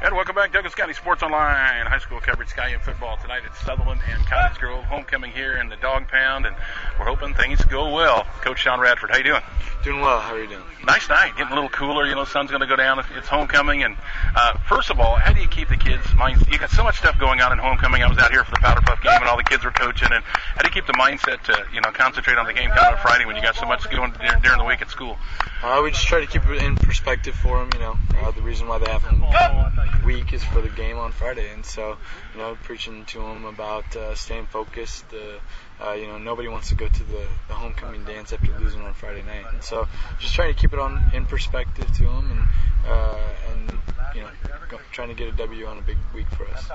And welcome back, Douglas County Sports Online. High school coverage, Sky and football tonight at Sutherlin and Cottage Grove. Homecoming here in the Dog Pound, and we're hoping things go well. Coach Sean Radford, how you doing? Doing well. How are you doing? Nice night. Getting a little cooler. You know, sun's going to go down. It's homecoming. And first of all, how do you keep the kids' minds? You got so much stuff going on in homecoming. I was out here for the Powder Puff game, and all the kids were coaching. And how do you keep the mindset to, concentrate on the game coming on Friday when you got so much going during the week at school? We just try to keep it in perspective for them. The reason why they have a week is for the game on Friday, and so preaching to them about staying focused. Nobody wants to go to the homecoming dance after losing on Friday night, and so just trying to keep it in perspective to them, and trying to get a W on a big week for us.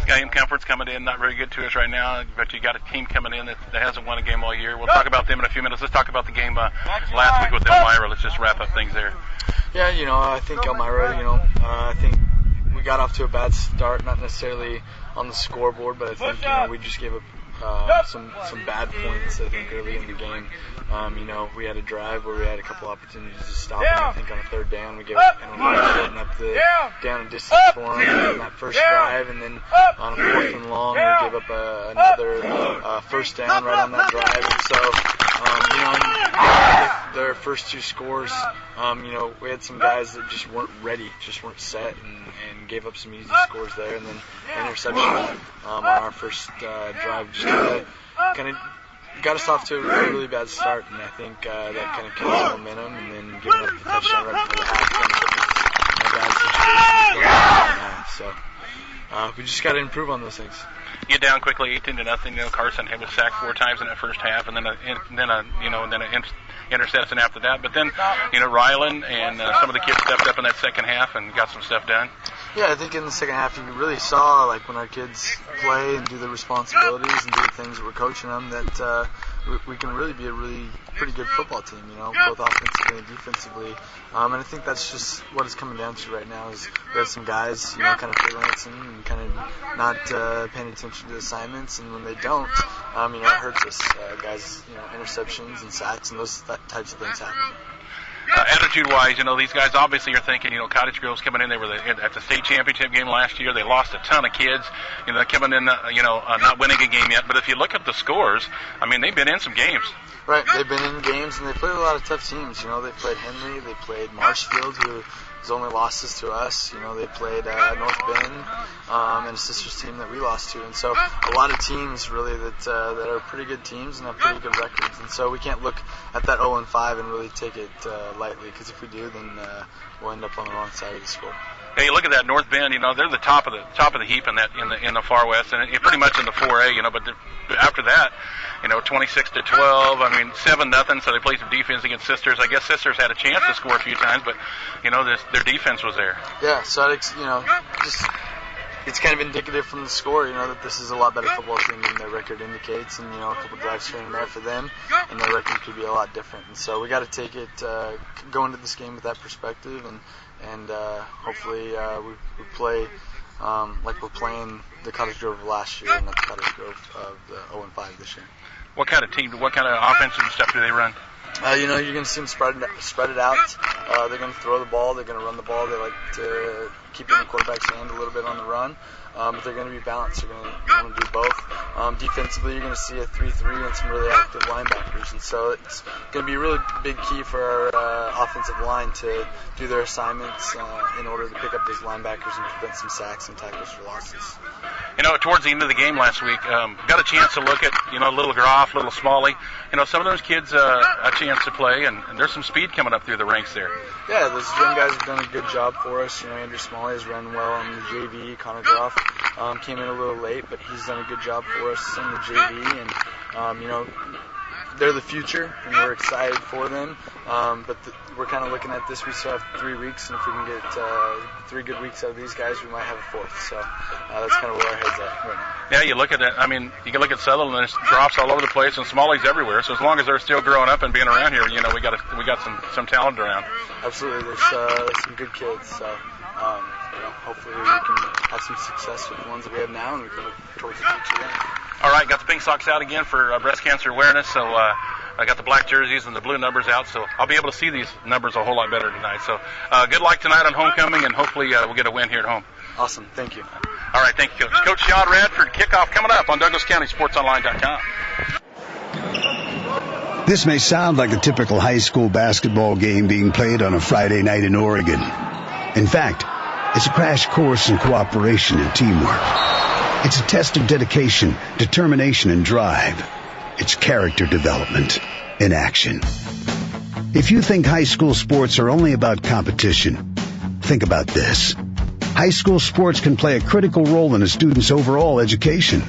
Game Comfort's coming in, not very good to us right now, but you got a team coming in that hasn't won a game all year. We'll talk about them in a few minutes. Let's talk about the game last week with Elmira. Let's just wrap up things there. Yeah, I think Elmira, I think we got off to a bad start, not necessarily on the scoreboard, but I think we just gave up some bad points, I think, early in the game. We had a drive where we had a couple opportunities to stop them. I think on a third down we gave up up the down and distance for them in that first drive, and then on a fourth and long we gave up another first down right on that drive. And so, their first two scores, we had some guys that just weren't ready, just weren't set, and gave up some easy scores there, and then interception on our first drive just kind of got us off to a really bad start, and I think that kind of kills the momentum, and then giving up the touchdown right before the half kind of put us in a bad situation. So we just got to improve on those things. Get down quickly, 18-0. Carson was sacked 4 times in that first half, and then an interception after that. But then, Rylan and some of the kids stepped up in that second half and got some stuff done. Yeah, I think in the second half you really saw, when our kids play and do their responsibilities and do the things that we're coaching them, that we can really be a pretty good football team, both offensively and defensively. And I think that's just what it's coming down to right now is we have some guys, kind of freelancing and kind of not paying attention to assignments, and when they don't, it hurts us. Guys, interceptions and sacks and those types of things happen. Attitude-wise, these guys obviously are thinking, Cottage Grove's coming in. They were at the state championship game last year. They lost a ton of kids. They're coming in, not winning a game yet. But if you look at the scores, they've been in some games. Right, they've been in games, and they played a lot of tough teams. They played Henry, they played Marshfield, who was only losses to us. They played North Bend, and a sisters team that we lost to. And so a lot of teams really that are pretty good teams and have pretty good records. And so we can't look at that 0-5 and really take it lightly, because if we do, then we'll end up on the wrong side of the score. Hey, you look at that North Bend. They're the top of the heap in the far west, and pretty much in the 4A. But after that, 26-12. 7-0. So they played some defense against Sisters. I guess Sisters had a chance to score a few times, but their defense was there. Yeah. So it's kind of indicative from the score, that this is a lot better football team than their record indicates, and a couple drives here and there for them, and their record could be a lot different. And so we got to take it, go into this game with that perspective, and hopefully we play like we're playing the Cottage Grove of last year, and not the Cottage Grove of the 0-5 this year. What kind of offensive stuff do they run? You're going to see them spread it out. They're going to throw the ball. They're going to run the ball. They like to keep it in the quarterback's hand a little bit on the run. But they're going to be balanced. They're going to do both. Defensively, you're going to see a 3-3 and some really active linebackers. And so it's going to be a really big key for our offensive line to do their assignments in order to pick up those linebackers and prevent some sacks and tackles for losses. Towards the end of the game last week, got a chance to look at, Little Groff, Little Smalley. Some of those kids a chance to play, and there's some speed coming up through the ranks there. Yeah, those young guys have done a good job for us. Andrew Smalley has run well on the JV. Connor Groff came in a little late, but he's done a good job for us in the JV, and they're the future, and we're excited for them. But we're kind of looking at this. We still have 3 weeks, and if we can get 3 good weeks out of these guys, we might have a fourth. So that's kind of where our head's at right now. Yeah, you look at that. You can look at Sutherlin, and there's drops all over the place, and Smalley's everywhere. So as long as they're still growing up and being around here, we got some talent around. Absolutely, there's some good kids. So hopefully we can have some success with the ones that we have now, and we can look towards the future then. All right, got the pink socks out again for breast cancer awareness. So I got the black jerseys and the blue numbers out, so I'll be able to see these numbers a whole lot better tonight. So good luck tonight on homecoming, and hopefully we'll get a win here at home. Awesome. Thank you. All right, thank you, Coach. Coach John Radford, kickoff coming up on DouglasCountySportsOnline.com. This may sound like a typical high school basketball game being played on a Friday night in Oregon. In fact, it's a crash course in cooperation and teamwork. It's a test of dedication, determination, and drive. It's character development in action. If you think high school sports are only about competition, think about this. High school sports can play a critical role in a student's overall education.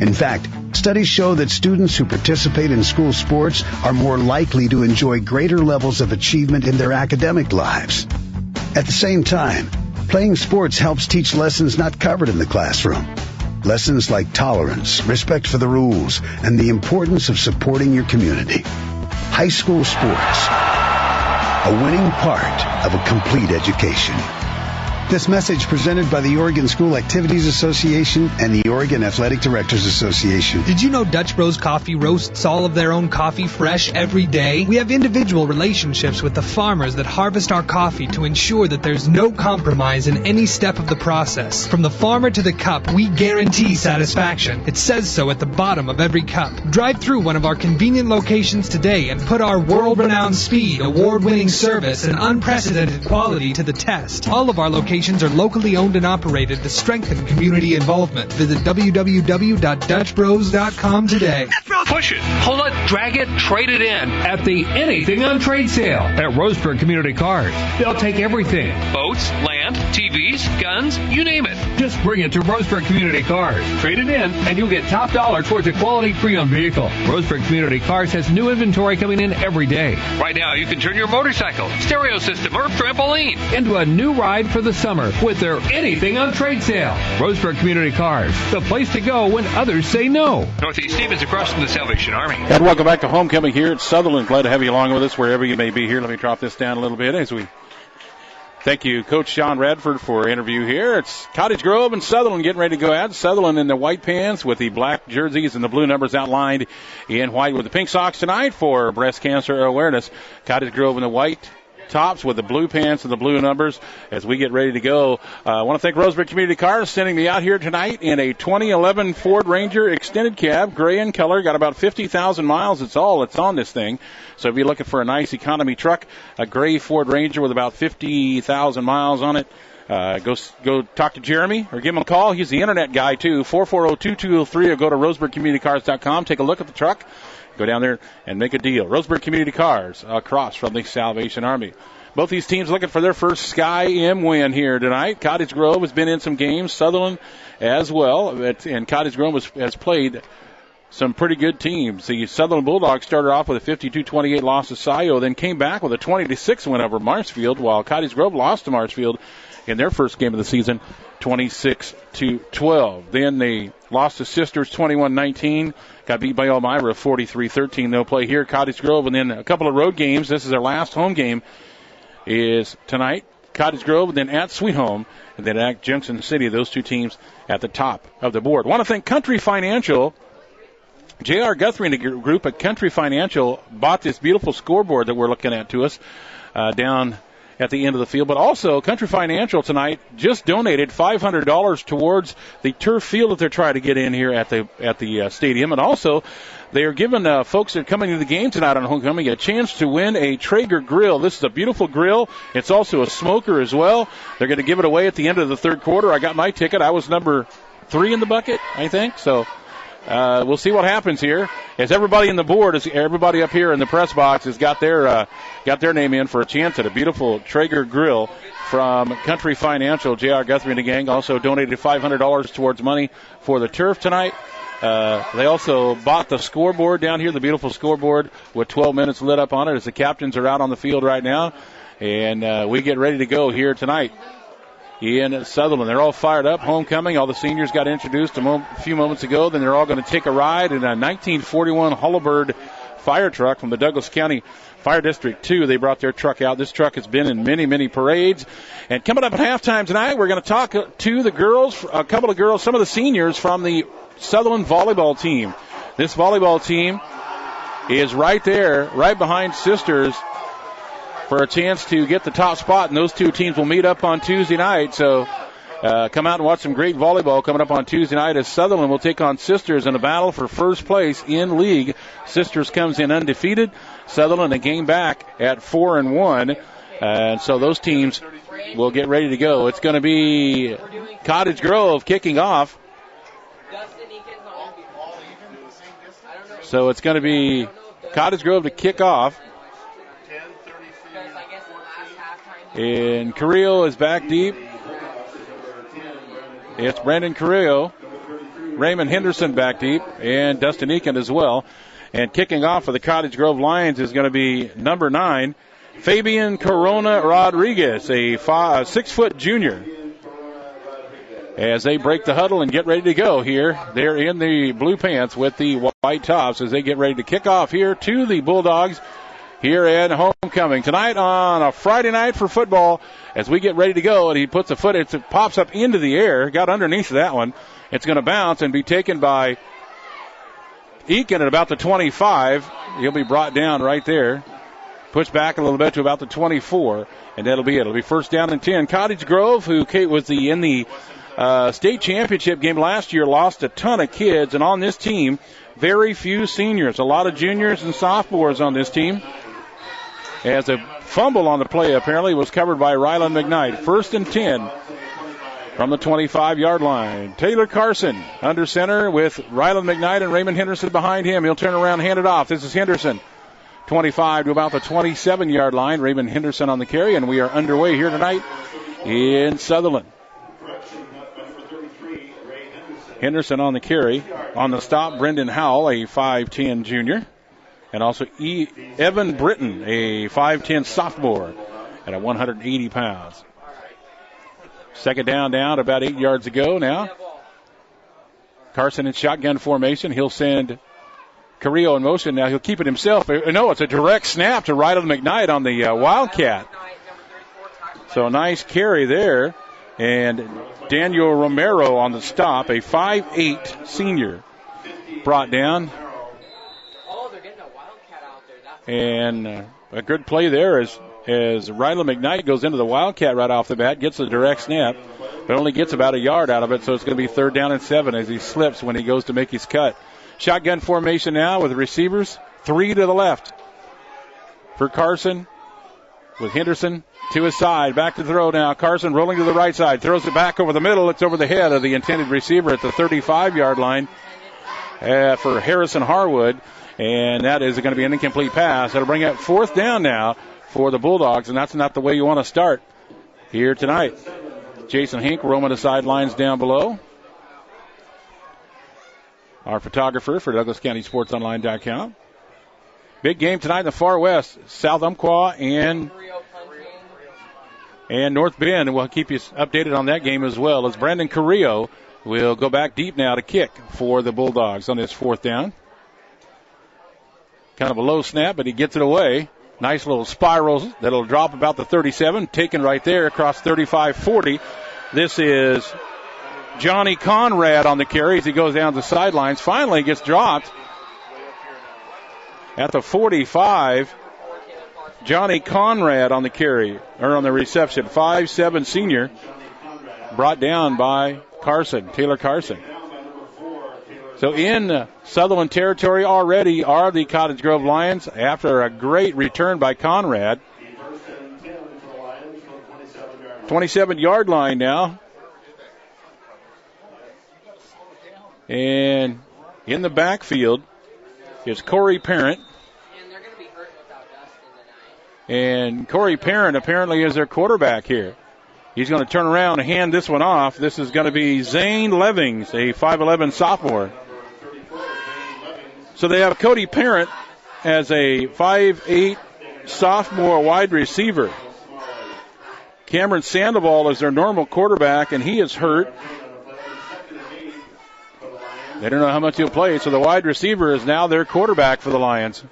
In fact, studies show that students who participate in school sports are more likely to enjoy greater levels of achievement in their academic lives. At the same time, playing sports helps teach lessons not covered in the classroom. Lessons like tolerance, respect for the rules, and the importance of supporting your community. High school sports, a winning part of a complete education. This message presented by the Oregon School Activities Association and the Oregon Athletic Directors Association. Did you know Dutch Bros Coffee roasts all of their own coffee fresh every day? We have individual relationships with the farmers that harvest our coffee to ensure that there's no compromise in any step of the process. From the farmer to the cup, we guarantee satisfaction. It says so at the bottom of every cup. Drive through one of our convenient locations today and put our world-renowned speed, award-winning service, and unprecedented quality to the test. All of our locations are locally owned and operated to strengthen community involvement. Visit www.dutchbros.com today. Push it, pull it, drag it, trade it in at the Anything on Trade sale at Roseburg Community Cars. They'll take everything. Boats, land, TVs, guns, you name it. Just bring it to Roseburg Community Cars. Trade it in and you'll get top dollar towards a quality pre-owned vehicle. Roseburg Community Cars has new inventory coming in every day. Right now you can turn your motorcycle, stereo system, or trampoline into a new ride for the summer with their Anything on Trade sale. Roseburg Community Cars, the place to go when others say no. Northeast Stevens across from the Salvation Army. And welcome back to homecoming here at Sutherlin. Glad to have you along with us wherever you may be here. Let me drop this down a little bit as we thank you, Coach Sean Radford, for interview here. It's Cottage Grove and Sutherlin getting ready to go out. Sutherlin in the white pants with the black jerseys and the blue numbers outlined in white with the pink socks tonight for breast cancer awareness. Cottage Grove in the white tops with the blue pants and the blue numbers as we get ready to go. I want to thank Roseburg Community Cars sending me out here tonight in a 2011 Ford Ranger extended cab, gray in color, got about 50,000 miles. It's on this thing. So if you're looking for a nice economy truck, a gray Ford Ranger with about 50,000 miles on it, go talk to Jeremy or give him a call. He's the internet guy too, 440-2203, or go to roseburgcommunitycars.com. Take a look at the truck. Go down there and make a deal. Roseburg Community Cars across from the Salvation Army. Both these teams looking for their first Sky M win here tonight. Cottage Grove has been in some games. Sutherlin as well. And Cottage Grove has played some pretty good teams. The Sutherlin Bulldogs started off with a 52-28 loss to Sayo, then came back with a 20-6 win over Marshfield, while Cottage Grove lost to Marshfield in their first game of the season, 26-12. Then they lost to Sisters 21-19. Got beat by Elmira 43-13. They'll play here, Cottage Grove, and then a couple of road games. This is their last home game is tonight. Cottage Grove, and then at Sweet Home, and then at Junction City. Those two teams at the top of the board. Want to thank Country Financial. J.R. Guthrie and the group at Country Financial bought this beautiful scoreboard that we're looking at to us down at the end of the field. But also, Country Financial tonight just donated $500 towards the turf field that they're trying to get in here at the stadium. And also, they are giving folks that are coming to the game tonight on homecoming a chance to win a Traeger grill. This is a beautiful grill. It's also a smoker as well. They're going to give it away at the end of the third quarter. I got my ticket. I was number 3 in the bucket, I think. So we'll see what happens here. As everybody everybody up here in the press box has got their name in for a chance at a beautiful Traeger grill from Country Financial. J.R. Guthrie and the gang also donated $500 towards money for the turf tonight. They also bought the scoreboard down here, the beautiful scoreboard with 12 minutes lit up on it as the captains are out on the field right now. And we get ready to go here tonight in Sutherlin. They're all fired up. Homecoming. All the seniors got introduced a few moments ago. Then they're all going to take a ride in a 1941 Hullabird fire truck from the Douglas County Fire District 2. They brought their truck out. This truck has been in many, many parades. And coming up at halftime tonight, we're going to talk to the girls, a couple of girls, some of the seniors from the Sutherlin volleyball team. This volleyball team is right there, right behind Sisters, for a chance to get the top spot, and those two teams will meet up on Tuesday night. So Come out and watch some great volleyball coming up on Tuesday night as Sutherlin will take on Sisters in a battle for first place in league. Sisters comes in undefeated. Sutherlin a game back at 4-1. And so those teams will get ready to go. It's going to be Cottage Grove kicking off. So it's going to be Cottage Grove to kick off. And Carrillo is back deep. It's Brandon Carrillo, Raymond Henderson back deep, and Dustin Eakin as well. And kicking off for the Cottage Grove Lions is going to be number 9, Fabian Corona Rodriguez, a 6-foot junior. As they break the huddle and get ready to go here, they're in the blue pants with the white tops as they get ready to kick off here to the Bulldogs here at homecoming. Tonight on a Friday night for football as we get ready to go, and he puts a foot, it pops up into the air, got underneath that one. It's going to bounce and be taken by Eakin at about the 25. He'll be brought down right there. Pushed back a little bit to about the 24, and that'll be it. It'll be first down and 10. Cottage Grove, who was in the state championship game last year, lost a ton of kids, and on this team, very few seniors. A lot of juniors and sophomores on this team. As a fumble on the play apparently was covered by Ryland McKnight. First and 10 from the 25-yard line. Taylor Carson under center with Ryland McKnight and Raymond Henderson behind him. He'll turn around, hand it off. This is Henderson. 25 to about the 27-yard line. Raymond Henderson on the carry, and we are underway here tonight in Sutherlin. Henderson on the carry. On the stop, Brendan Howell, a 5'10 junior. And also Evan Britton, a 5'10 sophomore at 180 pounds. Second down about 8 yards ago now. Carson in shotgun formation. He'll send Carrillo in motion. Now he'll keep it himself. No, it's a direct snap to Ryland McKnight on the Wildcat. So a nice carry there. And Daniel Romero on the stop, a 5'8 senior, brought down. And a good play there as Ryland McKnight goes into the Wildcat right off the bat, gets a direct snap, but only gets about a yard out of it, so it's going to be third down and 7 as he slips when he goes to make his cut. Shotgun formation now with receivers, 3 to the left for Carson with Henderson to his side. Back to throw now. Carson rolling to the right side, throws it back over the middle. It's over the head of the intended receiver at the 35-yard line for Harrison Harwood. And that is going to be an incomplete pass. That'll bring up fourth down now for the Bulldogs, and that's not the way you want to start here tonight. Jason Hink roaming the sidelines down below. Our photographer for DouglasCountySportsOnline.com. Big game tonight in the far west. South Umpqua and North Bend, and we'll keep you updated on that game as well, as Brandon Carrillo will go back deep now to kick for the Bulldogs on this fourth down. Kind of a low snap, but he gets it away. Nice little spiral that'll drop about the 37. Taken right there across 35-40. This is Johnny Conrad on the carry as he goes down the sidelines. Finally gets dropped at the 45. Johnny Conrad on the carry, or on the reception. 5'7 senior. Brought down by Carson, Taylor Carson. So in Sutherland territory already are the Cottage Grove Lions after a great return by Conrad. 27-yard line now. And in the backfield is Corey Parent. And Corey Parent apparently is their quarterback here. He's going to turn around and hand this one off. This is going to be Zane Levings, a 5'11 sophomore. So they have Cody Parent as a 5'8 sophomore wide receiver. Cameron Sandoval is their normal quarterback, and he is hurt. They don't know how much he'll play, so the wide receiver is now their quarterback for the Lions.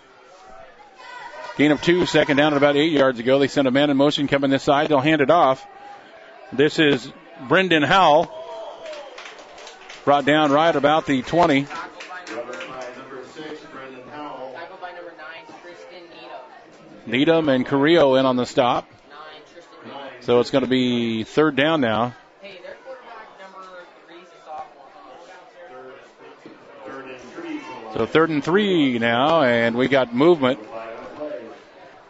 Gain of 2, second down at about 8 yards ago. They send a man in motion coming this side. They'll hand it off. This is Brendan Howell. Brought down right about the 20. Needham and Carrillo in on the stop. So it's going to be third down now. So 3rd and 3 now, and we got movement.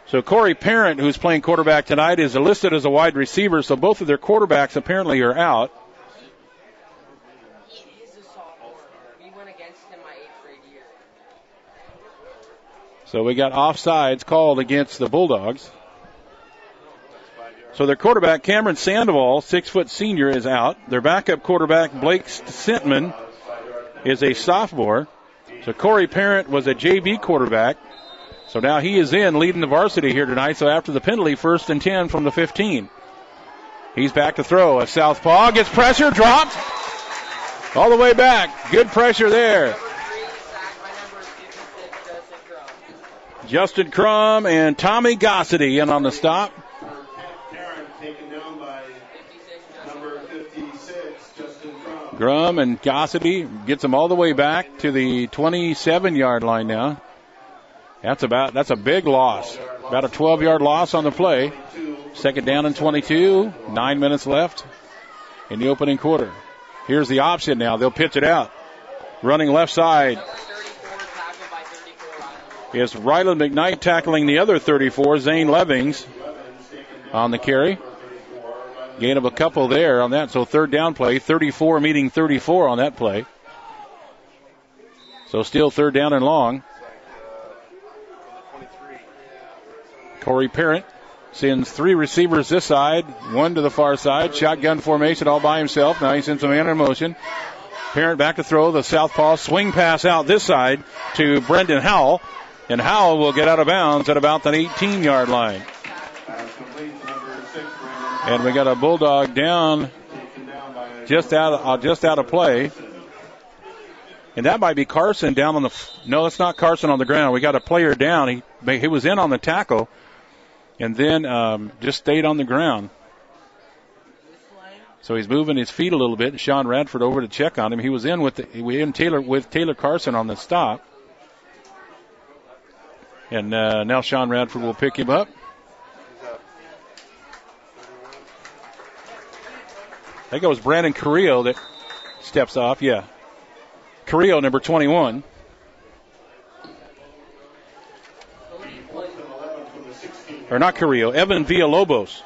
So Corey Parent, who's playing quarterback tonight, is listed as a wide receiver, so both of their quarterbacks apparently are out. So we got offsides called against the Bulldogs. So their quarterback, Cameron Sandoval, 6-foot senior, is out. Their backup quarterback, Blake Sentman, is a sophomore. So Corey Parent was a JV quarterback. So now he is in, leading the varsity here tonight. So after the penalty, 1st and 10 from the 15. He's back to throw. A southpaw gets pressure, dropped all the way back. Good pressure there. Justin Crum and Tommy Gossity in on the stop. Crum and Gossity gets them all the way back to the 27-yard line now. That's a big loss. About a 12-yard loss on the play. 2nd down and 22. 9 minutes left in the opening quarter. Here's the option now. They'll pitch it out. Running left side is Ryland McKnight tackling the other 34, Zane Levings, on the carry. Gain of a couple there on that, so 3rd down play. 34 meeting 34 on that play. So still 3rd down and long. Corey Parent sends 3 receivers this side, 1 to the far side. Shotgun formation all by himself. Now he sends a man in motion. Parent back to throw. The southpaw swing pass out this side to Brendan Howell. And Howell will get out of bounds at about the 18-yard line. And we got a Bulldog down just out of play. And that might be Carson down on the... No, it's not Carson on the ground. We got a player down. He was in on the tackle and then just stayed on the ground. So he's moving his feet a little bit. Sean Radford over to check on him. He was in with Taylor Carson on the stop. And now Sean Radford will pick him up. I think it was Brandon Carrillo that steps off. Yeah. Carrillo, number 21. Or not Carrillo, Evan Villalobos.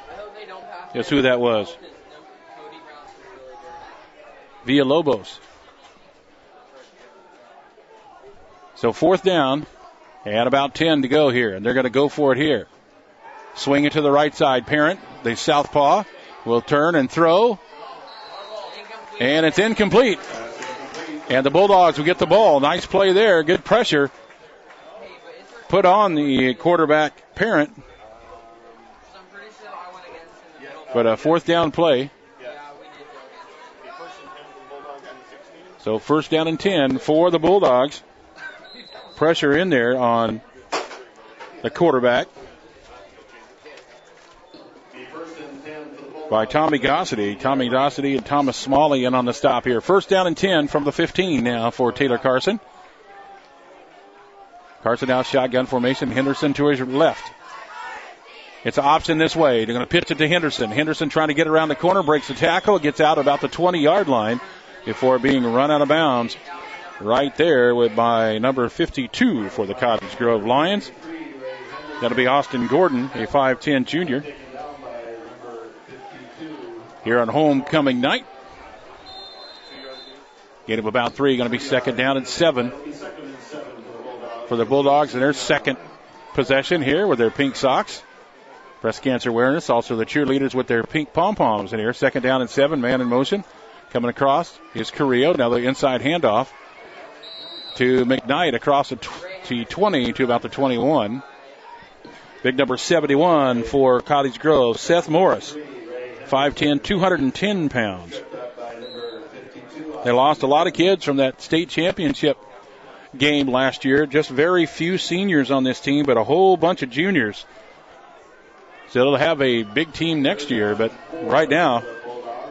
That's who that was. Villalobos. So 4th down. And about 10 to go here. And they're going to go for it here. Swing it to the right side. Parent, the southpaw, will turn and throw. And it's incomplete. And the Bulldogs will get the ball. Nice play there. Good pressure. Put on the quarterback, Parent. But a 4th down play. So 1st down and 10 for the Bulldogs. Pressure in there on the quarterback by Tommy Gossity. Tommy Gossity and Thomas Smalley in on the stop here. 1st down and 10 from the 15 now for Taylor Carson. Carson out shotgun formation. Henderson to his left. It's an option this way. They're going to pitch it to Henderson. Henderson trying to get around the corner, breaks the tackle, gets out about the 20-yard line before being run out of bounds. Right there with by number 52 for the Cottage Grove Lions. That'll be Austin Gordon, a 5'10 junior. Here on homecoming night. Gain of about 3, going to be 2nd down and 7 for the Bulldogs in their 2nd possession here with their pink socks. Breast cancer awareness, also the cheerleaders with their pink pom-poms in here. 2nd down and 7, man in motion. Coming across is Carrillo. Now the inside handoff to McKnight across the 20 to about the 21. Big number 71 for Cottage Grove, Seth Morris, 5'10", 210 pounds. They lost a lot of kids from that state championship game last year. Just very few seniors on this team, but a whole bunch of juniors. So they'll have a big team next year, but right now,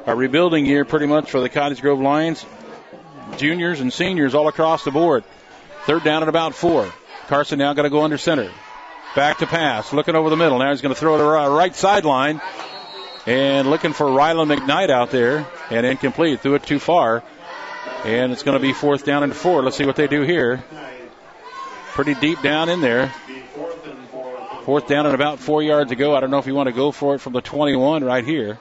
a rebuilding year pretty much for the Cottage Grove Lions. Juniors and seniors all across the board. 3rd down at about 4. Carson now got to go under center. Back to pass. Looking over the middle. Now he's going to throw it to the right sideline. And looking for Ryland McKnight out there. And incomplete. Threw it too far. And it's going to be 4th down and 4. Let's see what they do here. Pretty deep down in there. Fourth down and about 4 yards to go. I don't know if you want to go for it from the 21 right here.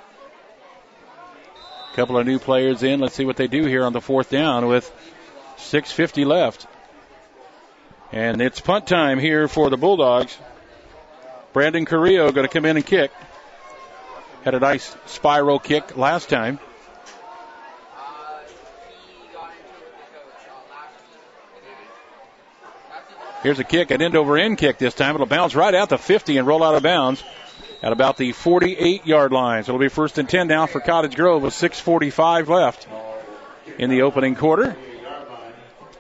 A couple of new players in. Let's see what they do here on the fourth down with 6:50 left. And it's punt time here for the Bulldogs. Brandon Carrillo going to come in and kick. Had a nice spiral kick last time. Here's a kick, an end-over-end kick this time. It'll bounce right out the 50 and roll out of bounds at about the 48-yard line. So it'll be 1st and 10 now for Cottage Grove with 6:45 left in the opening quarter.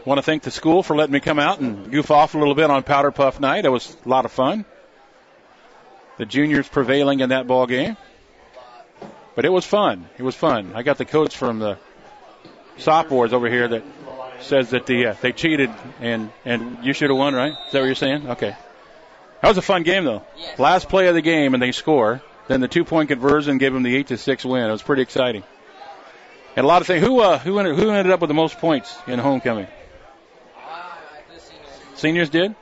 Want to thank the school for letting me come out and goof off a little bit on Powder Puff night. It was a lot of fun. The juniors prevailing in that ball game. But it was fun. It was fun. I got the coach from the sophomores over here that says that they cheated and you should have won, right? Is that what you're saying? Okay. That was a fun game, though. Yes. Last play of the game, and they score. Then the 2-point conversion gave them the 8-6 win. It was pretty exciting. And a lot of things. Who ended up with the most points in homecoming? The seniors. Seniors did?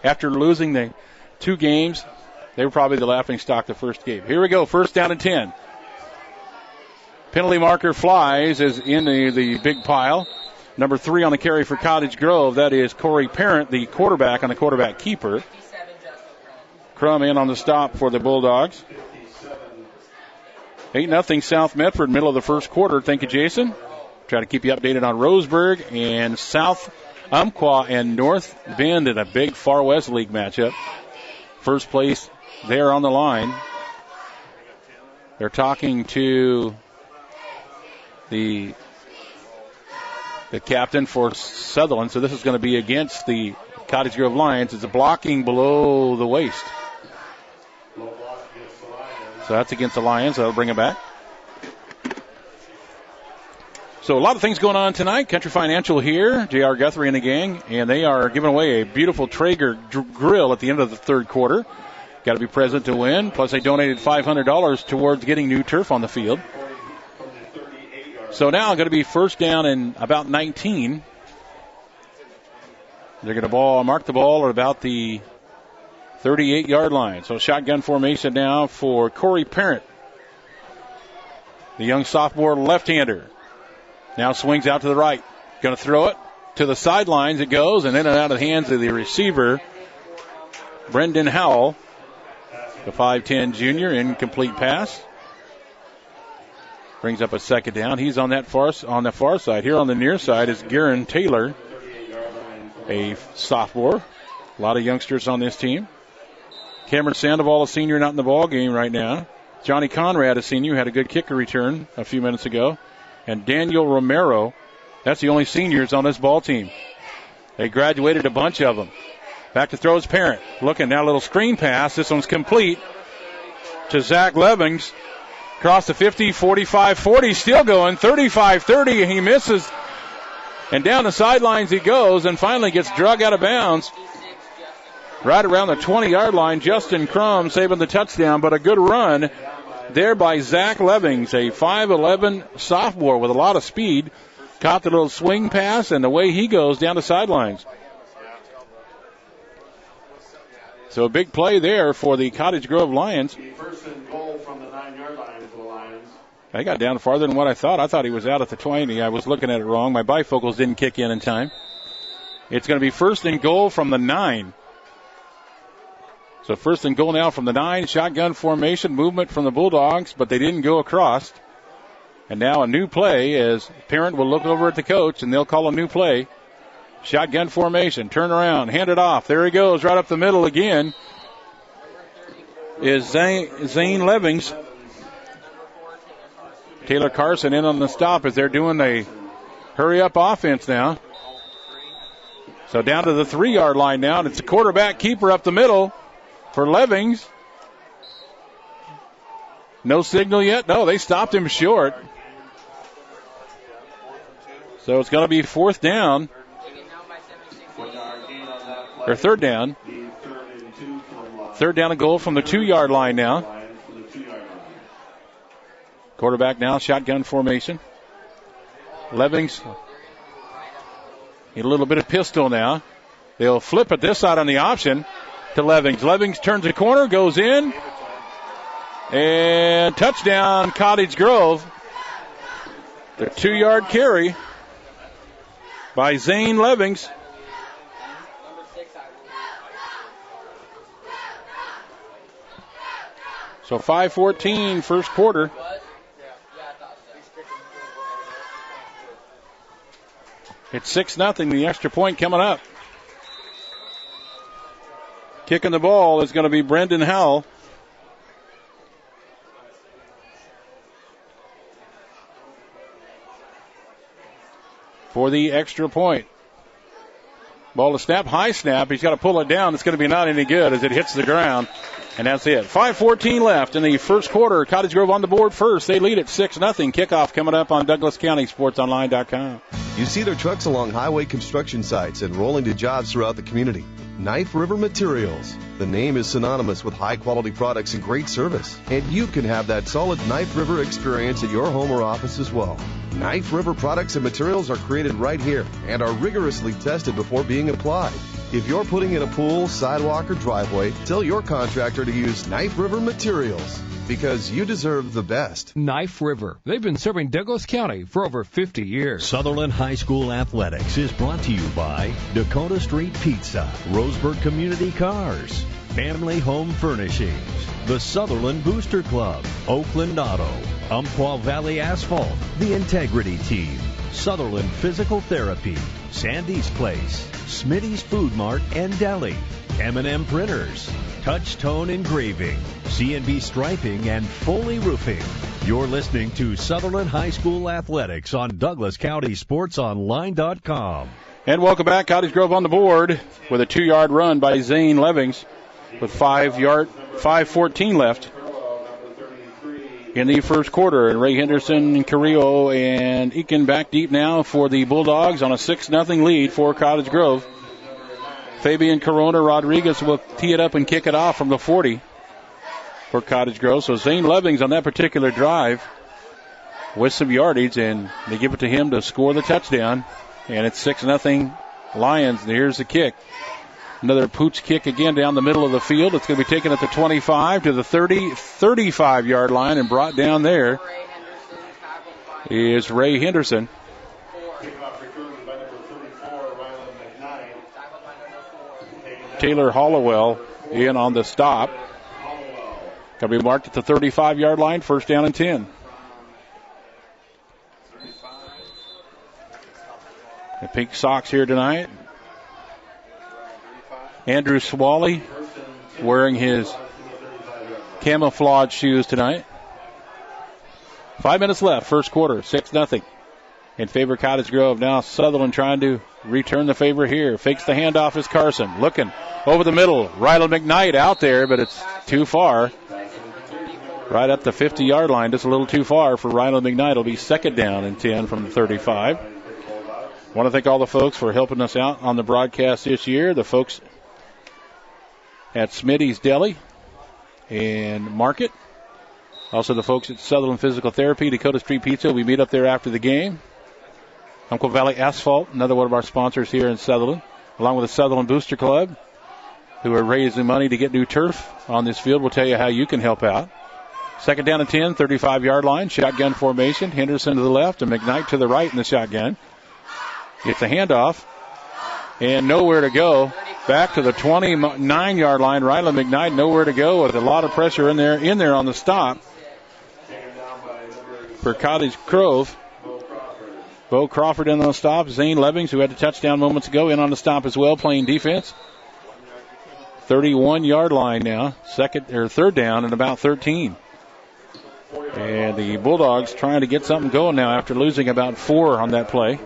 After losing the 2 games, they were probably the laughing stock the first game. Here we go, 1st down and 10. Penalty marker flies is in the big pile. Number 3 on the carry for Cottage Grove. That is Corey Parent, the quarterback on the quarterback keeper. Crum in on the stop for the Bulldogs. 8-0 South Medford, middle of the first quarter. Thank you, Jason. Try to keep you updated on Roseburg and South Umpqua and North Bend in a big Far West League matchup. First place there on the line. They're talking to the captain for Sutherlin, so this is going to be against the Cottage Grove Lions. It's a blocking below the waist. So that's against the Lions. That'll bring it back. So a lot of things going on tonight. Country Financial here, J.R. Guthrie and the gang, and they are giving away a beautiful Traeger grill at the end of the third quarter. Got to be present to win. Plus, they donated $500 towards getting new turf on the field. So now going to be 1st down and about 19. They're going to mark the ball at about the 38-yard line. So shotgun formation now for Corey Parent, the young sophomore left-hander. Now swings out to the right. Going to throw it to the sidelines. It goes, and in and out of the hands of the receiver, Brendan Howell, the 5'10 junior, incomplete pass. Brings up a 2nd down. He's on the far side. Here on the near side is Garen Taylor, a sophomore. A lot of youngsters on this team. Cameron Sandoval, a senior, not in the ball game right now. Johnny Conrad, a senior, had a good kicker return a few minutes ago. And Daniel Romero, that's the only seniors on this ball team. They graduated a bunch of them. Back to throws Parent. Looking now, a little screen pass. This one's complete to Zach Levings. Across the 50, 45, 40, still going, 35, 30, he misses. And down the sidelines he goes and finally gets drug out of bounds. Right around the 20-yard line, Justin Crum saving the touchdown, but a good run there by Zach Levings, a 5'11 sophomore with a lot of speed. Caught the little swing pass, and away he goes down the sidelines. So a big play there for the Cottage Grove Lions. First and goal from the 9-yard line for the Lions. I got down farther than what I thought. I thought he was out at the 20. I was looking at it wrong. My bifocals didn't kick in time. It's going to be 1st and goal from the 9. So 1st and goal now from the 9. Shotgun formation, movement from the Bulldogs, but they didn't go across. And now a new play as Parent will look over at the coach, and they'll call a new play. Shotgun formation, turn around, hand it off. There he goes, right up the middle again. Is Zane Levings. Taylor Carson in on the stop as they're doing a hurry-up offense now. So down to the 3-yard line now, and it's a quarterback keeper up the middle for Levings. No signal yet? No, they stopped him short. So it's going to be 4th down. Or 3rd down. 3rd down and goal from the 2-yard line now. Quarterback now, shotgun formation. Levings, a little bit of pistol now. They'll flip it this side on the option to Levings. Levings turns the corner, goes in, and touchdown, Cottage Grove. The 2-yard carry by Zane Levings. So 5:14 first quarter. It's 6-0, the extra point coming up. Kicking the ball is going to be Brendan Howell. For the extra point. Ball to snap, high snap. He's got to pull it down. It's going to be not any good as it hits the ground. And that's it. 5:14 left in the first quarter. Cottage Grove on the board first. They lead at 6-0. Kickoff coming up on Douglas County SportsOnline.com. You see their trucks along highway construction sites and rolling to jobs throughout the community. Knife River Materials. The name is synonymous with high-quality products and great service. And you can have that solid Knife River experience at your home or office as well. Knife River products and materials are created right here and are rigorously tested before being applied. If you're putting in a pool, sidewalk, or driveway, tell your contractor to use Knife River Materials because you deserve the best. Knife River. They've been serving Douglas County for over 50 years. Sutherlin High School Athletics is brought to you by Dakota Street Pizza, Roseburg Community Cars, Family Home Furnishings, the Sutherlin Booster Club, Oakland Auto, Umpqua Valley Asphalt, the Integrity Team, Sutherlin Physical Therapy, Sandy's Place, Smitty's Food Mart and Deli, M&M Printers, Touch-Tone Engraving, C&B Striping, and Foley Roofing. You're listening to Sutherlin High School Athletics on Douglas County SportsOnline.com. And welcome back. Cottage Grove on the board with a 2-yard run by Zane Levings with 5:14 left in the first quarter. And Ray Henderson, Carrillo, and Eakin back deep now for the Bulldogs on a 6-0 lead for Cottage Grove. Fabian Corona Rodriguez will tee it up and kick it off from the 40 for Cottage Grove. So Zane Levings on that particular drive with some yardage, and they give it to him to score the touchdown. And it's 6-0 Lions. And here's the kick. Another pooch kick again down the middle of the field. It's going to be taken at the 25 to the 35-yard line and brought down there is Ray Henderson. Taylor Hollowell in on the stop. Going to be marked at the 35-yard line, first down and 10. The pink socks here tonight. Andrew Swally wearing his camouflage shoes tonight. 5 minutes left, first quarter, 6-0 in favor of Cottage Grove. Now Sutherlin trying to return the favor here. Fakes the handoff is Carson. Looking over the middle. Rylan McKnight out there, but it's too far. Right up the 50-yard line, just a little too far for Rylan McKnight. It'll be second down and 10 from the 35. Want to thank all the folks for helping us out on the broadcast this year. The folks at Smitty's Deli and Market. Also the folks at Sutherlin Physical Therapy, Dakota Street Pizza. We meet up there after the game. Umpqua Valley Asphalt, another one of our sponsors here in Sutherlin, along with the Sutherlin Booster Club, who are raising money to get new turf on this field. We'll tell you how you can help out. Second down and 10, 35-yard line, shotgun formation. Henderson to the left and McKnight to the right in the shotgun. Gets a handoff and nowhere to go. Back to the 29-yard line. Rylan McKnight nowhere to go with a lot of pressure in there on the stop for Cottage Grove. Bo Crawford in on the stop. Zane Levings, who had a touchdown moments ago, in on the stop as well, playing defense. 31-yard line now. Third down and about 13. And the Bulldogs trying to get something going now after losing about 4 on that play.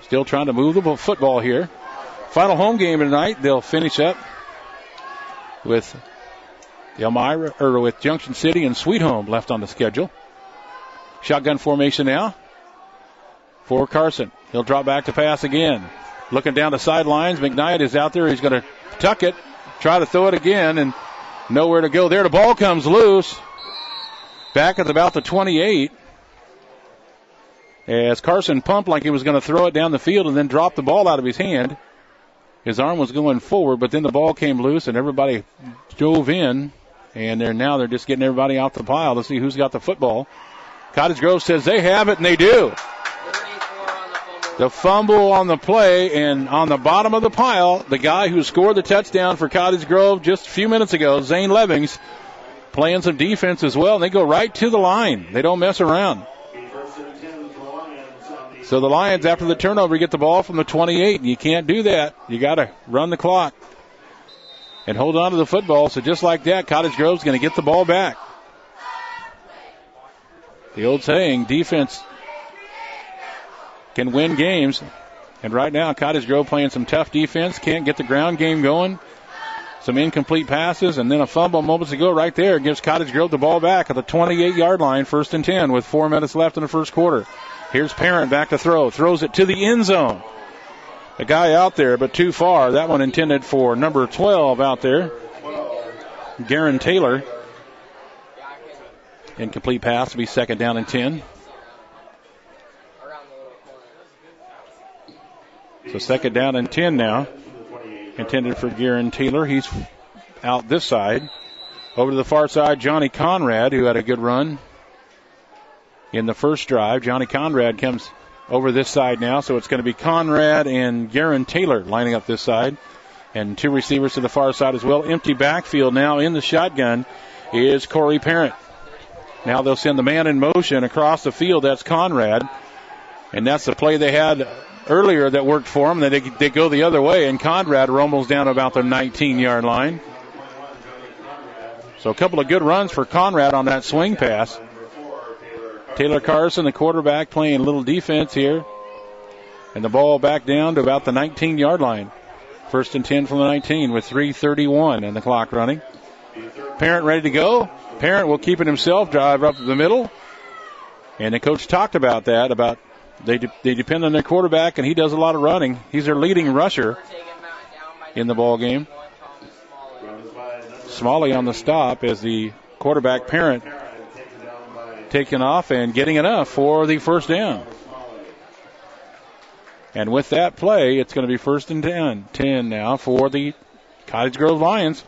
Still trying to move the football here. Final home game tonight. They'll finish up with with Junction City and Sweet Home left on the schedule. Shotgun formation now for Carson. He'll drop back to pass again. Looking down the sidelines. McKnight is out there. He's going to tuck it, try to throw it again, and nowhere to go there. The ball comes loose. Back at about the 28. As Carson pumped like he was going to throw it down the field and then drop the ball out of his hand. His arm was going forward, but then the ball came loose and everybody dove in. And they're just getting everybody off the pile to see who's got the football. Cottage Grove says they have it, and they do. The fumble on the play, and on the bottom of the pile, the guy who scored the touchdown for Cottage Grove just a few minutes ago, Zane Levings, playing some defense as well, and they go right to the line. They don't mess around. So the Lions, after the turnover, get the ball from the 28, and you can't do that. You got to run the clock and hold on to the football. So just like that, Cottage Grove's going to get the ball back. The old saying, defense can win games. And right now, Cottage Grove playing some tough defense. Can't get the ground game going. Some incomplete passes, and then a fumble moments ago right there gives Cottage Grove the ball back at the 28-yard line, 1st and 10 with 4 minutes left in the first quarter. Here's Parent back to throw. Throws it to the end zone. A guy out there, but too far. That one intended for number 12 out there, Garen Taylor. Incomplete pass to be 2nd down and 10. So 2nd down and 10 now. Intended for Garen Taylor. He's out this side. Over to the far side, Johnny Conrad, who had a good run in the first drive. Johnny Conrad comes over this side now, so it's going to be Conrad and Garen Taylor lining up this side. And 2 receivers to the far side as well. Empty backfield now in the shotgun is Corey Parent. Now they'll send the man in motion across the field. That's Conrad. And that's the play they had earlier that worked for them. They go the other way, and Conrad rumbles down about the 19-yard line. So a couple of good runs for Conrad on that swing pass. Taylor Carson, the quarterback, playing a little defense here. And the ball back down to about the 19-yard line. 1st and 10 from the 19 with 3:31 and the clock running. Parent ready to go. Parent will keep it himself, drive up the middle. And the coach talked about that, about they depend on their quarterback, and he does a lot of running. He's their leading rusher in the ball game. Smalley on the stop as the quarterback, Parent, taking off and getting enough for the 1st down. And with that play, it's going to be 1st and 10 now for the Cottage Grove Lions.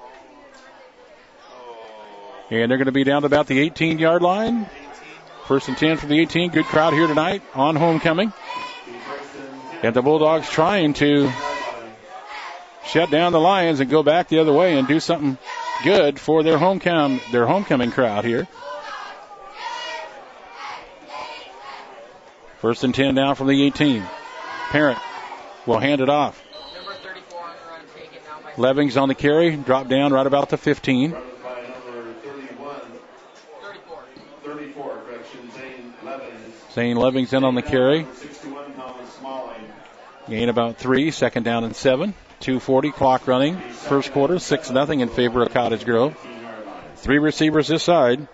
And they're going to be down to about the 18-yard line. 1st and 10 for the 18. Good crowd here tonight on homecoming. And the Bulldogs trying to shut down the Lions and go back the other way and do something good for their homecoming crowd here. 1st and 10 now from the 18. Parent will hand it off. Levings on the carry. Drop down right about the 15. Zane Levings in on the carry. Gain about 3. 2nd down and 7. 2:40 clock running. First quarter, 6-0 in favor of Cottage Grove. 3 receivers this side.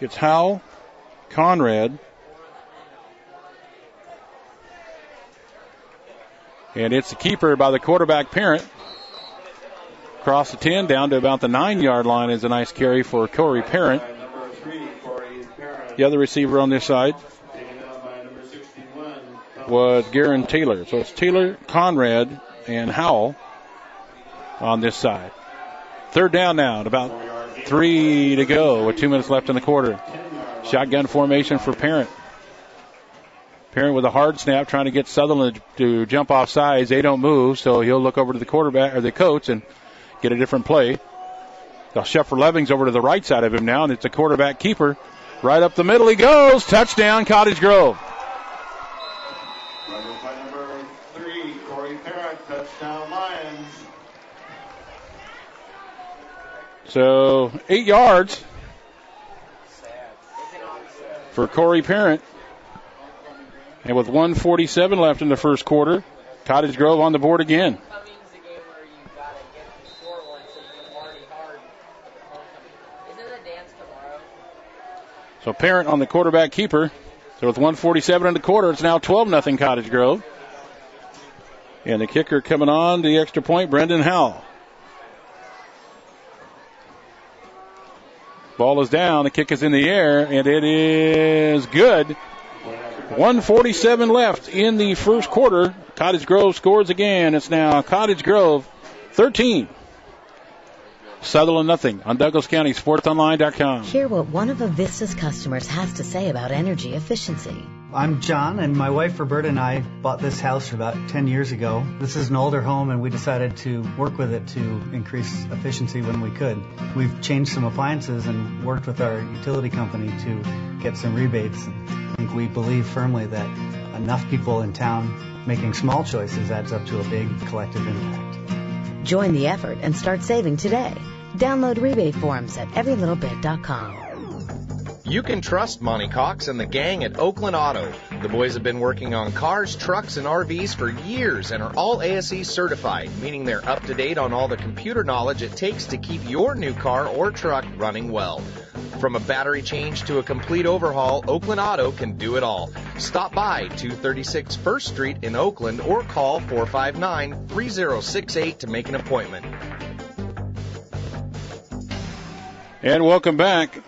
It's Howell, Conrad, and it's the keeper by the quarterback, Parent. Across the 10 down to about the 9-yard line is a nice carry for Corey Parent. The other receiver on this side was Garen Taylor. So it's Taylor, Conrad, and Howell on this side. 3rd down now at about 3 to go with 2 minutes left in the quarter. Shotgun formation for Parent. Parent with a hard snap trying to get Sutherlin to jump off sides. They don't move, so he'll look over to the quarterback or the coach and get a different play. They'll shuffle Levings over to the right side of him now, and it's a quarterback keeper. Right up the middle he goes. Touchdown, Cottage Grove. Number 3, Corey Parent, touchdown Lions. So 8 yards for Corey Parent. And with 1:47 left in the first quarter, Cottage Grove on the board again. So Parent on the quarterback keeper. So with 1:47 in the quarter, it's now 12-0 Cottage Grove. And the kicker coming on the extra point, Brendan Howell. Ball is down. The kick is in the air, and it is good. 1:47 left in the first quarter. Cottage Grove scores again. It's now Cottage Grove 13. Sutherlin nothing on Douglas County SportsOnline.com. Hear what one of Avista's customers has to say about energy efficiency. I'm John, and my wife Roberta and I bought this house about 10 years ago. This is an older home, and we decided to work with it to increase efficiency when we could. We've changed some appliances and worked with our utility company to get some rebates. I think we believe firmly that enough people in town making small choices adds up to a big collective impact. Join the effort and start saving today. Download rebate forms at everylittlebit.com. You can trust Monty Cox and the gang at Oakland Auto. The boys have been working on cars, trucks, and RVs for years and are all ASE certified, meaning they're up to date on all the computer knowledge it takes to keep your new car or truck running well. From a battery change to a complete overhaul, Oakland Auto can do it all. Stop by 236 First Street in Oakland or call 459-3068 to make an appointment. And welcome back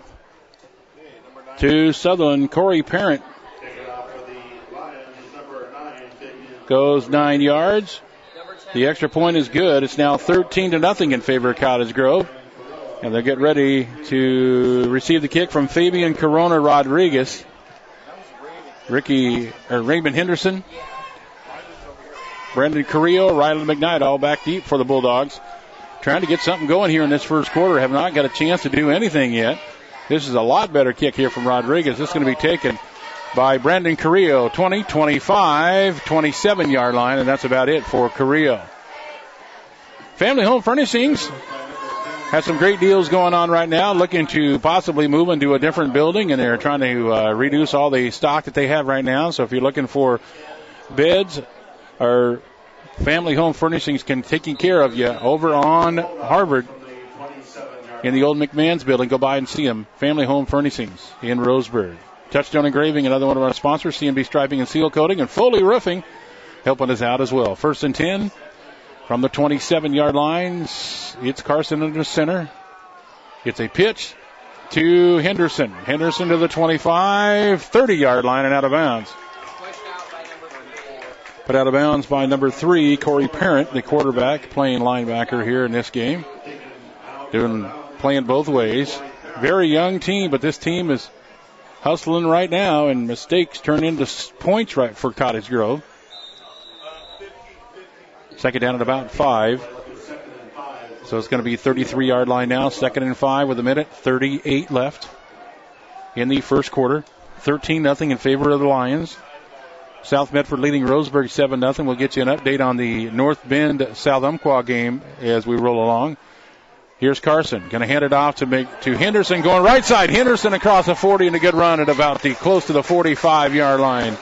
to Sutherlin. Corey Parent goes 9 yards. The extra point is good. It's now 13-0 in favor of Cottage Grove. And they'll get ready to receive the kick from Fabian Corona Rodriguez. Raymond Henderson, Brendan Carrillo, Riley McKnight all back deep for the Bulldogs. Trying to get something going here in this first quarter. Have not got a chance to do anything yet. This is a lot better kick here from Rodriguez. This is going to be taken by Brendan Carrillo. 20, 25, 27-yard line, and that's about it for Carrillo. Family Home Furnishings has some great deals going on right now, looking to possibly move into a different building, and they're trying to reduce all the stock that they have right now. So if you're looking for beds or Family Home Furnishings can taking care of you over on Harvard in the old McMahon's building. Go by and see them. Family Home Furnishings in Roseburg. Touchstone Engraving, another one of our sponsors. CNB Striping and Seal Coating, and Foley Roofing helping us out as well. 1st and 10 from the 27-yard line. It's Carson under center. It's a pitch to Henderson. Henderson to the 25, 30-yard line and out of bounds. Put out of bounds by number 3, Corey Parent, the quarterback, playing linebacker here in this game. Playing both ways. Very young team, but this team is hustling right now, and mistakes turn into points right for Cottage Grove. Second down at about 5. So it's going to be 33-yard line now. 2nd and 5 with a minute 38 left in the first quarter. 13-0 in favor of the Lions. South Medford leading Roseburg 7-0. We'll get you an update on the North Bend South Umpqua game as we roll along. Here's Carson. Going to hand it off to Henderson. Going right side. Henderson across the 40 and a good run at about close to the 45-yard line.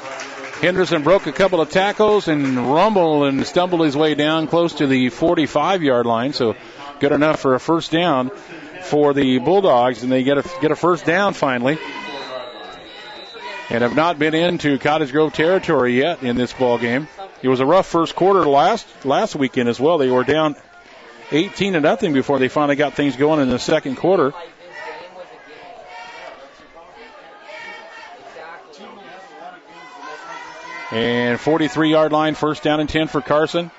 Henderson broke a couple of tackles and rumbled and stumbled his way down close to the 45-yard line. So good enough for a first down for the Bulldogs, and they get a first down finally. And have not been into Cottage Grove territory yet in this ball game. It was a rough first quarter last weekend as well. They were down 18-0 before they finally got things going in the second quarter. And 43-yard line, 1st down and 10 for Carson.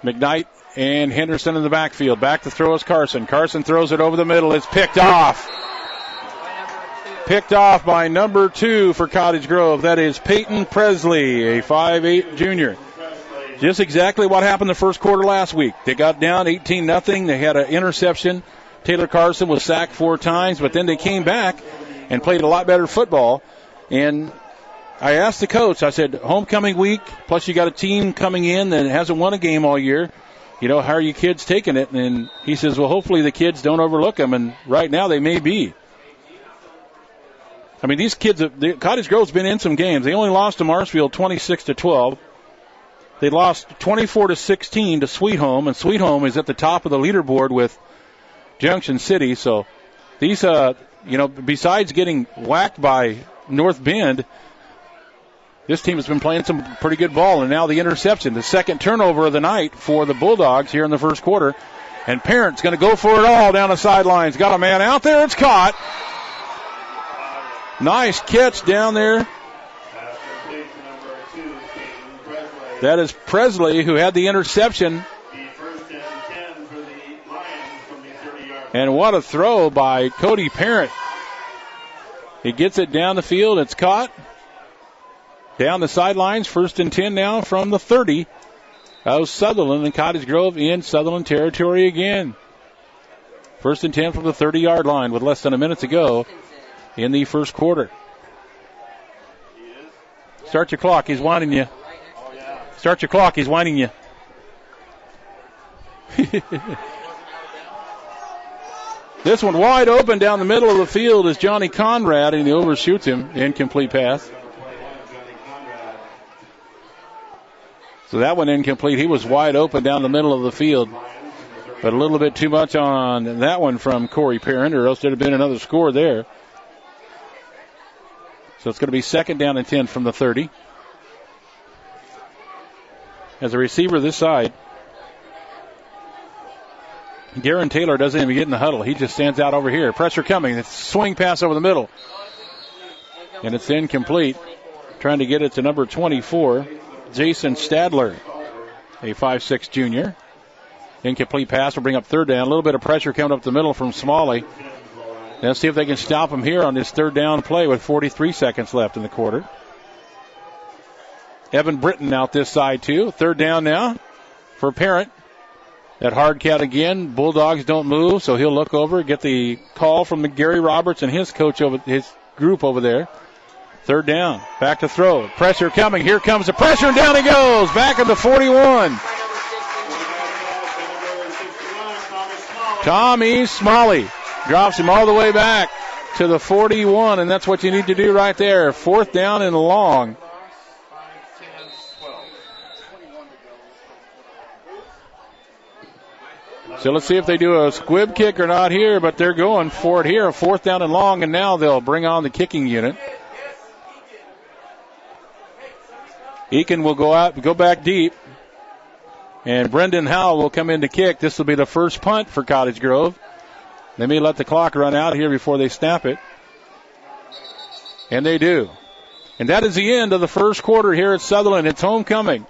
McKnight and Henderson in the backfield. Back to throw is Carson. Carson throws it over the middle. It's picked off. Picked off by number 2 for Cottage Grove. That is Peyton Presley, a 5'8 junior. Just exactly what happened the first quarter last week. They got down 18-0. They had an interception. Taylor Carson was sacked 4 times, but then they came back and played a lot better football. And I asked the coach, I said, homecoming week, plus you got a team coming in that hasn't won a game all year. You know, how are you kids taking it? And he says, well, hopefully the kids don't overlook them. And right now they may be. I mean, these kids, Cottage Grove's been in some games. They only lost to Marshfield 26-12. They lost 24-16 to Sweet Home, and Sweet Home is at the top of the leaderboard with Junction City. So these, besides getting whacked by North Bend, this team has been playing some pretty good ball. And now the interception, the second turnover of the night for the Bulldogs here in the first quarter. And Parent's going to go for it all down the sidelines. Got a man out there. It's caught. Nice catch down there That is Presley, who had the interception. And what a throw by Cody Parent. He gets it down the field. It's caught. Down the sidelines. 1st and 10 now from the 30 of Sutherlin, and Cottage Grove in Sutherlin territory again. 1st and 10 from the 30-yard line with less than a minute to go in the first quarter. Start your clock. He's winding you. Start your clock. He's winding you. This one wide open down the middle of the field is Johnny Conrad, and he overshoots him. Incomplete pass. So that one incomplete. He was wide open down the middle of the field. But a little bit too much on that one from Corey Parent, or else there'd have been another score there. So it's going to be 2nd down and 10 from the 30. As a receiver this side, Garen Taylor doesn't even get in the huddle. He just stands out over here. Pressure coming. It's a swing pass over the middle. And it's incomplete. Trying to get it to number 24, Jason Stadler, a 5'6" junior. Incomplete pass will bring up 3rd down. A little bit of pressure coming up the middle from Smalley. Let's see if they can stop him here on this 3rd down play with 43 seconds left in the quarter. Evan Britton out this side too. 3rd down now for Parent. That hard cat again. Bulldogs don't move, so he'll look over, get the call from Gary Roberts and his coach over his group over there. 3rd down. Back to throw. Pressure coming. Here comes the pressure, and down he goes. Back at the 41. Tommy Smalley drops him all the way back to the 41, and that's what you need to do right there. 4th down and long. So let's see if they do a squib kick or not here, but they're going for it here. 4th down and long, and now they'll bring on the kicking unit. Eakin will go back deep, and Brendan Howell will come in to kick. This will be the first punt for Cottage Grove. They may let the clock run out here before they snap it. And they do. And that is the end of the first quarter here at Sutherlin. It's homecoming.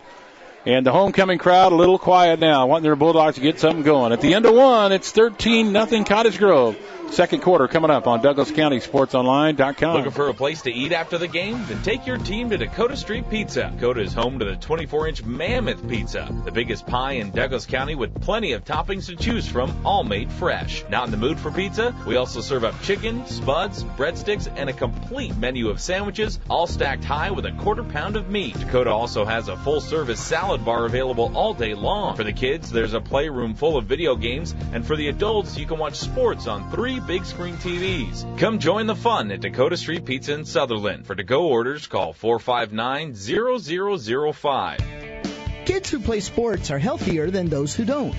And the homecoming crowd a little quiet now, wanting their Bulldogs to get something going. At the end of one, it's 13-0 Cottage Grove. Second quarter coming up on DouglasCountySportsOnline.com. Looking for a place to eat after the game? Then take your team to Dakota Street Pizza. Dakota is home to the 24-inch Mammoth Pizza, the biggest pie in Douglas County with plenty of toppings to choose from, all made fresh. Not in the mood for pizza? We also serve up chicken, spuds, breadsticks, and a complete menu of sandwiches, all stacked high with a quarter pound of meat. Dakota also has a full-service salad bar available all day long. For the kids, there's a playroom full of video games, and for the adults, you can watch sports on 3 big screen TVs. Come join the fun at Dakota Street Pizza in Sutherlin. For to-go orders, call 459-0005. Kids who play sports are healthier than those who don't.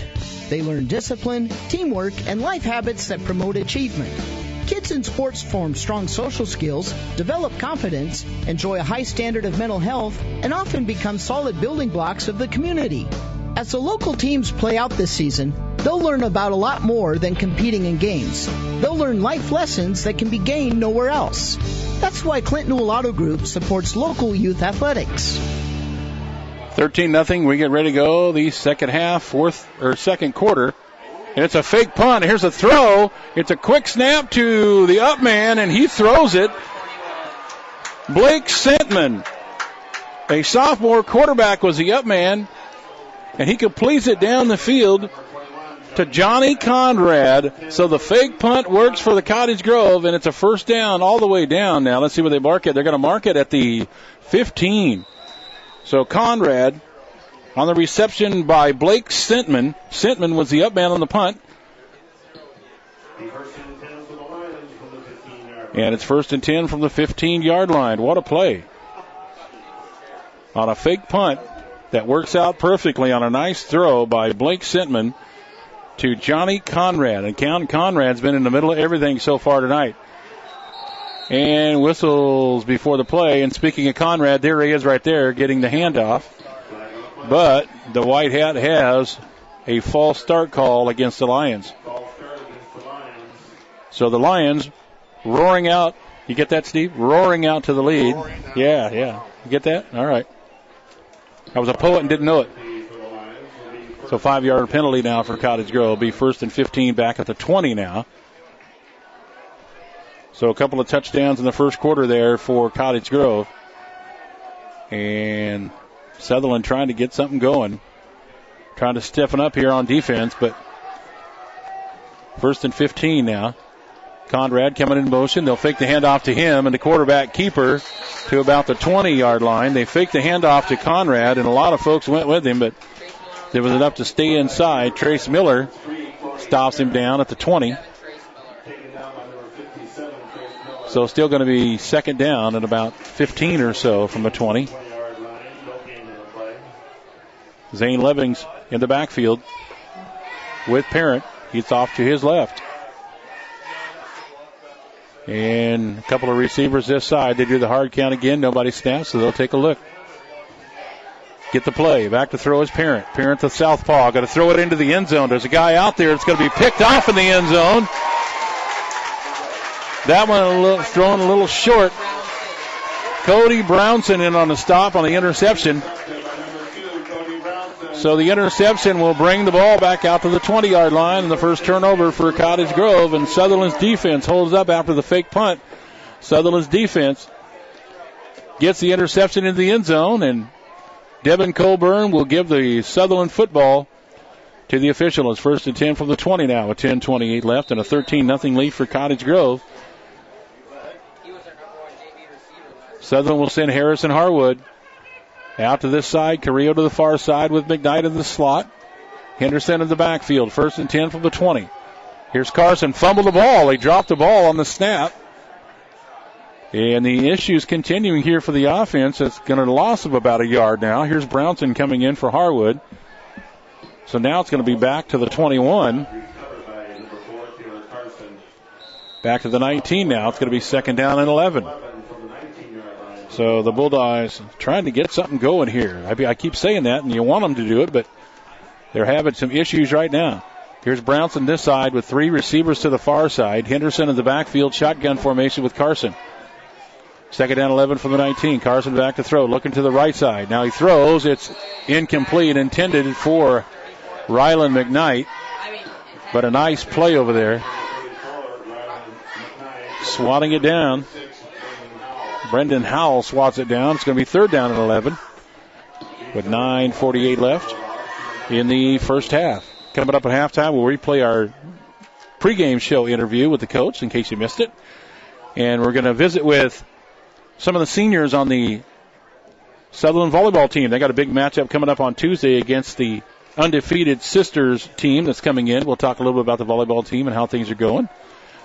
They learn discipline, teamwork, and life habits that promote achievement. Kids in sports form strong social skills, develop confidence, enjoy a high standard of mental health, and often become solid building blocks of the community. As the local teams play out this season, they'll learn about a lot more than competing in games. They'll learn life lessons that can be gained nowhere else. That's why Clinton Newell Auto Group supports local youth athletics. 13-0. We get ready to go the second half, second quarter. And it's a fake punt. Here's a throw. It's a quick snap to the up man, and he throws it. Blake Sentman, a sophomore quarterback, was the up man, and he completes it down the field to Johnny Conrad. So the fake punt works for the Cottage Grove, and it's a first down all the way down now. Let's see where they mark it. They're going to mark it at the 15. So Conrad on the reception by Blake Sentman. Sentman was the up man on the punt. And it's 1st and 10 from the 15-yard line. What a play. On a fake punt that works out perfectly on a nice throw by Blake Sentman to Johnny Conrad. And Conrad's been in the middle of everything so far tonight. And whistles before the play. And speaking of Conrad, there he is right there getting the handoff. But the White Hat has a false start call against the Lions. So the Lions roaring out. You get that, Steve? Roaring out to the lead. Yeah. You get that? All right. I was a poet and didn't know it. So 5-yard penalty now for Cottage Grove. It'll be 1st and 15 back at the 20 now. So a couple of touchdowns in the first quarter there for Cottage Grove. And Sutherlin trying to get something going. Trying to stiffen up here on defense, but 1st and 15 now. Conrad coming in motion. They'll fake the handoff to him, and the quarterback keeper to about the 20-yard line. They faked the handoff to Conrad, and a lot of folks went with him, but there was enough to stay inside. Trace Miller stops him down at the 20. So still going to be second down at about 15 or so from the 20. Zane Levings in the backfield with Parent. He's off to his left. And a couple of receivers this side. They do the hard count again. Nobody snaps, so they'll take a look. Get the play. Back to throw is Parent. Parent to southpaw. Got to throw it into the end zone. There's a guy out there. It's going to be picked off in the end zone. That one thrown a little short. Cody Brownson in on the stop on the interception. So the interception will bring the ball back out to the 20-yard line, and the first turnover for Cottage Grove. And Sutherland's defense holds up after the fake punt. Sutherland's defense gets the interception in the end zone, and Devin Colburn will give the Sutherland football to the official. It's 1st and 10 from the 20 now with 10:28 left and a 13-0 lead for Cottage Grove. Sutherland will send Harrison Harwood out to this side. Carrillo to the far side with McKnight in the slot. Henderson in the backfield. 1st and 10 from the 20. Here's Carson. Fumbled the ball. He dropped the ball on the snap. And the issues continuing here for the offense. It's going to loss of about a yard now. Here's Brownson coming in for Harwood. So now it's going to be back to the 21. Back to the 19 now. It's going to be second down and 11. So the Bulldogs trying to get something going here. I keep saying that, and you want them to do it, but they're having some issues right now. Here's Brownson this side with 3 receivers to the far side. Henderson in the backfield, shotgun formation with Carson. Second down 11 from the 19. Carson back to throw, looking to the right side. Now he throws. It's incomplete, intended for Rylan McKnight. But a nice play over there. Swatting it down. Brendan Howell swats it down. It's going to be third down and 11 with 9:48 left in the first half. Coming up at halftime, we'll replay our pregame show interview with the coach in case you missed it. And we're going to visit with some of the seniors on the Sutherland volleyball team. They got a big matchup coming up on Tuesday against the undefeated Sisters team that's coming in. We'll talk a little bit about the volleyball team and how things are going.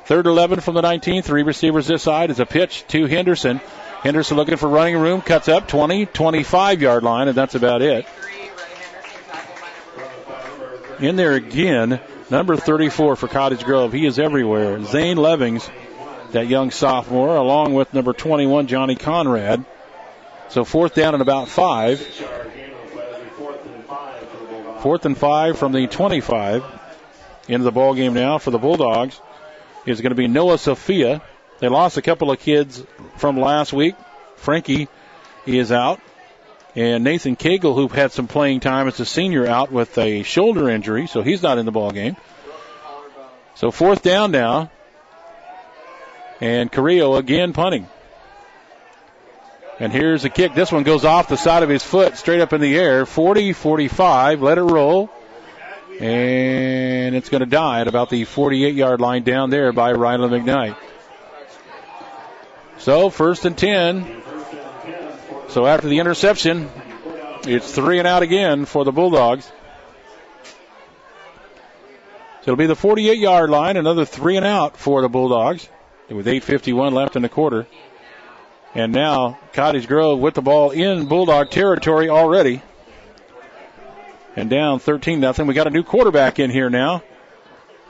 Third 11 from the 19. 3 receivers this side. Is a pitch to Henderson. Henderson looking for running room. Cuts up 20, 25-yard line, and that's about it. In there again, number 34 for Cottage Grove. He is everywhere. Zane Levings, that young sophomore, along with number 21, Johnny Conrad. So 4th down and about 5. 4th and 5 from the 25. Into the ball game now for the Bulldogs is going to be Noah Sophia. They lost a couple of kids from last week. Frankie is out. And Nathan Cagle, who had some playing time as a senior, out with a shoulder injury, so he's not in the ball game. So 4th down now. And Carrillo again punting. And here's a kick. This one goes off the side of his foot, straight up in the air. 40, 45. Let it roll. And it's going to die at about the 48-yard line down there by Rylan McKnight. So 1st and 10. So after the interception, it's 3 and out again for the Bulldogs. So it'll be the 48-yard line, another 3 and out for the Bulldogs with 8:51 left in the quarter. And now Cottage Grove with the ball in Bulldog territory already. And down 13-0. We got a new quarterback in here now.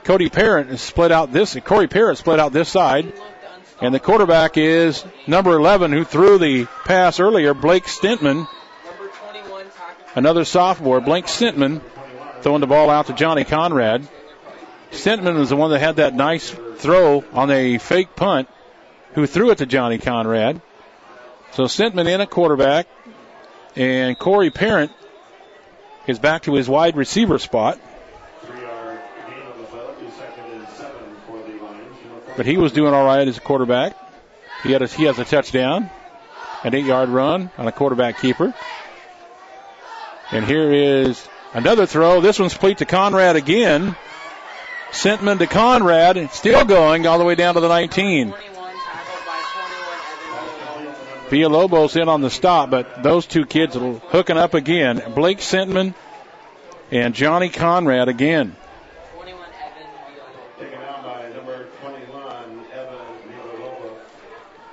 Corey Parrott split out this side. And the quarterback is number 11 who threw the pass earlier, Blake Stintman. Another sophomore, Blake Stintman, throwing the ball out to Johnny Conrad. Stintman was the one that had that nice throw on a fake punt, who threw it to Johnny Conrad. So Stintman in at quarterback. And Corey Parent is back to his wide receiver spot. But he was doing all right as a quarterback. He has a touchdown, an 8-yard run on a quarterback keeper. And here is another throw. This one's complete to Conrad again. Sentman to Conrad, still going all the way down to the 19. Villalobos in on the stop, but those two kids are hooking up again. Blake Sentman and Johnny Conrad again.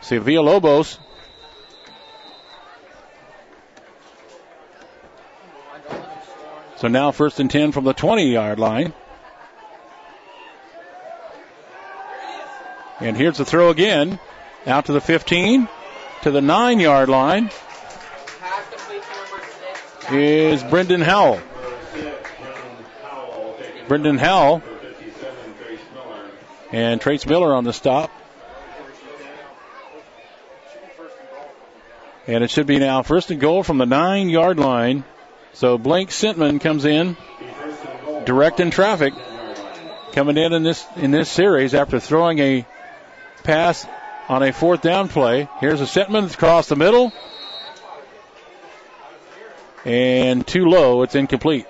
See, Villalobos so now 1st and 10 from the 20-yard line. And here's the throw again. Out to the 15, to the 9-yard line is Brendan Howell. Brendan Howell and Trace Miller on the stop. And it should be now 1st and goal from the 9-yard line. So Blake Sentman comes in, directing traffic, coming in this series after throwing a pass on a 4th down play. Here's a Sentman across the middle. And too low, it's incomplete.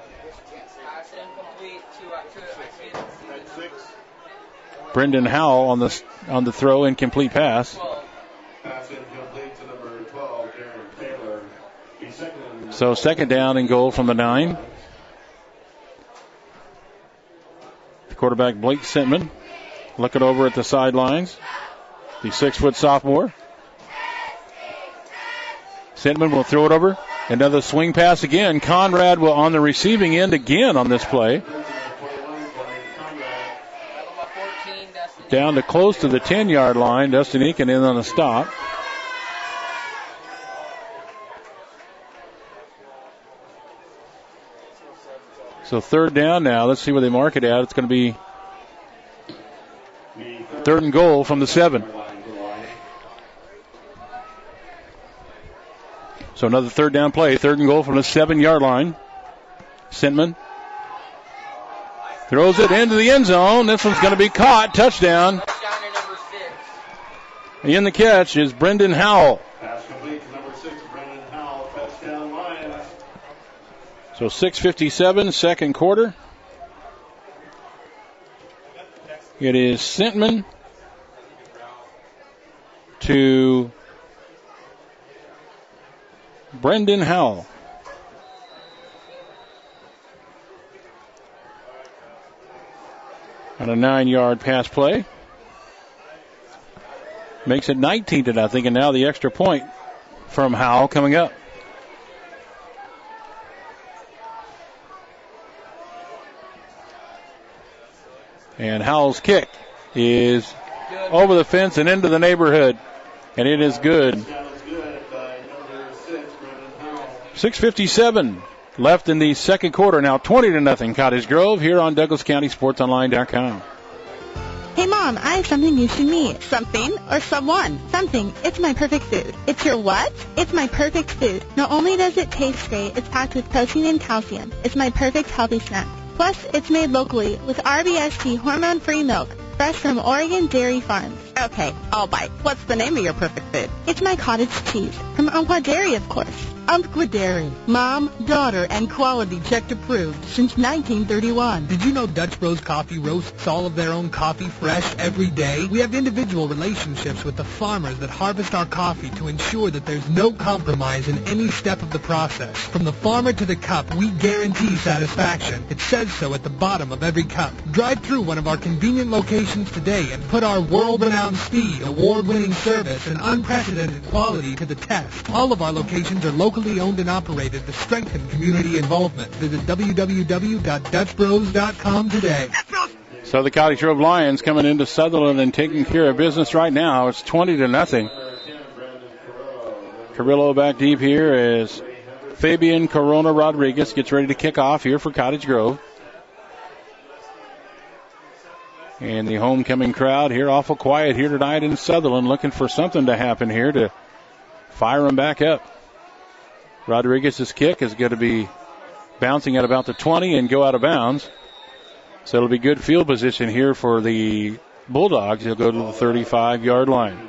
Brendan Howell on the throw, incomplete pass. So 2nd down and goal from the 9. The quarterback Blake Sentman looking over at the sidelines. The 6-foot sophomore. Sentman will throw it over. Another swing pass again. Conrad will on the receiving end again on this play. Down to close to the 10-yard line. Dustin Eakin in on the stop. So 3rd down now. Let's see where they mark it at. It's going to be 3rd and goal from the 7. So another 3rd down play. 3rd and goal from the 7-yard line. Sentman throws it into the end zone. This one's going to be caught. Touchdown. In the catch is Brendan Howell. So 6:57, second quarter. It is Sentman to Brendan Howell. On a 9-yard pass play. Makes it 19-0, and now the extra point from Howell coming up. And Howell's kick is over the fence and into the neighborhood. And it is good. 6:57 left in the second quarter. Now 20-0 Cottage Grove here on DouglasCountySportsOnline.com. Hey Mom, I have something you should meet. Something or someone? Something. It's my perfect food. It's your what? It's my perfect food. Not only does it taste great, it's packed with protein and calcium. It's my perfect healthy snack. Plus, it's made locally with RBST hormone-free milk, fresh from Oregon Dairy Farms. Okay, I'll bite. What's the name of your perfect food? It's my cottage cheese. From Umpqua Dairy, of course. Umpqua Dairy. Mom, daughter, and quality checked approved since 1931. Did you know Dutch Bros Coffee roasts all of their own coffee fresh every day? We have individual relationships with the farmers that harvest our coffee to ensure that there's no compromise in any step of the process. From the farmer to the cup, we guarantee satisfaction. It says so at the bottom of every cup. Drive through one of our convenient locations today and put our world-renowned speed, award-winning service, and unprecedented quality to the test. All of our locations are locally owned and operated to strengthen community involvement. Visit www.dutchbros.com today. So the Cottage Grove Lions coming into Sutherlin and taking care of business right now. It's 20-0. Carrillo back deep here as Fabian Corona Rodriguez gets ready to kick off here for Cottage Grove. And the homecoming crowd here awful quiet here tonight in Sutherlin, looking for something to happen here to fire them back up. Rodriguez's kick is going to be bouncing at about the 20 and go out of bounds. So it'll be good field position here for the Bulldogs. He'll go to the 35-yard line.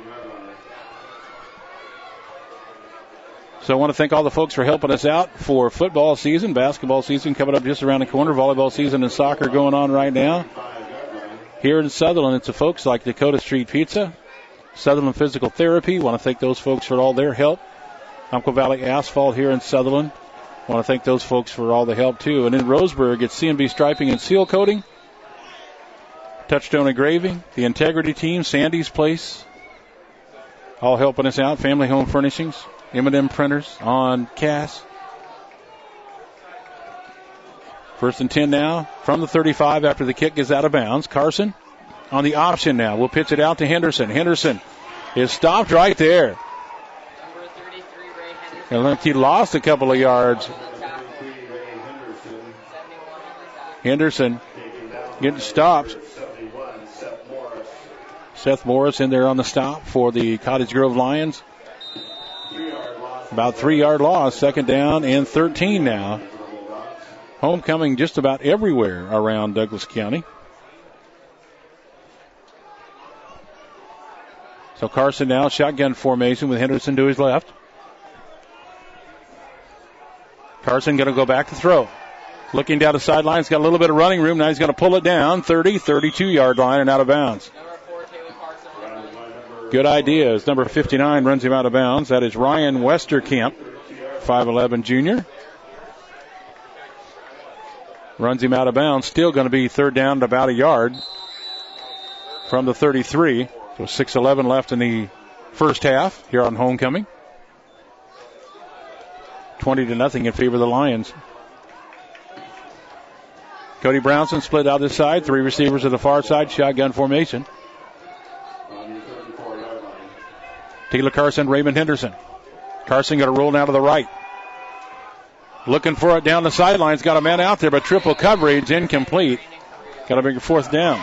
So I want to thank all the folks for helping us out for football season, basketball season coming up just around the corner, volleyball season and soccer going on right now. Here in Sutherlin, it's the folks like Dakota Street Pizza, Sutherlin Physical Therapy. Want to thank those folks for all their help. Umpqua Valley Asphalt here in Sutherlin. Want to thank those folks for all the help, too. And in Roseburg, it's C&B Striping and Seal Coating, Touchstone Engraving, the Integrity Team, Sandy's Place, all helping us out. Family Home Furnishings, M&M Printers on Cass. 1st and 10 now from the 35 after the kick gets out of bounds. Carson on the option now. We'll pitch it out to Henderson. Henderson is stopped right there. And he lost a couple of yards. Henderson getting stopped. Seth Morris in there on the stop for the Cottage Grove Lions. About 3-yard loss. 2nd down and 13 now. Homecoming just about everywhere around Douglas County. So Carson now shotgun formation with Henderson to his left. Carson going to go back to throw. Looking down the sidelines, got a little bit of running room. Now he's going to pull it down, 30, 32-yard line and out of bounds. Good idea as number 59 runs him out of bounds. That is Ryan Westerkamp, 5'11 junior. Runs him out of bounds. Still going to be 3rd down at about a yard from the 33. So 6:11 left in the first half here on homecoming. 20-0 in favor of the Lions. Cody Brownson split out this side. 3 receivers to the far side. Shotgun formation. Taylor Carson, Raymond Henderson. Carson got to roll down to the right. Looking for it down the sidelines. Got a man out there, but triple coverage. Incomplete. Got a big 4th down.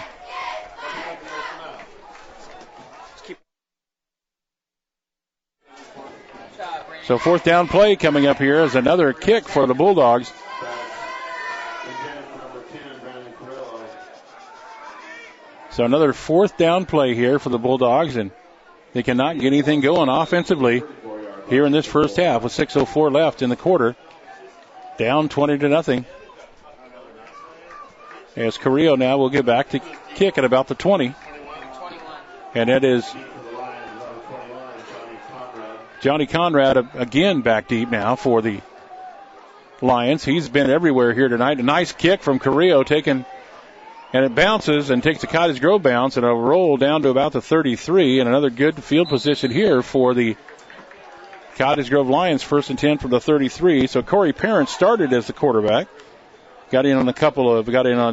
So 4th down play coming up here is another kick for the Bulldogs. So another 4th down play here for the Bulldogs, and they cannot get anything going offensively here in this first half with 6:04 left in the quarter. Down 20-0. As Carrillo now will get back to kick at about the 20. And it is Johnny Conrad again back deep now for the Lions. He's been everywhere here tonight. A nice kick from Carrillo taken, and it bounces and takes a Cottage Grove bounce and a roll down to about the 33. And another good field position here for the Cottage Grove Lions. 1st and 10 from the 33. So Corey Parent started as the quarterback. Got in on a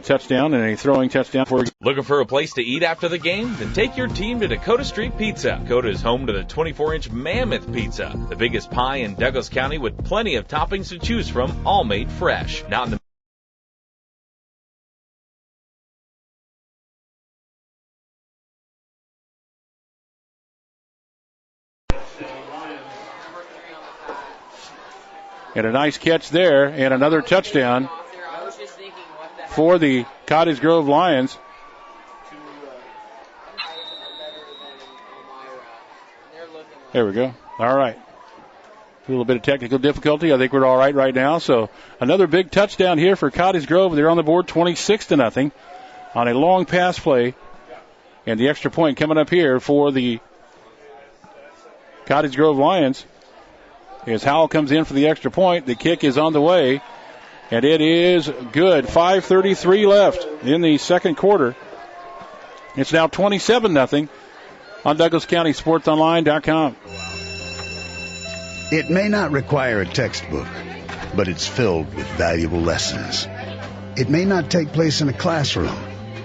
touchdown and a throwing touchdown for. Looking for a place to eat after the game? Then take your team to Dakota Street Pizza. Dakota is home to the 24-inch Mammoth Pizza, the biggest pie in Douglas County with plenty of toppings to choose from, all made fresh. Now in the And a nice catch there, and another touchdown for the Cottage Grove Lions. There we go. All right. A little bit of technical difficulty. I think we're all right now. So another big touchdown here for Cottage Grove. They're on the board 26-0 on a long pass play. And the extra point coming up here for the Cottage Grove Lions. As Howell comes in for the extra point, the kick is on the way, and it is good. 5:33 left in the second quarter. It's now 27-0 on DouglasCountySportsOnline.com. It may not require a textbook, but it's filled with valuable lessons. It may not take place in a classroom,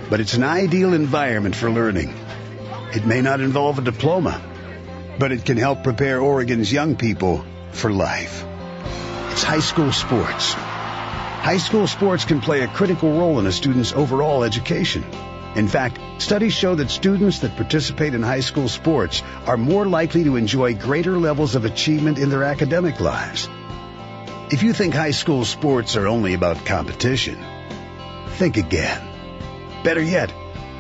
but it's an ideal environment for learning. It may not involve a diploma, but it can help prepare Oregon's young people for life. It's high school sports. High school sports can play a critical role in a student's overall education. In fact, studies show that students that participate in high school sports are more likely to enjoy greater levels of achievement in their academic lives. If you think high school sports are only about competition, think again. Better yet,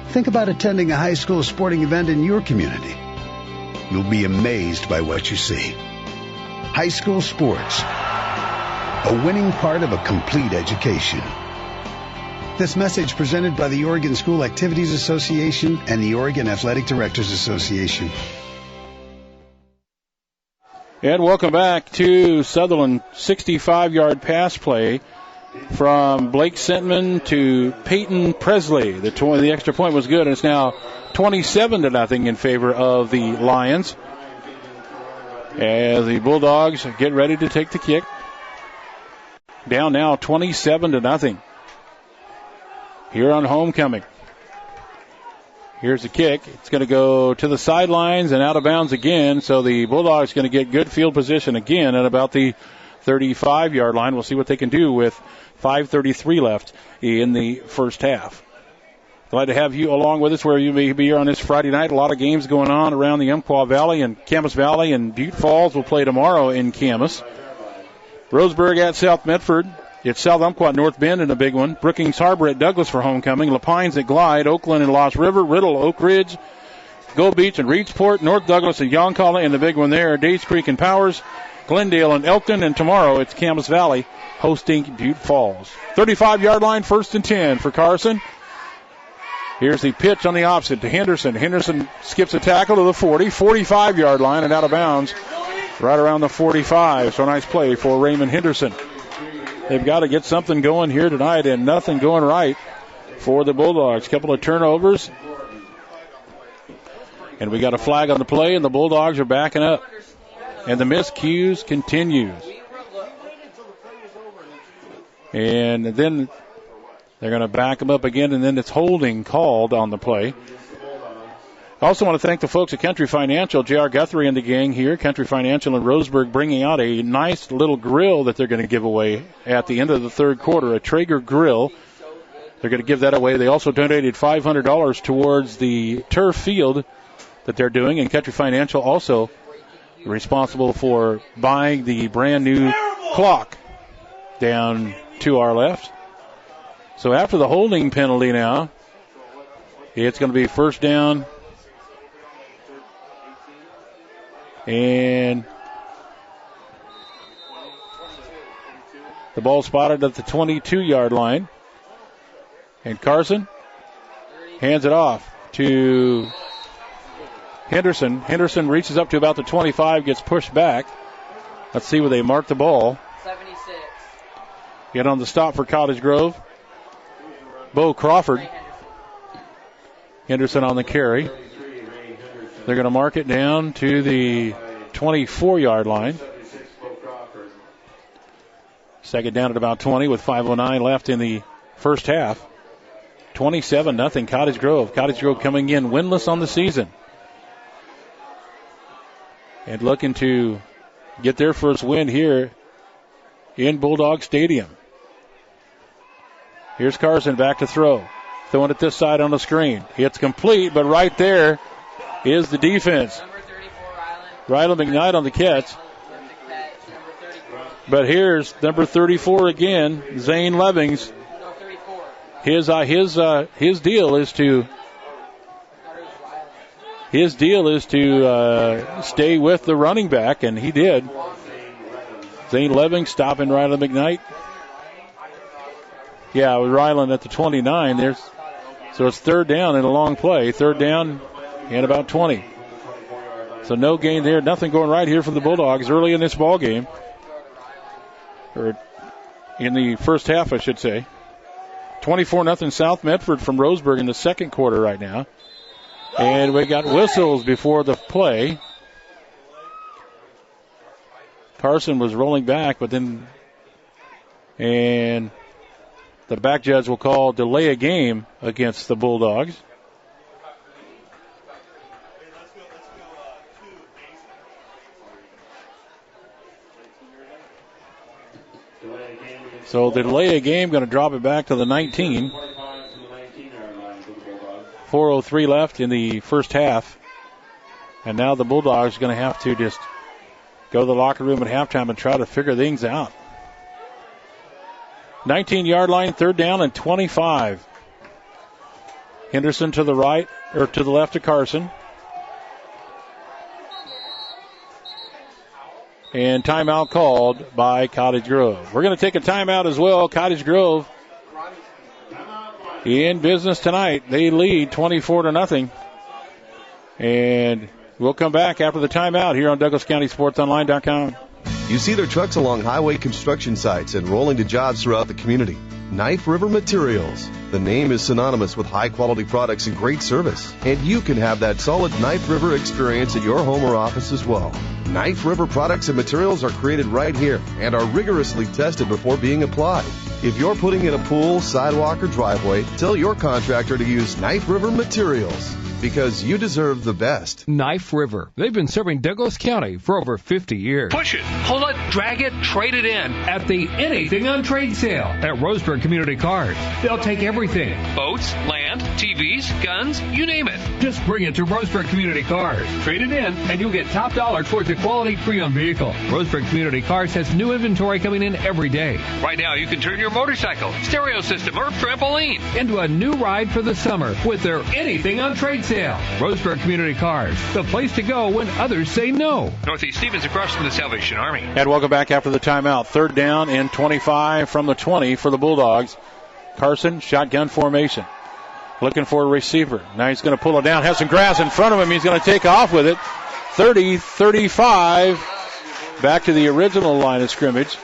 think about attending a high school sporting event in your community. You'll be amazed by what you see. High school sports, a winning part of a complete education. This message presented by the Oregon School Activities Association and the Oregon Athletic Directors Association. And welcome back to Sutherlin. 65-yard pass play from Blake Sentman to Peyton Presley. The extra point was good, and it's now 27-0 in favor of the Lions. As the Bulldogs get ready to take the kick. Down now 27-0. Here on homecoming. Here's the kick. It's going to go to the sidelines and out of bounds again. So the Bulldogs going to get good field position again at about the 35-yard line. We'll see what they can do with 5:33 left in the first half. Glad to have you along with us where you may be here on this Friday night. A lot of games going on around the Umpqua Valley and Camas Valley, and Butte Falls will play tomorrow in Camas. Roseburg at South Medford. It's South Umpqua at North Bend in a big one. Brookings Harbor at Douglas for homecoming. Lapines at Glide. Oakland and Lost River. Riddle, Oak Ridge, Gold Beach and Reedsport. North Douglas and Yoncalla in the big one there. Days Creek and Powers. Glendale and Elkton. And tomorrow it's Camas Valley hosting Butte Falls. 35-yard line, 1st and 10 for Carson. Here's the pitch on the opposite to Henderson. Henderson skips a tackle to the 40, 45-yard line and out of bounds right around the 45. So nice play for Raymond Henderson. They've got to get something going here tonight, and nothing going right for the Bulldogs. Couple of turnovers. And we got a flag on the play, and the Bulldogs are backing up. And the miscues continues. And then they're going to back them up again, and then it's holding called on the play. I also want to thank the folks at Country Financial, J.R. Guthrie and the gang here. Country Financial in Roseburg bringing out a nice little grill that they're going to give away at the end of the third quarter, a Traeger grill. They're going to give that away. They also donated $500 towards the turf field that they're doing, and Country Financial also responsible for buying the brand new clock down to our left. So after the holding penalty now, it's going to be first down. And the ball spotted at the 22-yard line. And Carson hands it off to Henderson. Henderson reaches up to about the 25, gets pushed back. Let's see where they mark the ball. 76. Get on the stop for Cottage Grove. Bo Crawford. Henderson on the carry. They're going to mark it down to the 24-yard line. Second down at about 20 with 5:09 left in the first half. 27-0 Cottage Grove. Cottage Grove coming in winless on the season. And looking to get their first win here in Bulldog Stadium. Here's Carson back to throw. Throwing it this side on the screen. It's complete, but right there is the defense. Rylan McKnight on the catch. But here's number 34 again, Zane Levings. His deal is to stay with the running back, and he did. Zane Levings stopping Rylan McKnight. Yeah, with Rylan at the 29. So it's third down and a long play. Third down and about 20. So no gain there. Nothing going right here for the Bulldogs early in this ball game. Or in the first half, I should say. 24-0 South Medford from Roseburg in the second quarter right now. And we got whistles before the play. Carson was rolling back, but then... And the back judge will call delay a game against the Bulldogs. So the delay a game, going to drop it back to the 19. 4:03 left in the first half. And now the Bulldogs are going to have to just go to the locker room at halftime and try to figure things out. 19-yard line, 3rd down and 25. Henderson to the right, or to the left of Carson. And timeout called by Cottage Grove. We're going to take a timeout as well. Cottage Grove in business tonight. They lead 24-0. And we'll come back after the timeout here on DouglasCountySportsOnline.com. You see their trucks along highway construction sites and rolling to jobs throughout the community. Knife River Materials. The name is synonymous with high-quality products and great service. And you can have that solid Knife River experience at your home or office as well. Knife River products and materials are created right here and are rigorously tested before being applied. If you're putting in a pool, sidewalk, or driveway, tell your contractor to use Knife River Materials. Because you deserve the best. Knife River. They've been serving Douglas County for over 50 years. Push it, pull it, drag it, trade it in at the Anything on Trade sale at Roseburg Community Cars. They'll take everything. Boats, land, TVs, guns, you name it. Just bring it to Roseburg Community Cars. Trade it in and you'll get top dollar towards a quality pre-owned vehicle. Roseburg Community Cars has new inventory coming in every day. Right now you can turn your motorcycle, stereo system, or trampoline into a new ride for the summer with their Anything on Trade sale. Roseburg Community Cars, the place to go when others say no. Northeast Stevens across from the Salvation Army. And welcome back after the timeout. 3rd down and 25 from the 20 for the Bulldogs. Carson, shotgun formation. Looking for a receiver. Now he's going to pull it down. Has some grass in front of him. He's going to take off with it. 30, 35. Back to the original line of scrimmage.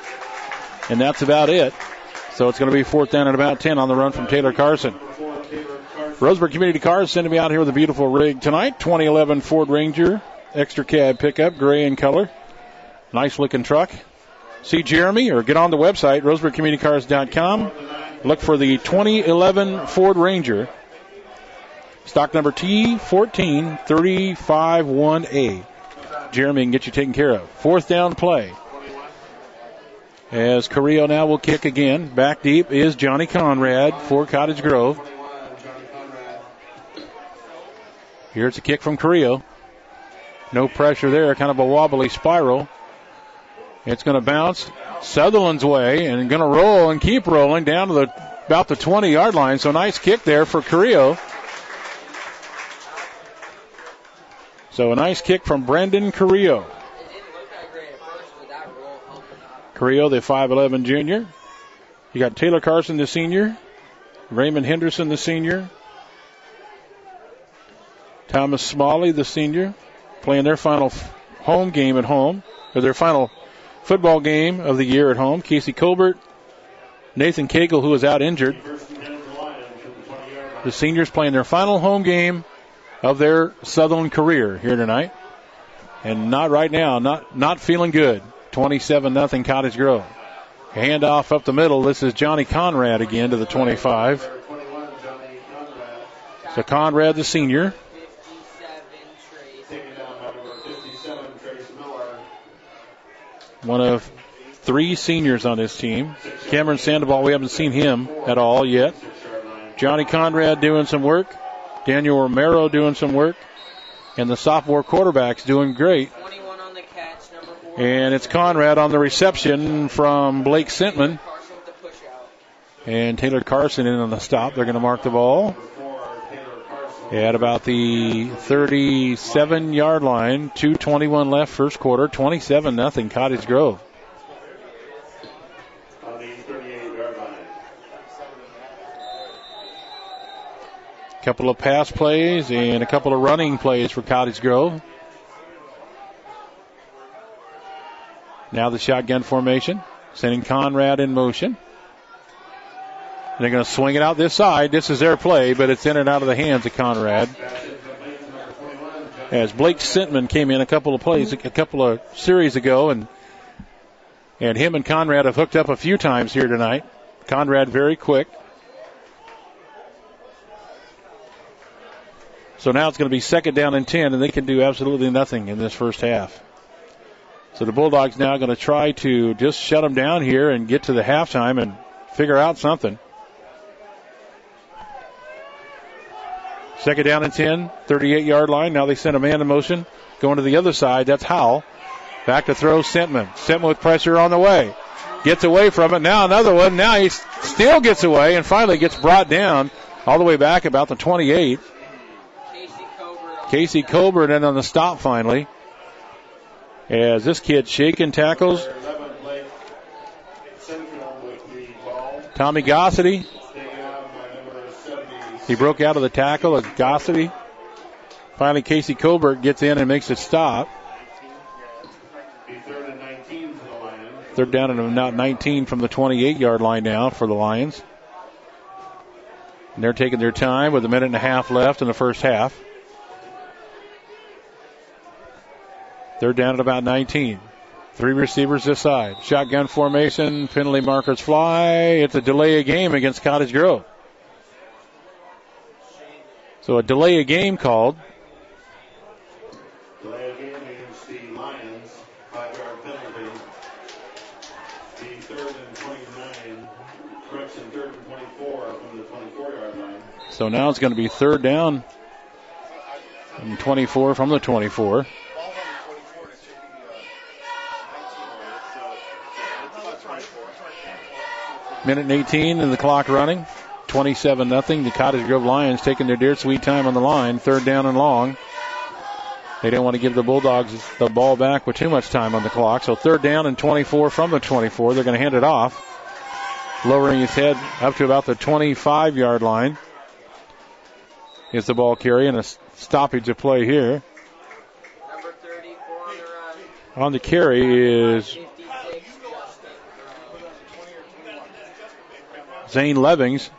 And that's about it. So it's going to be 4th down and about 10 on the run from Taylor Carson. Roseburg Community Cars sending me out here with a beautiful rig tonight. 2011 Ford Ranger extra cab pickup, gray in color. Nice looking truck. See Jeremy or get on the website, roseburgcommunitycars.com. Look for the 2011 Ford Ranger. Stock number T14351A. Jeremy can get you taken care of. 4th down play. As Carrillo now will kick again. Back deep is Johnny Conrad for Cottage Grove. Here's a kick from Carrillo. No pressure there, kind of a wobbly spiral. It's going to bounce Sutherlin's way and going to roll and keep rolling down to about the 20-yard line. So nice kick there for Carrillo. So a nice kick from Brendan Carrillo. Carrillo, the 5'11 junior. You got Taylor Carson, the senior. Raymond Henderson, the senior. Thomas Smalley, the senior, playing their final home game at home, or their final football game of the year at home. Casey Colbert, Nathan Cagle, who is out injured. The seniors playing their final home game of their Sutherlin career here tonight. And not right now, not feeling good. 27-0 Cottage Grove. Handoff up the middle. This is Johnny Conrad again to the 25. So Conrad, the senior. One of 3 seniors on this team. Cameron Sandoval, we haven't seen him at all yet. Johnny Conrad doing some work. Daniel Romero doing some work. And the sophomore quarterback's doing great. And it's Conrad on the reception from Blake Sintman. And Taylor Carson in on the stop. They're going to mark the ball at about the 37-yard line. 2:21 left, first quarter. 27-0 Cottage Grove. On the 38-yard line. A couple of pass plays and a couple of running plays for Cottage Grove. Now the shotgun formation, sending Conrad in motion. They're going to swing it out this side. This is their play, but it's in and out of the hands of Conrad. As Blake Sintman came in a couple of series ago, and him and Conrad have hooked up a few times here tonight. Conrad very quick. So now it's going to be 2nd down and 10, and they can do absolutely nothing in this first half. So the Bulldogs now going to try to just shut them down here and get to the halftime and figure out something. 2nd down and 10, 38-yard line. Now they send a man in motion. Going to the other side, that's Howell. Back to throw Sentman. Sentman with pressure on the way. Gets away from it. Now another one. Now he still gets away and finally gets brought down all the way back about the 28. Casey Colbert in on the stop finally. As this kid shaking tackles. Tommy Gossity. He broke out of the tackle as Gossity. Finally, Casey Colbert gets in and makes it stop. Third down and about 19 from the 28-yard line now for the Lions. And they're taking their time with a minute and a half left in the first half. They're down at about 19. 3 receivers this side. Shotgun formation. Penalty markers fly. It's a delay of game against Cottage Grove. So a delay of game called. Delay of game against the Lions. 5-yard penalty. The 3rd and 29. Correction, 3rd and 24 from the 24-yard line. So now it's going to be third down and 24 from the 24. Minute and 18 and the clock running. 27-0. The Cottage Grove Lions taking their dear sweet time on the line. Third down and long. They don't want to give the Bulldogs the ball back with too much time on the clock. So third down and 24 from the 24. They're going to hand it off. Lowering his head up to about the 25-yard line. Is the ball carry and a stoppage of play here. Number 34 on the run. On the carry is Zane Levings.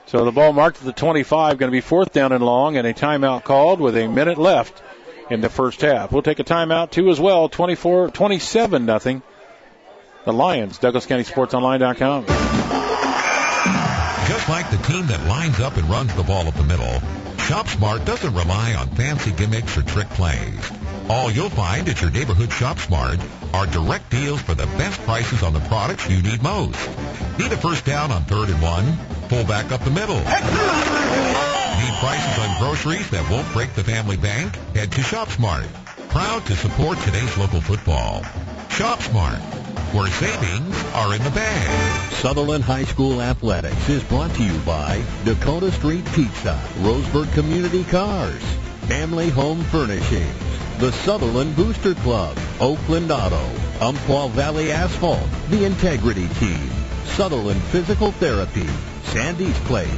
So the ball marked at the 25, going to be fourth down and long, and a timeout called with a minute left in the first half. We'll take a timeout too as well. 27-0. The Lions, DouglasCountySportsOnline.com. Just like the team that lines up and runs the ball up the middle, ShopSmart doesn't rely on fancy gimmicks or trick plays. All you'll find at your neighborhood ShopSmart are direct deals for the best prices on the products you need most. Need a first down on 3rd and 1? Pull back up the middle. Need prices on groceries that won't break the family bank? Head to ShopSmart. Proud to support today's local football. ShopSmart, where savings are in the bag. Sutherlin High School Athletics is brought to you by Dakota Street Pizza, Roseburg Community Cars, Family Home Furnishings, the Sutherlin Booster Club, Oakland Auto, Umpqua Valley Asphalt, the Integrity Team, Sutherlin Physical Therapy, Sandy's Place,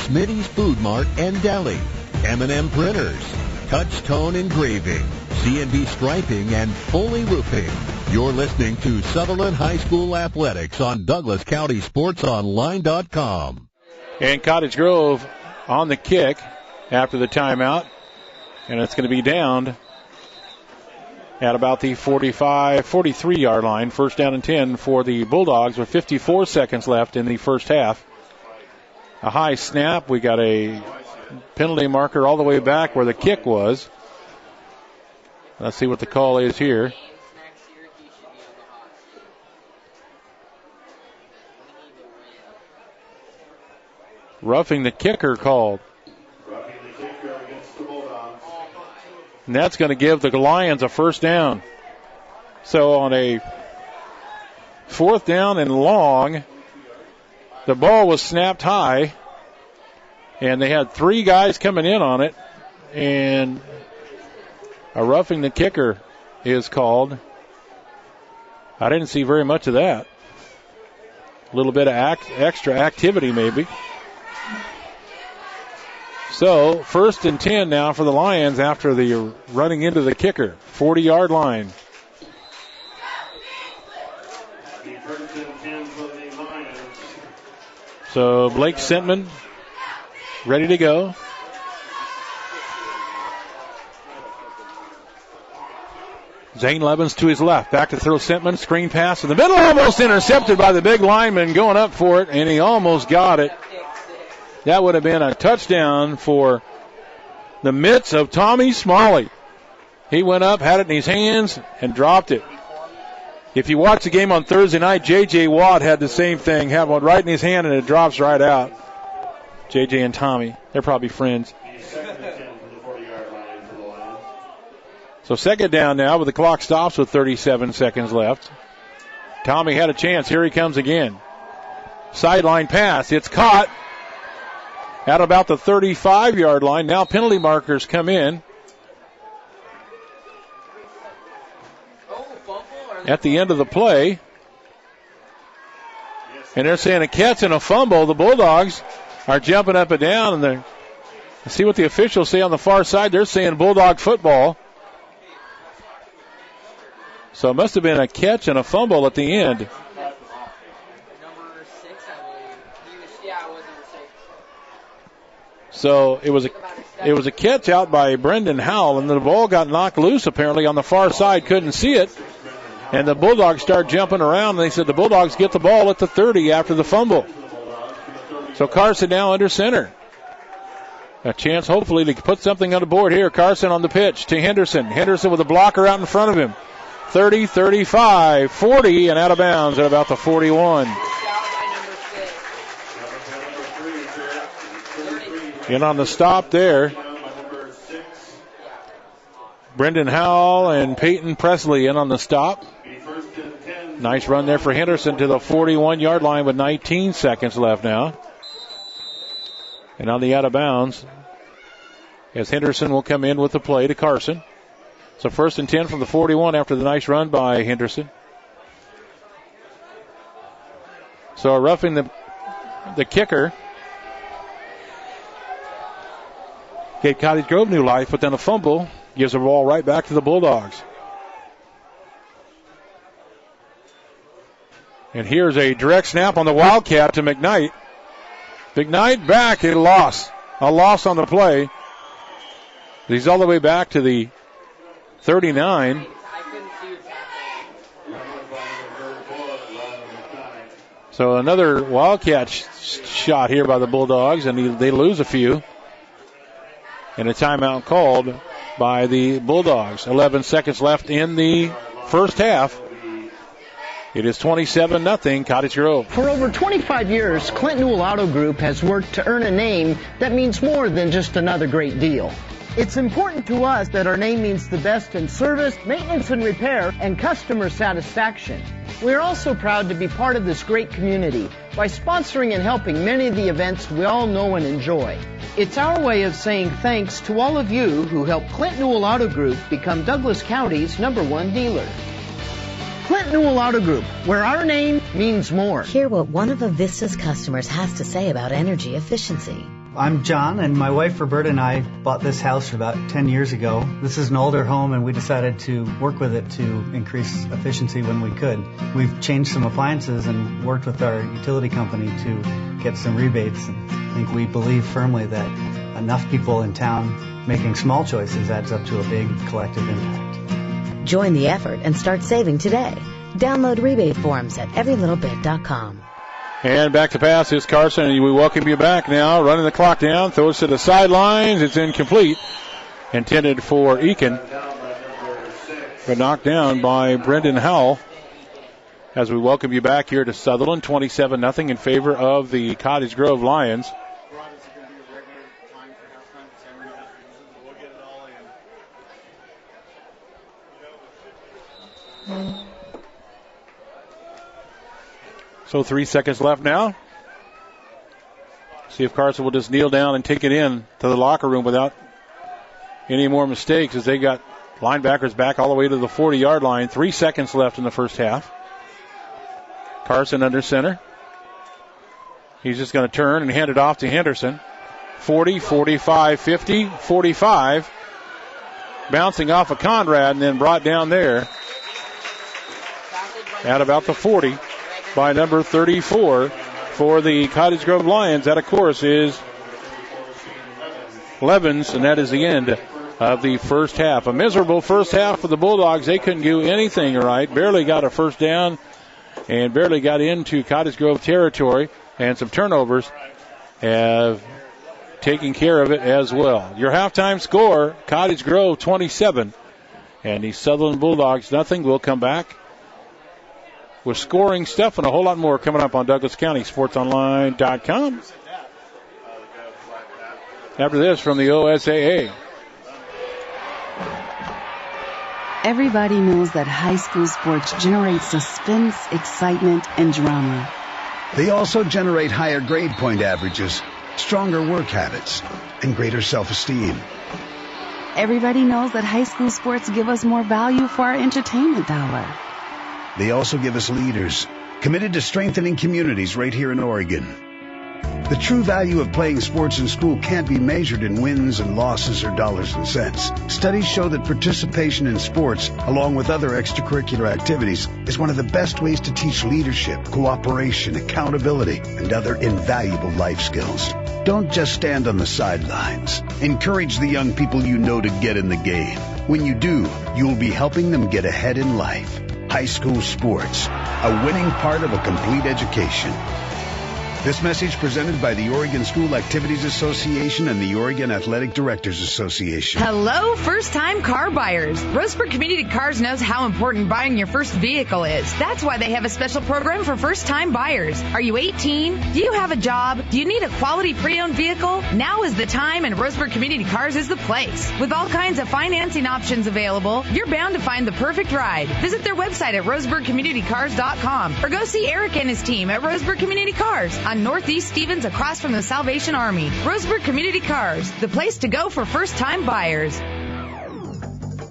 Smitty's Food Mart and Deli, M&M Printers, Touch-Tone Engraving, C&B Striping, and Foley Roofing. You're listening to Sutherlin High School Athletics on DouglasCountySportsOnline.com. And Cottage Grove on the kick after the timeout. And it's going to be downed at about the 43-yard line. First down and 10 for the Bulldogs with 54 seconds left in the first half. A high snap. We got a penalty marker all the way back where the kick was. Let's see what the call is here. Roughing the kicker called. And that's going to give the Lions a first down. So on a fourth down and long, the ball was snapped high, and they had 3 guys coming in on it, and a roughing the kicker is called. I didn't see very much of that. A little bit of extra activity maybe. So, first and 10 now for the Lions after the running into the kicker. 40-yard line. So, Blake Sentman ready to go. Zane Levens to his left. Back to throw Sentman. Screen pass in the middle. Almost intercepted by the big lineman going up for it, and he almost got it. That would have been a touchdown for the mitts of Tommy Smalley. He went up, had it in his hands, and dropped it. If you watch the game on Thursday night, J.J. Watt had the same thing. Had one right in his hand, and it drops right out. J.J. and Tommy, they're probably friends. So second down now, but the clock stops with 37 seconds left. Tommy had a chance. Here he comes again. Sideline pass. It's caught at about the 35-yard line. Now penalty markers come in at the end of the play. And they're saying a catch and a fumble. The Bulldogs are jumping up and down, and they're see what the officials say on the far side. They're saying Bulldog football. So it must have been a catch and a fumble at the end. So it was a catch out by Brendan Howell, and the ball got knocked loose apparently on the far side. Couldn't see it. And the Bulldogs start jumping around, and they said the Bulldogs get the ball at the 30 after the fumble. So Carson now under center. A chance hopefully to put something on the board here. Carson on the pitch to Henderson. Henderson with a blocker out in front of him. 30, 35, 40, and out of bounds at about the 41. In on the stop there. Brendan Howell and Peyton Presley in on the stop. Nice run there for Henderson to the 41-yard line with 19 seconds left now. And on the out of bounds, as Henderson will come in with the play to Carson. So 1st and 10 from the 41 after the nice run by Henderson. So roughing the kicker gave Cottage Grove new life, but then a fumble gives the ball right back to the Bulldogs. And here's a direct snap on the Wildcat to McKnight. McKnight back, a loss. A loss on the play. He's all the way back to the 39. So another Wildcat shot here by the Bulldogs, and they lose a few. And a timeout called by the Bulldogs. 11 seconds left in the first half. It is 27-0 Cottage Grove. For over 25 years, Clint Newell Auto Group has worked to earn a name that means more than just another great deal. It's important to us that our name means the best in service, maintenance and repair, and customer satisfaction. We're also proud to be part of this great community by sponsoring and helping many of the events we all know and enjoy. It's our way of saying thanks to all of you who helped Clint Newell Auto Group become Douglas County's #1 dealer. Clint Newell Auto Group, where our name means more. Hear what one of Avista's customers has to say about energy efficiency. I'm John, and my wife Roberta and I bought this house about 10 years ago. This is an older home, and we decided to work with it to increase efficiency when we could. We've changed some appliances and worked with our utility company to get some rebates. And I think we believe firmly that enough people in town making small choices adds up to a big collective impact. Join the effort and start saving today. Download rebate forms at everylittlebit.com. And back to pass is Carson, and we welcome you back now. Running the clock down, throws to the sidelines. It's incomplete. Intended for Eakin, but knocked down by Brendan Howell. As we welcome you back here to Sutherlin, 27-0 in favor of the Cottage Grove Lions. So 3 seconds left now. See if Carson will just kneel down and take it in to the locker room without any more mistakes, as they got linebackers back all the way to the 40-yard line. 3 seconds left in the first half. Carson under center. He's just going to turn and hand it off to Henderson. 40, 45, 50, 45. Bouncing off of Conrad and then brought down there at about the 40 by number 34 for the Cottage Grove Lions. That, of course, is Levens, and that is the end of the first half. A miserable first half for the Bulldogs. They couldn't do anything right. Barely got a first down and barely got into Cottage Grove territory, and some turnovers have taken care of it as well. Your halftime score, Cottage Grove 27 and the Sutherlin Bulldogs nothing. We'll come back with scoring stuff and a whole lot more coming up on DouglasCountySportsOnline.com. After this from the OSAA. Everybody knows that high school sports generate suspense, excitement, and drama. They also generate higher grade point averages, stronger work habits, and greater self-esteem. Everybody knows that high school sports give us more value for our entertainment dollar. They also give us leaders committed to strengthening communities right here in Oregon. The true value of playing sports in school can't be measured in wins and losses or dollars and cents. Studies show that participation in sports, along with other extracurricular activities, is one of the best ways to teach leadership, cooperation, accountability, and other invaluable life skills. Don't just stand on the sidelines. Encourage the young people you know to get in the game. When you do, you'll be helping them get ahead in life. High school sports, a winning part of a complete education. This message presented by the Oregon School Activities Association and the Oregon Athletic Directors Association. Hello, first-time car buyers. Roseburg Community Cars knows how important buying your first vehicle is. That's why they have a special program for first-time buyers. Are you 18? Do you have a job? Do you need a quality pre-owned vehicle? Now is the time, and Roseburg Community Cars is the place. With all kinds of financing options available, you're bound to find the perfect ride. Visit their website at roseburgcommunitycars.com or go see Eric and his team at Roseburg Community Cars on Northeast Stevens across from the Salvation Army. Roseburg Community Cars, the place to go for first-time buyers.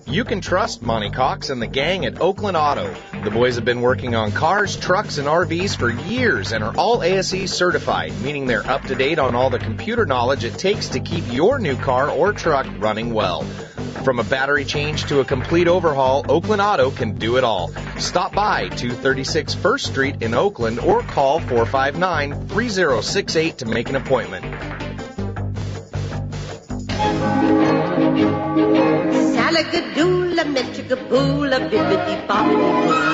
You can trust Monty Cox and the gang at Oakland Auto. The boys have been working on cars, trucks, and RVs for years and are all ASE certified, meaning they're up to date on all the computer knowledge it takes to keep your new car or truck running well. From a battery change to a complete overhaul, Oakland Auto can do it all. Stop by 236 First Street in Oakland or call 459-3068 to make an appointment. Salagadoola, metricaboola, bibbidi-bobbidi-boo.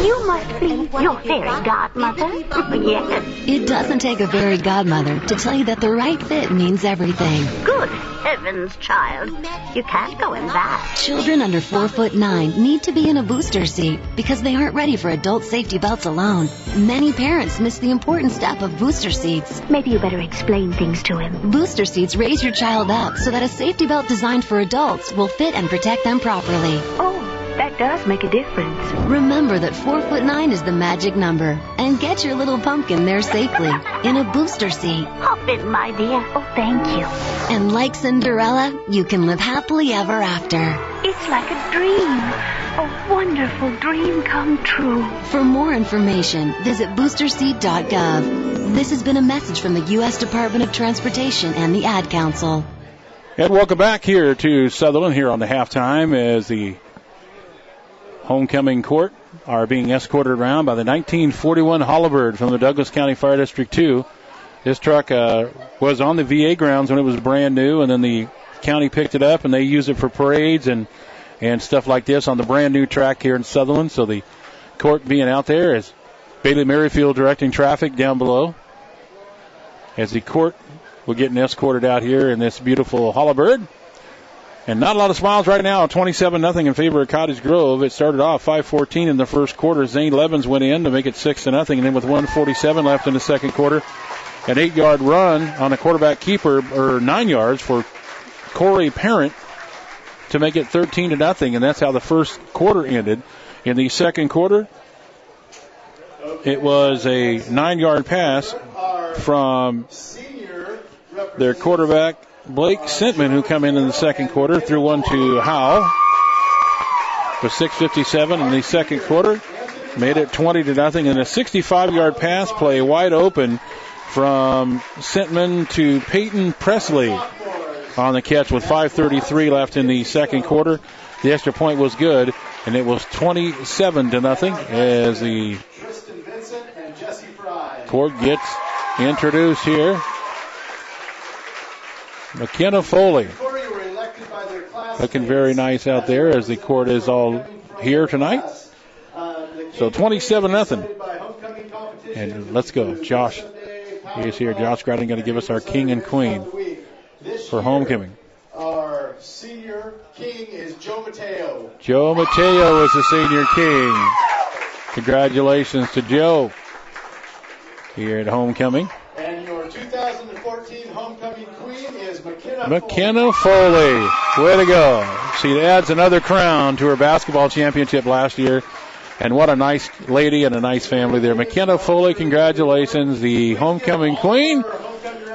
You must be your fairy godmother. Yes. It doesn't take a fairy godmother to tell you that the right fit means everything. Good heavens, child. You can't go in that. Children under 4'9" need to be in a booster seat because they aren't ready for adult safety belts alone. Many parents miss the important step of booster seats. Maybe you better explain things to him. Booster seats raise your child up so that a safety belt designed for adults will fit and protect them properly. Oh, that does make a difference. Remember that 4'9" is the magic number, and get your little pumpkin there safely in a booster seat. Hop in, my dear. Oh, thank you. And like Cinderella, you can live happily ever after. It's like a dream. A wonderful dream come true. For more information, visit boosterseat.gov. This has been a message from the U.S. Department of Transportation and the Ad Council. And welcome back here to Sutherlin here on the halftime as the homecoming court are being escorted around by the 1941 Hollibird from the Douglas County Fire District 2. This truck was on the VA grounds when it was brand new, and then the county picked it up, and they use it for parades and stuff like this on the brand new track here in Sutherlin. So the court being out there is Bailey Merrifield directing traffic down below as the court will get escorted out here in this beautiful Hollibird. And not a lot of smiles right now. 27-0 in favor of Cottage Grove. It started off 5-14 in the first quarter. Zane Levens went in to make it 6-0. And then with 1:47 left in the second quarter, an 8-yard run on a quarterback keeper, or 9 yards for Corey Parent to make it 13-0. And that's how the first quarter ended. In the second quarter, it was a 9-yard pass from their quarterback, Blake Sintman, who come in the second quarter, threw one to Howell with 6:57 in the second quarter, made it 20-0, and a 65-yard pass play wide open from Sintman to Peyton Presley on the catch with 5:33 left in the second quarter. The extra point was good, and it was 27-0 as the court gets introduced here. McKenna Foley looking very nice out there as the court is all here tonight. So 27-0. And let's go. Josh is here. Josh Grattan going to give us our king and queen for homecoming. Our senior king is Joe Mateo. Joe Mateo is the senior king. Congratulations to Joe here at homecoming. And your 2014 homecoming queen is McKenna Foley. Way to go. She adds another crown to her basketball championship last year. And what a nice lady and a nice family there. McKenna Foley, congratulations, the homecoming queen.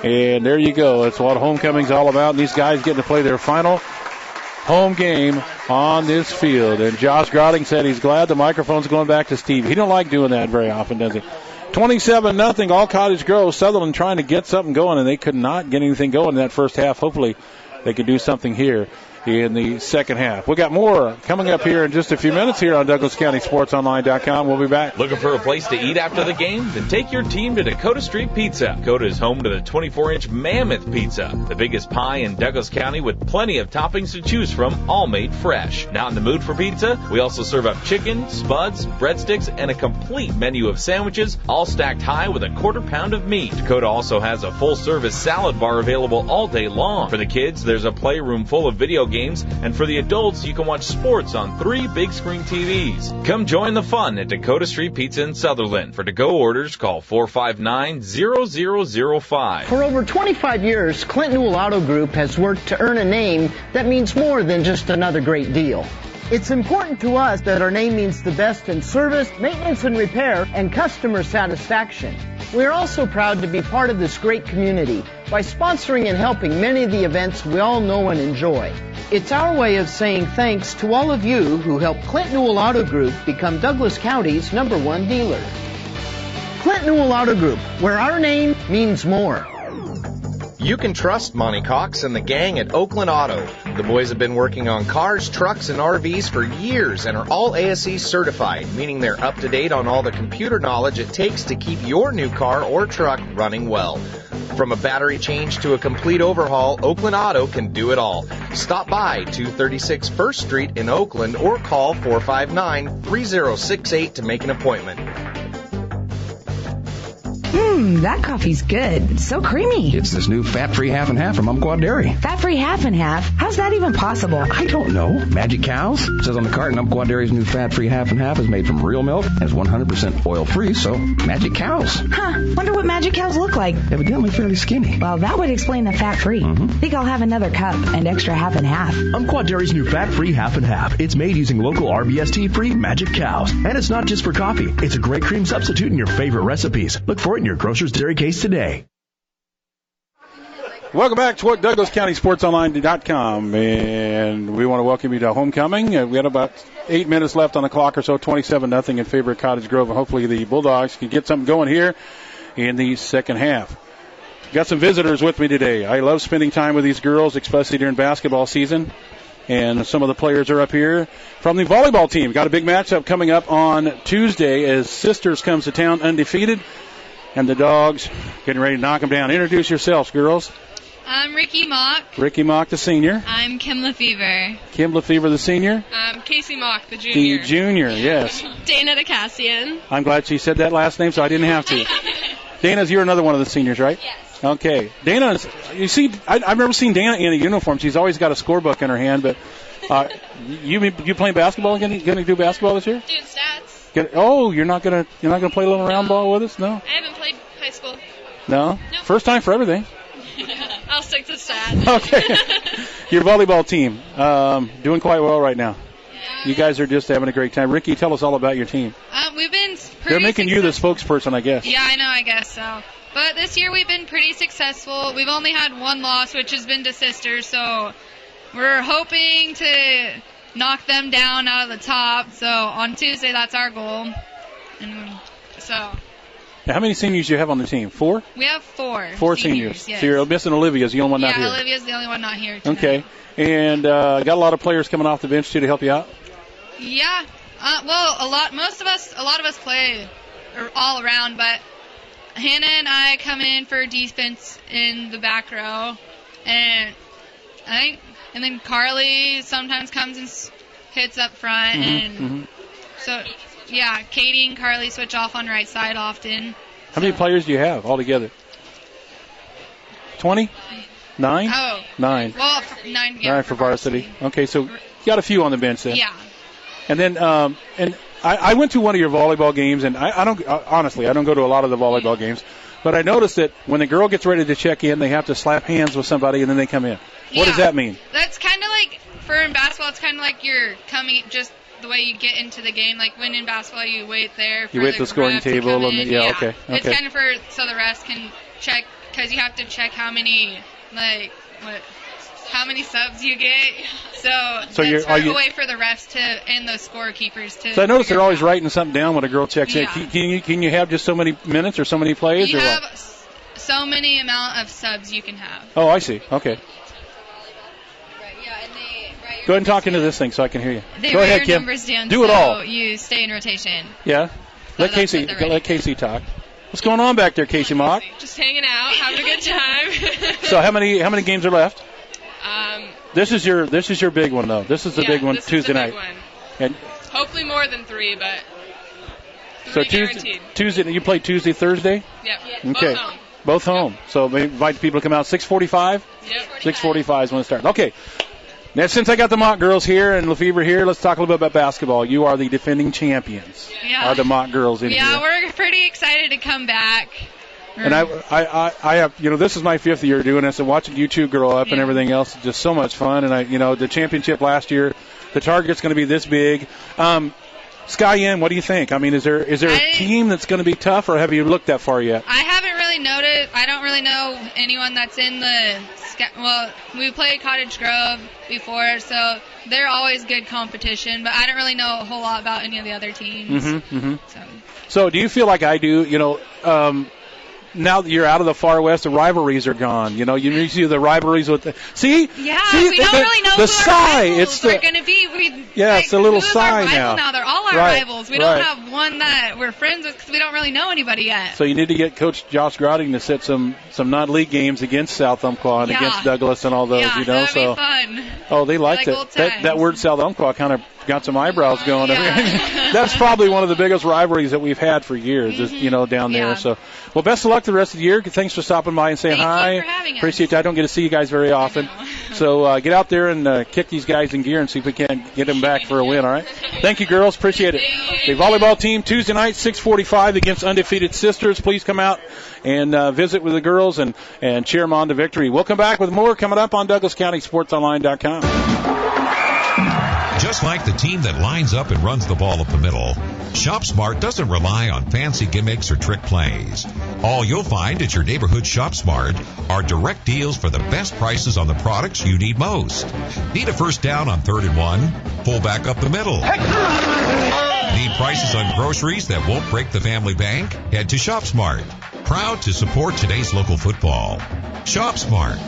And there you go. That's what homecoming's all about. And these guys getting to play their final home game on this field. And Josh Grotting said he's glad the microphone's going back to Steve. He don't like doing that very often, does he? 27-0, all Cottage Grove. Sutherlin trying to get something going, and they could not get anything going in that first half. Hopefully they can do something here in the second half. We got more coming up here in just a few minutes here on DouglasCountySportsOnline.com. We'll be back. Looking for a place to eat after the game? Then take your team to Dakota Street Pizza. Dakota is home to the 24-inch Mammoth Pizza, the biggest pie in Douglas County with plenty of toppings to choose from, all made fresh. Not in the mood for pizza? We also serve up chicken, spuds, breadsticks, and a complete menu of sandwiches, all stacked high with a quarter pound of meat. Dakota also has a full-service salad bar available all day long. For the kids, there's a playroom full of video games, and for the adults, you can watch sports on 3 big screen TVs. Come join the fun at Dakota Street Pizza in Sutherlin. For to-go orders, call 459-0005. For over 25 years, Clint Newell Auto Group has worked to earn a name that means more than just another great deal. It's important to us that our name means the best in service, maintenance and repair, and customer satisfaction. We're also proud to be part of this great community by sponsoring and helping many of the events we all know and enjoy. It's our way of saying thanks to all of you who helped Clint Newell Auto Group become Douglas County's #1 dealer. Clint Newell Auto Group, where our name means more. You can trust Monty Cox and the gang at Oakland Auto. The boys have been working on cars, trucks, and RVs for years and are all ASE certified, meaning they're up to date on all the computer knowledge it takes to keep your new car or truck running well. From a battery change to a complete overhaul, Oakland Auto can do it all. Stop by 236 First Street in Oakland or call 459-3068 to make an appointment. That coffee's good. It's so creamy. It's this new fat-free half and half from Umpqua Dairy. Fat-free half and half? How's that even possible? I don't know. Magic cows? It says on the carton, Umpqua Dairy's new fat-free half and half is made from real milk and is 100% oil-free, so magic cows. Wonder what magic cows look like. Evidently fairly skinny. Well, that would explain the fat-free. Think I'll have another cup and extra half and half. Umpqua Dairy's new fat-free half and half. It's made using local RBST-free magic cows. And it's not just for coffee. It's a great cream substitute in your favorite recipes. Look for it in your grocer's dairy case today. Welcome back to DouglasCountySportsOnline.com, and we want to welcome you to homecoming. We had about 8 minutes left on the clock or so, 27-0 in favor of Cottage Grove, and hopefully the Bulldogs can get something going here in the second half. Got some visitors with me today. I love spending time with these girls, especially during basketball season, and some of the players are up here from the volleyball team. Got a big matchup coming up on Tuesday as Sisters comes to town undefeated, and the Dogs getting ready to knock them down. Introduce yourselves, girls. I'm Ricky Mock. Ricky Mock, the senior. I'm Kim Lefevre. Kim Lefevre, the senior. I'm Casey Mock, the junior. The junior, yes. Dana DeCassian. I'm glad she said that last name so I didn't have to. Dana, you're another one of the seniors, right? Yes. Okay. Dana, you see, I've never seen Dana in a uniform. She's always got a scorebook in her hand, but you playing basketball? Going to do basketball this year? Doing stats. You're not gonna play a little round ball with us? No. I haven't played high school. No. Nope. First time for everything. I'll stick to stats. Okay. Your volleyball team doing quite well right now. Yeah. You guys are just having a great time. Ricky, tell us all about your team. We've been They're making you the spokesperson, I guess. Yeah, I guess so. But this year we've been pretty successful. We've only had one loss, which has been to Sisters, so we're hoping to knock them down out of the top. So on Tuesday, that's our goal. And so. Now, how many seniors do you have on the team? 4? We have 4. 4 seniors. Yes. So you're missing Olivia's the only one not here. Yeah, Olivia's the only one not here tonight. Okay. And got a lot of players coming off the bench too to help you out. Yeah. Well, a lot of us play all around, but Hannah and I come in for defense in the back row, and then Carly sometimes comes and hits up front, so yeah, Katie and Carly switch off on right side often. How many players do you have altogether? 20? 9? Oh. 9. Well, 9. Yeah, 9 for varsity. Okay, so you got a few on the bench then. Yeah. And then, and I went to one of your volleyball games, and I don't honestly, I don't go to a lot of the volleyball games, but I noticed that when the girl gets ready to check in, they have to slap hands with somebody, and then they come in. What does that mean? That's kind of like for in basketball, it's kind of like you're coming just the way you get into the game. Like when in basketball, you wait there. For you wait the scoring ref to table. come in. Yeah, okay. It's kind of so the refs can check, because you have to check how many subs you get. So it's a way for the refs and the scorekeepers to. So I noticed they're always writing something down when a girl checks in. Yeah. Can you have just so many minutes or so many plays? You or have what? so many amount of subs you can have. Oh, I see. Okay. Go ahead and talk into this thing so I can hear you. They Go write ahead, your Kim. numbers down, Do it so all. you stay in rotation. Yeah. Let Casey talk. What's going on back there, Casey Mock? Just hanging out, having a good time. So how many games are left? This is your big one though. This is the big one Tuesday night. One. And hopefully more than 3, but so guaranteed. Tuesday you play Tuesday, Thursday? Yep. Okay. Both home. So we invite people to come out 6:45. Yep. 6:45 is when it starts. Okay. Now, since I got the Mock girls here and Lefebvre here, let's talk a little bit about basketball. You are the defending champions. Yeah. Are the Mock girls in here? Yeah, we're pretty excited to come back. And I have, this is my 5th year doing this, and watching you two grow up and everything else is just so much fun. And the championship last year, the target's going to be this big. Sky Inn, what do you think? I mean, is there a team that's going to be tough, or have you looked that far yet? I haven't really noticed. I don't really know anyone that's in the. Well, we played Cottage Grove before, so they're always good competition. But I don't really know a whole lot about any of the other teams. So do you feel like I do? Now that you're out of the Far West, the rivalries are gone. You see the rivalries with the we don't really know the who our rivals are going to be. It's a little sigh now. They're all our rivals. We don't have one that we're friends with because we don't really know anybody yet. So you need to get Coach Josh Grotting to set some non-league games against South Umpqua and against Douglas and all those. That'd be fun. Oh, they liked it. That word South Umpqua kind of got some eyebrows going. That's probably one of the biggest rivalries that we've had for years. Down there. So, well, best of luck the rest of the year. Thanks for stopping by and saying hi. Thank you for having us. Appreciate that. I don't get to see you guys very often. So get out there and kick these guys in gear and see if we can't get them back for a win. All right. Thank you, girls. Appreciate it. The volleyball team Tuesday night 6:45 against Undefeated Sisters. Please come out and visit with the girls and cheer them on to victory. We'll come back with more coming up on DouglasCountySportsOnline.com. Just like the team that lines up and runs the ball up the middle, ShopSmart doesn't rely on fancy gimmicks or trick plays. All you'll find at your neighborhood ShopSmart are direct deals for the best prices on the products you need most. Need a first down on 3rd and 1? Pull back up the middle. Need prices on groceries that won't break the family bank? Head to ShopSmart. Proud to support today's local football. ShopSmart,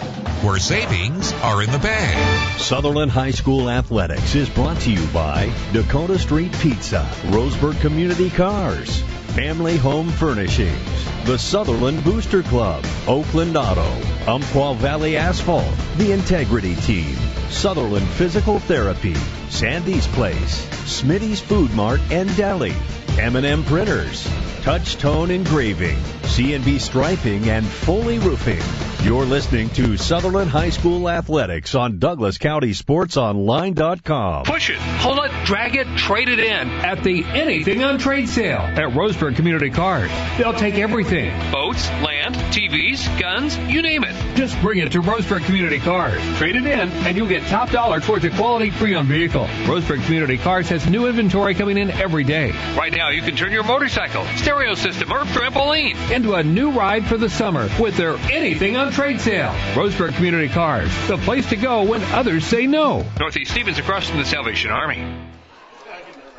where savings are in the bag. Sutherlin High School Athletics is brought to you by Dakota Street Pizza, Roseburg Community Cars, Family Home Furnishings, the Sutherlin Booster Club, Oakland Auto, Umpqua Valley Asphalt, the Integrity Team, Sutherlin Physical Therapy, Sandy's Place, Smitty's Food Mart and Deli, M&M Printers, Touch Tone Engraving, C&B Striping, and Foley Roofing. You're listening to Sutherlin High School Athletics on DouglasCountySportsOnline.com. Push it, pull it, drag it, trade it in at the Anything on Trade sale at Roseburg Community Cars. They'll take everything. Boats, land, TVs, guns, you name it. Just bring it to Roseburg Community Cars. Trade it in and you'll get top dollar towards a quality pre-owned vehicle. Roseburg Community Cars has new inventory coming in every day. Right now you can turn your motorcycle, stereo system, or trampoline into a new ride for the summer with their Anything on Trade sale. Roseburg Community Cars, the place to go when others say no. Northeast Stevens across from the Salvation Army.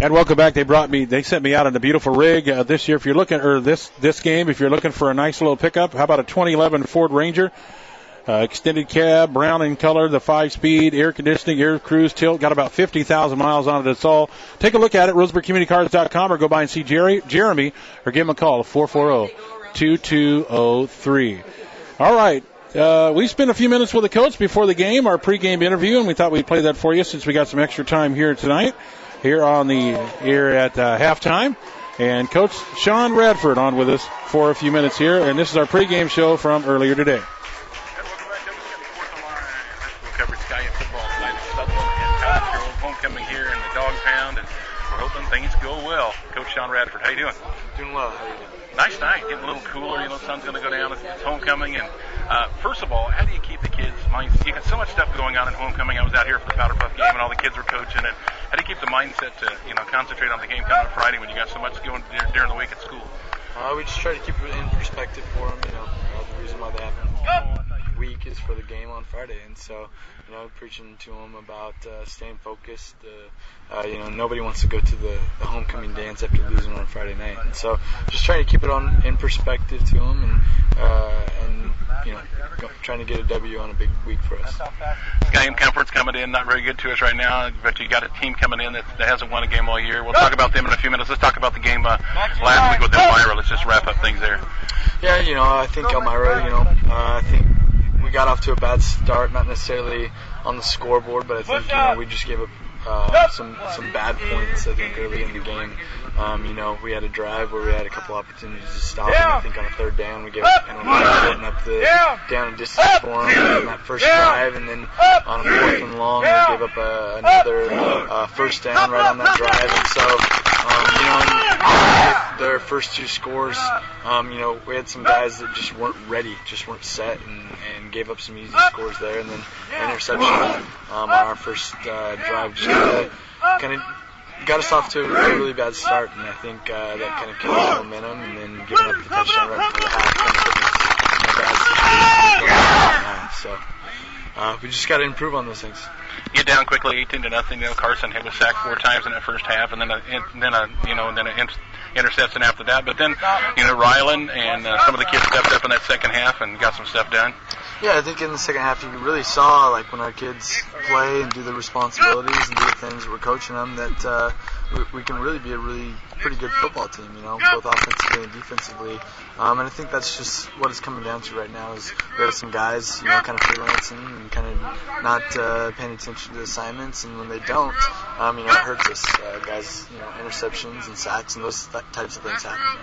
And welcome back. They sent me out in a beautiful rig this year. If you're looking, or this game, if you're looking for a nice little pickup, how about a 2011 Ford Ranger? Extended cab, brown in color, the 5-speed, air conditioning, air cruise, tilt, got about 50,000 miles on it. It's all. Take a look at it, RoseburgCommunityCars.com, or go by and see Jeremy, or give him a call at 440-2203. All right. We spent a few minutes with the coach before the game, our pregame interview, and we thought we'd play that for you since we got some extra time here tonight, here at halftime. And Coach Sean Radford on with us for a few minutes here, and this is our pregame show from earlier today. Coverage Sky in football tonight. Sutherlin and Cottage Grove homecoming here in the Dog Pound, and we're hoping things go well. Coach Sean Radford, how you doing? Doing well. How are you doing? Nice night, getting a little cooler. Sun's going to go down. It's homecoming, and first of all, how do you keep the kids kids' minds. You got so much stuff going on in homecoming. I was out here for the Powder Puff game, and all the kids were coaching. And how do you keep the mindset to, concentrate on the game coming on Friday when you got so much going during the week at school? We just try to keep it in perspective for them. The reason why they have week is for the game on Friday, and so preaching to them about staying focused. Nobody wants to go to the homecoming dance after losing on Friday night, and so just trying to keep it in perspective to them, and trying to get a W on a big week for us. Skyline Comfort's coming in, not very good to us right now, but you got a team coming in that hasn't won a game all year. We'll talk about them in a few minutes. Let's talk about the game last week with Elmira. Let's just wrap up things there. Yeah, I think Elmira, I think we got off to a bad start, not necessarily on the scoreboard, but I think we just gave up some bad points, I think, early in the game. We had a drive where we had a couple opportunities to stop them. I think on a third down we gave up up the down and distance for them in that first drive, and then on a fourth and long we gave up another first down right on that drive. And so, their first two scores, we had some guys that just weren't ready, just weren't set, and gave up some easy scores there, and then interception on our first drive just kind of got us off to a really bad start, and I think that kind of killed the momentum, and then giving up the touchdown right before the half kind of put us in a bad situation. So we just got to improve on those things. Get down quickly, 18-0. Carson was sacked 4 times in that first half, and then an interception after that. But then, Ryland and some of the kids stepped up in that second half and got some stuff done. Yeah, I think in the second half you really saw, like, when our kids play and do their responsibilities and do the things that we're coaching them, that we can really be a pretty good football team, both offensively and defensively. And I think that's just what it's coming down to right now is we have some guys, kind of freelancing and kind of not paying attention to assignments, and when they don't, it hurts us. Guys, interceptions and sacks and those types of things happen.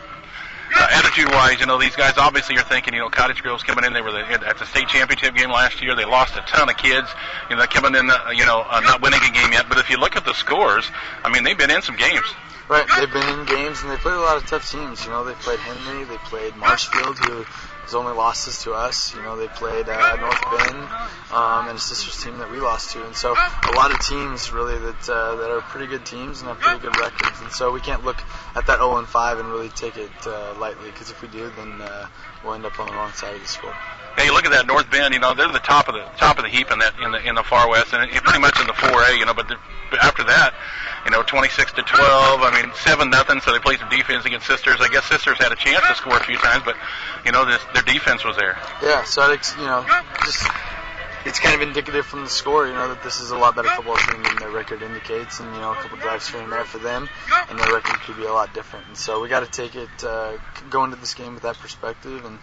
Attitude-wise, these guys obviously are thinking, Cottage Grove's coming in. They were at the state championship game last year. They lost a ton of kids. They're coming in, not winning a game yet. But if you look at the scores, they've been in some games. Right, they've been in games, and they played a lot of tough teams. They played Henry, they played Marshfield, who has only losses to us. They played North Bend, and a sisters team that we lost to. And so a lot of teams, really, that are pretty good teams and have pretty good records. And so we can't look at that 0-5 and really take it lightly, because if we do, then we'll end up on the wrong side of the score. Yeah, you look at that North Bend. They're the top of the heap in the far west, and pretty much in the 4A. But after that, 26-12. 7-0. So they played some defense against Sisters. I guess Sisters had a chance to score a few times, but their defense was there. Yeah, so it's kind of indicative from the score, that this is a lot better football team than their record indicates, and a couple drives here and there for them, and their record could be a lot different. And so we got to take it, go into this game with that perspective, and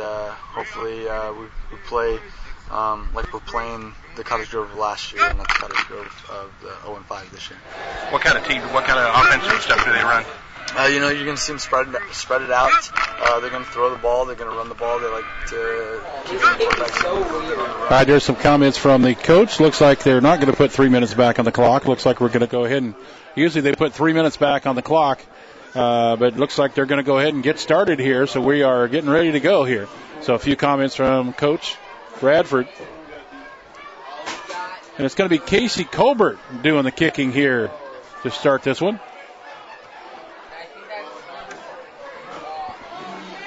hopefully we play like we're playing the Cottage Grove of last year, and not the Cottage Grove of the 0-5 this year. What kind of offensive stuff do they run? You're going to see them spread it out. They're going to throw the ball. They're going to run the ball. They like to keep the quarterbacks. All right, there's some comments from the coach. Looks like they're not going to put 3 minutes back on the clock. Looks like we're going to go ahead and usually they put 3 minutes back on the clock, but it looks like they're going to go ahead and get started here. So we are getting ready to go here. So a few comments from Coach Bradford. And it's going to be Casey Colbert doing the kicking here to start this one.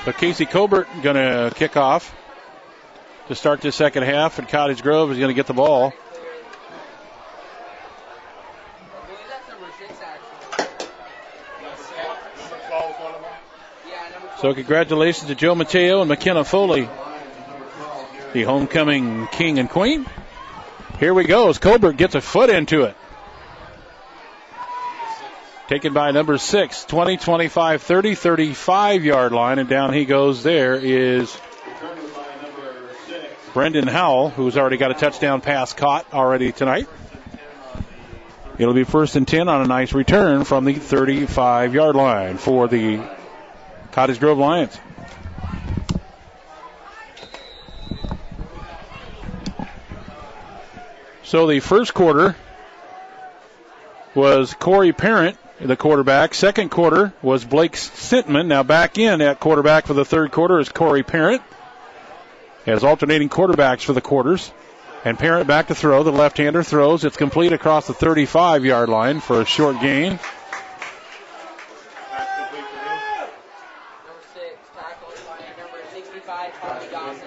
So Casey Colbert going to kick off to start this second half, and Cottage Grove is going to get the ball. So congratulations to Joe Mateo and McKenna Foley, the homecoming king and queen. Here we go as Colbert gets a foot into it. Taken by number 6, 20, 25, 30, 35-yard line, and down he goes. There is Brendan Howell, who's already got a touchdown pass caught already tonight. It'll be 1st and 10 on a nice return from the 35-yard line for the Cottage Grove Lions. So the first quarter was Corey Parent, the quarterback. Second quarter was Blake Sintman. Now back in at quarterback for the third quarter is Corey Parent. as alternating quarterbacks for the quarters. And Parent back to throw. The left-hander throws. It's complete across the 35-yard line for a short gain.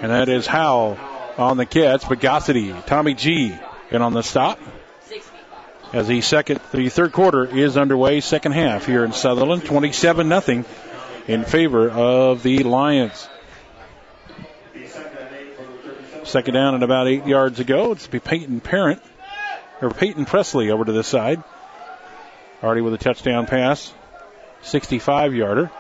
And that is Howell on the catch, but Gossity, Tommy G, in on the stop. As the third quarter is underway, second half here in Sutherlin, 27-0 in favor of the Lions. Second down and about 8 yards ago. It's Peyton Presley over to this side. Already with a touchdown pass, 65-yarder.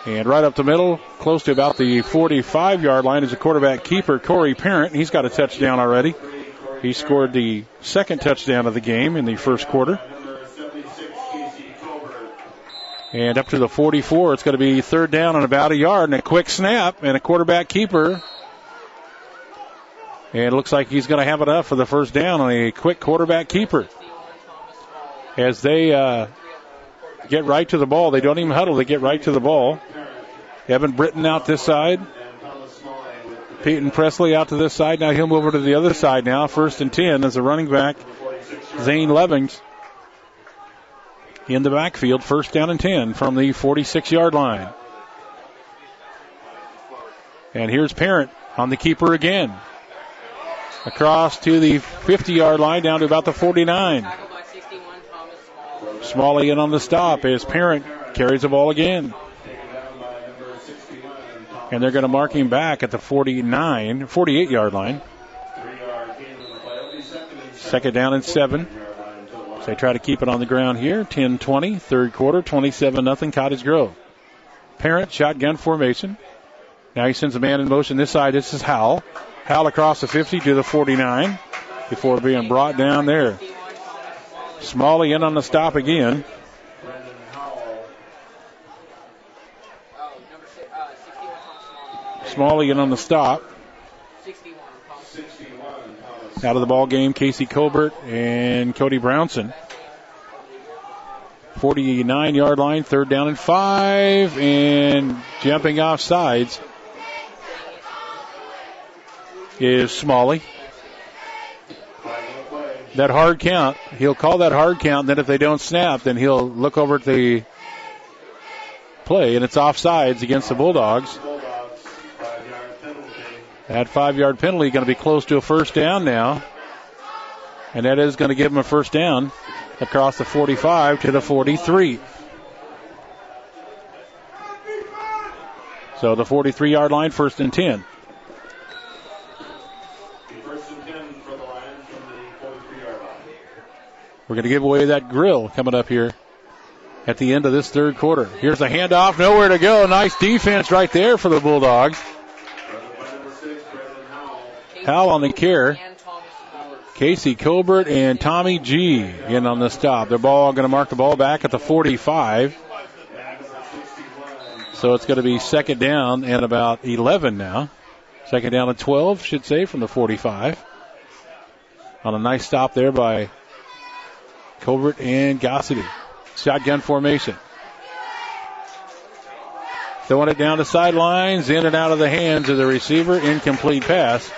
And right up the middle, close to about the 45-yard line, is a quarterback keeper, Corey Parent. He's got a touchdown already. He scored the second touchdown of the game in the first quarter. And up to the 44, it's going to be third down and about a yard, and a quick snap, and a quarterback keeper. And it looks like he's going to have it up for the first down on a quick quarterback keeper. As they get right to the ball. They don't even huddle. They get right to the ball. Evan Britton out this side. Peyton Presley out to this side. Now he'll move over to the other side now. 1st and 10 as a running back. Zane Levings in the backfield. 1st down and 10 from the 46-yard line. And here's Parent on the keeper again. Across to the 50-yard line down to about the 49. Smalley in on the stop as Parent carries the ball again. And they're going to mark him back at the 48-yard line. Second down and 7. So they try to keep it on the ground here. 10-20, third quarter, 27-0 Cottage Grove. Parent, shotgun formation. Now he sends a man in motion this side. This is Howell. Howell across the 50 to the 49 before being brought down there. Smalley in on the stop again. Smalley in on the stop. Out of the ball game, Casey Colbert and Cody Brownson. 49-yard line, third down and 5, and jumping off sides is Smalley. That hard count, he'll call that hard count, and then if they don't snap, then he'll look over at the play, and it's offsides against the Bulldogs. That 5-yard penalty going to be close to a first down now, and that is going to give them a first down across the 45 to the 43. So the 43-yard line, 1st and 10. We're going to give away that grill coming up here at the end of this third quarter. Here's a handoff, nowhere to go. Nice defense right there for the Bulldogs. Howell on the care. Casey Colbert and Tommy G in on the stop. They're going to mark the ball back at the 45. So it's going to be second down and about 11 now. Second down and 12, should say, from the 45. On a nice stop there by Colbert and Gossity. Shotgun formation. Throwing it down the sidelines, in and out of the hands of the receiver. Incomplete pass.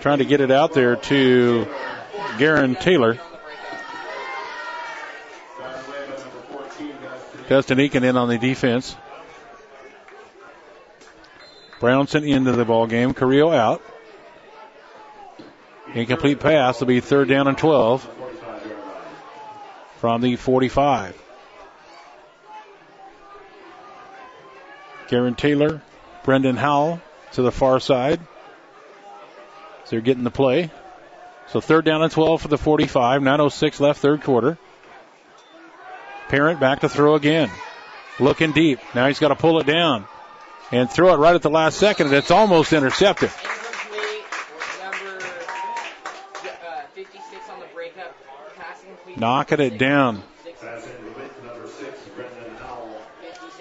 Trying to get it out there to Garen Taylor. Dustin Eakin in on the defense. Brownson into the ball game. Carrillo out. Incomplete pass will be third down and 12 from the 45. Garen Taylor, Brendan Howell to the far side. So they're getting the play. So third down and 12 for the 45. 9:06 left, third quarter. Parent back to throw again. Looking deep. Now he's got to pull it down and throw it right at the last second, and it's almost intercepted. Knocking it down.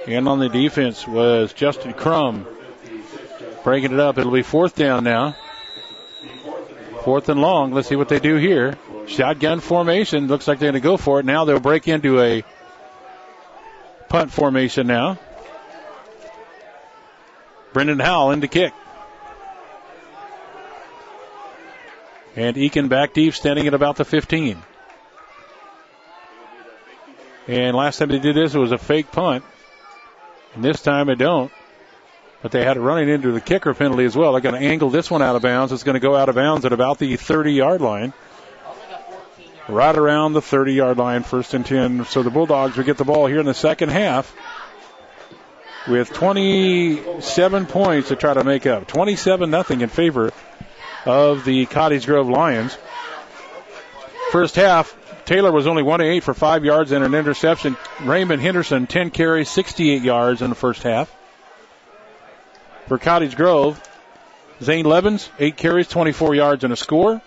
And on the defense was Justin Crum. Breaking it up. It'll be fourth down now. Fourth and long. Let's see what they do here. Shotgun formation. Looks like they're going to go for it. Now they'll break into a punt formation now. Brendan Howell in to kick. And Eakin back deep, standing at about the 15. And last time they did this, it was a fake punt. And this time they don't. But they had it running into the kicker penalty as well. They're going to angle this one out of bounds. It's going to go out of bounds at about the 30-yard line. Right around the 30-yard line, 1st and 10. So the Bulldogs will get the ball here in the second half with 27 points to try to make up. 27-0 in favor of the Cottage Grove Lions. First half, Taylor was only 1-8 for 5 yards and an interception. Raymond Henderson, 10 carries, 68 yards in the first half. For Cottage Grove, Zane Levens, 8 carries, 24 yards and a score.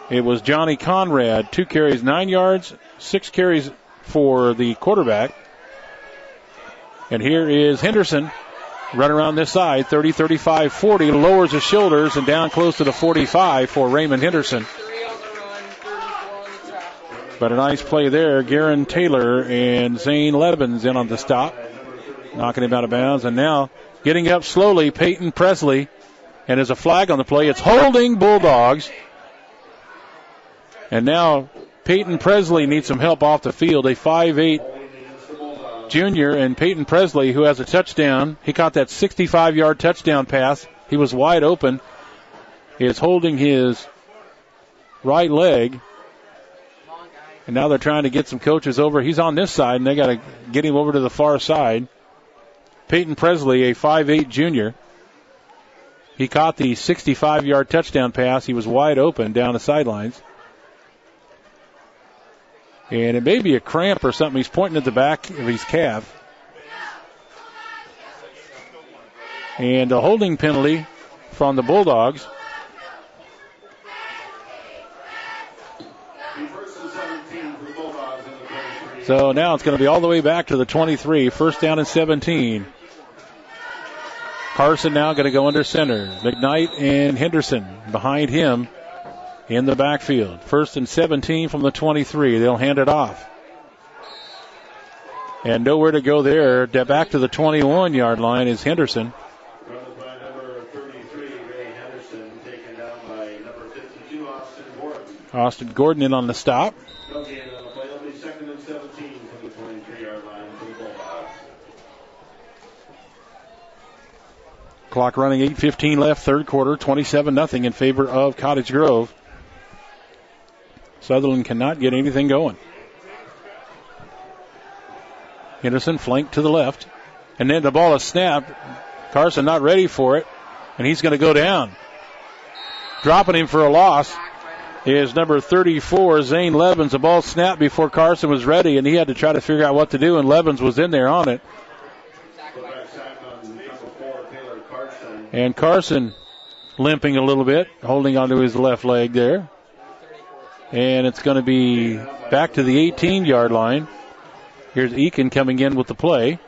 It was Johnny Conrad, 2 carries, 9 yards, 6 carries for the quarterback. And here is Henderson, run around this side, 30, 35, 40, lowers his shoulders and down close to the 45 for Raymond Henderson. But a nice play there. Garen Taylor and Zane Levens in on the stop, knocking him out of bounds. And now getting up slowly, Peyton Presley. And there's a flag on the play. It's holding Bulldogs. And now Peyton Presley needs some help off the field. A 5'8" junior, and Peyton Presley, who has a touchdown. He caught that 65-yard touchdown pass. He was wide open. He is holding his right leg. And now they're trying to get some coaches over. He's on this side, and they got to get him over to the far side. Peyton Presley, a 5'8" junior. He caught the 65-yard touchdown pass. He was wide open down the sidelines. And it may be a cramp or something. He's pointing at the back of his calf. And a holding penalty from the Bulldogs. So now it's going to be all the way back to the 23. 1st down and 17. Carson now going to go under center. McKnight and Henderson behind him in the backfield. 1st and 17 from the 23. They'll hand it off. And nowhere to go there. Back to the 21-yard line is Henderson. By number 33, Ray Henderson, taken down by number 52, Austin Gordon. Austin Gordon in on the stop. No gain on the play. It'll be 2nd and 17 from the 23-yard line for the Bulldogs. Clock running, 8:15 left, 3rd quarter, 27-0 in favor of Cottage Grove. Sutherlin cannot get anything going. Henderson flanked to the left. And then the ball is snapped. Carson not ready for it. And he's going to go down. Dropping him for a loss is number 34, Zane Levens. The ball snapped before Carson was ready, and he had to try to figure out what to do, and Levens was in there on it. And Carson limping a little bit, holding onto his left leg there. And it's going to be back to the 18-yard line. Here's Eakin coming in with the play.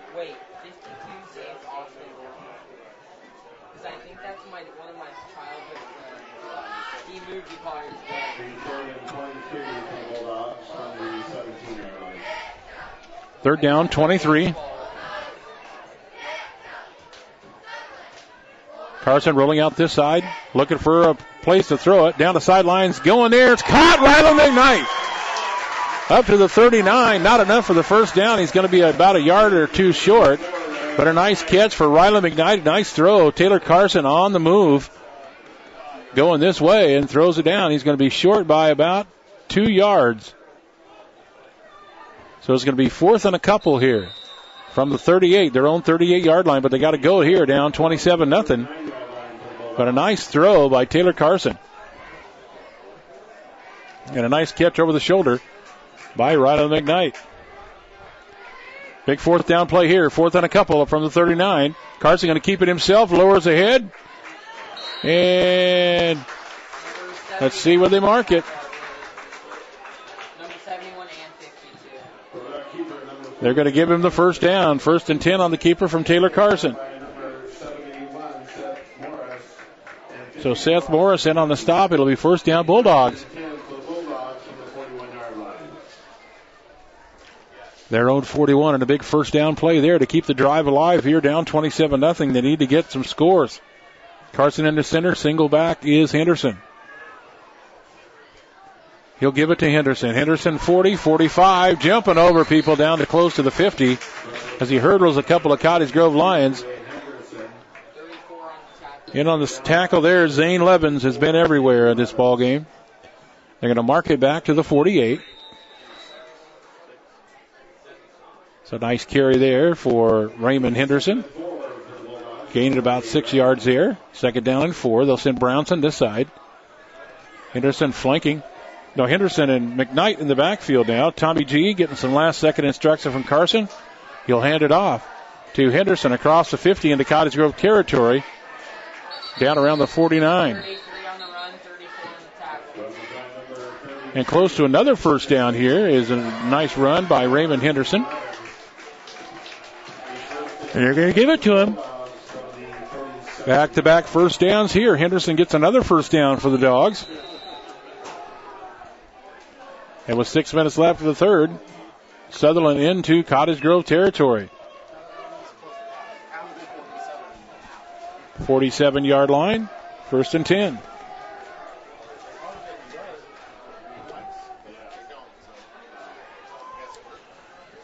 Third down, 23. Carson rolling out this side, looking for a place to throw it. Down the sidelines, going there. It's caught. Rylan McKnight up to the 39. Not enough for the first down. He's going to be about a yard or two short. But a nice catch for Rylan McKnight. Nice throw. Taylor Carson on the move, going this way and throws it down. He's going to be short by about 2 yards. So it's going to be 4th and a couple here from the 38, their own 38-yard line, but they got to go here down 27-0. But a nice throw by Taylor Carson. And a nice catch over the shoulder by Rylan McKnight. Big 4th down play here, 4th and a couple from the 39. Carson going to keep it himself, lowers ahead. And let's see where they mark it. They're going to give him the first down. 1st and 10 on the keeper from Taylor Carson. So Seth Morris in on the stop. It'll be 1st down Bulldogs. Their own 41 and a big first down play there to keep the drive alive here, down 27-0. They need to get some scores. Carson in the center, single back is Henderson. He'll give it to Henderson. Henderson 40, 45, jumping over people down to close to the 50 as he hurdles a couple of Cottage Grove Lions. In on the tackle there, Zane Levens has been everywhere in this ball game. They're going to mark it back to the 48. So nice carry there for Raymond Henderson. Gained about 6 yards there. Second down and 4. They'll send Brownson this side. Henderson flanking. No, Henderson and McKnight in the backfield now. Tommy G getting some last-second instruction from Carson. He'll hand it off to Henderson across the 50 into Cottage Grove territory. Down around the 49. And close to another first down here is a nice run by Raymond Henderson. And they're going to give it to him. Back-to-back first downs here. Henderson gets another first down for the Dogs. And with 6 minutes left of the third, Sutherlin into Cottage Grove territory. 47-yard line, 1st and 10.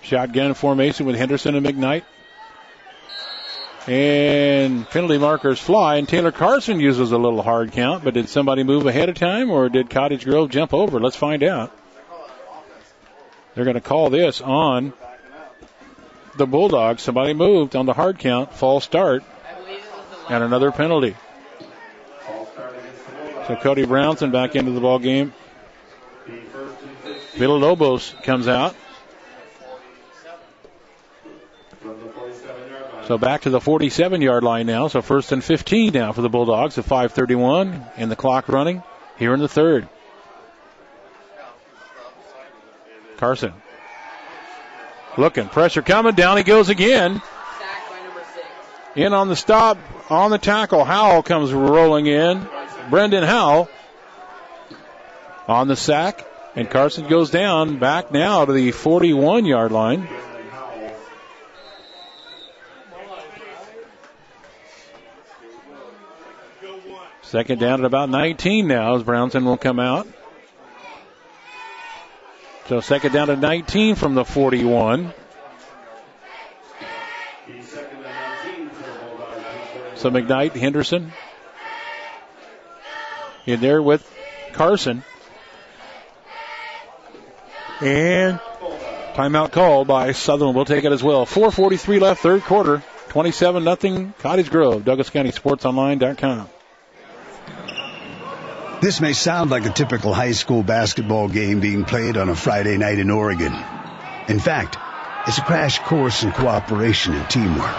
Shotgun formation with Henderson and McKnight. And penalty markers fly, and Taylor Carson uses a little hard count, but did somebody move ahead of time, or did Cottage Grove jump over? Let's find out. They're going to call this on the Bulldogs. Somebody moved on the hard count, false start, and another penalty. So Cody Brownson back into the ball game. Villalobos comes out. So back to the 47-yard line now. So 1st and 15 now for the Bulldogs at 5:31 and the clock running here in the third. Carson looking, pressure coming, down he goes again. In on the stop, on the tackle, Howell comes rolling in. Brendan Howell on the sack, and Carson goes down, back now to the 41-yard line. Second down at about 19 now as Brownson will come out. So second down at 19 from the 41. So McKnight, Henderson in there with Carson. And timeout called by Sutherlin. We'll take it as well. 4:43 left, third quarter. 27-0 Cottage Grove. DouglasCountySportsOnline.com. This may sound like a typical high school basketball game being played on a Friday night in Oregon. In fact, it's a crash course in cooperation and teamwork.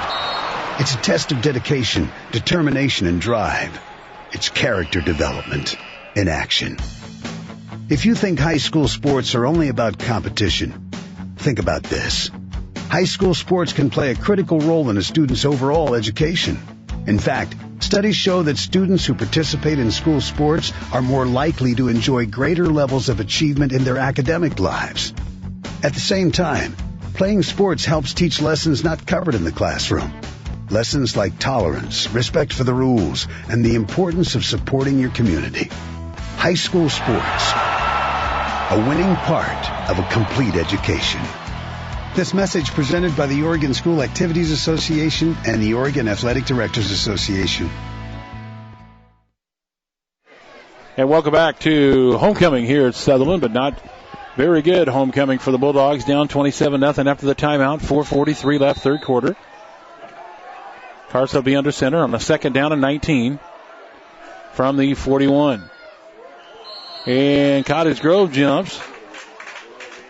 It's a test of dedication, determination, and drive. It's character development in action. If you think high school sports are only about competition, think about this. High school sports can play a critical role in a student's overall education. In fact, studies show that students who participate in school sports are more likely to enjoy greater levels of achievement in their academic lives. At the same time, playing sports helps teach lessons not covered in the classroom. Lessons like tolerance, respect for the rules, and the importance of supporting your community. High school sports, a winning part of a complete education. This message presented by the Oregon School Activities Association and the Oregon Athletic Directors Association. And welcome back to homecoming here at Sutherlin, but not very good homecoming for the Bulldogs. Down 27-0 after the timeout. 4:43 left, third quarter. Carson will be under center on the second down and 19 from the 41. And Cottage Grove jumps.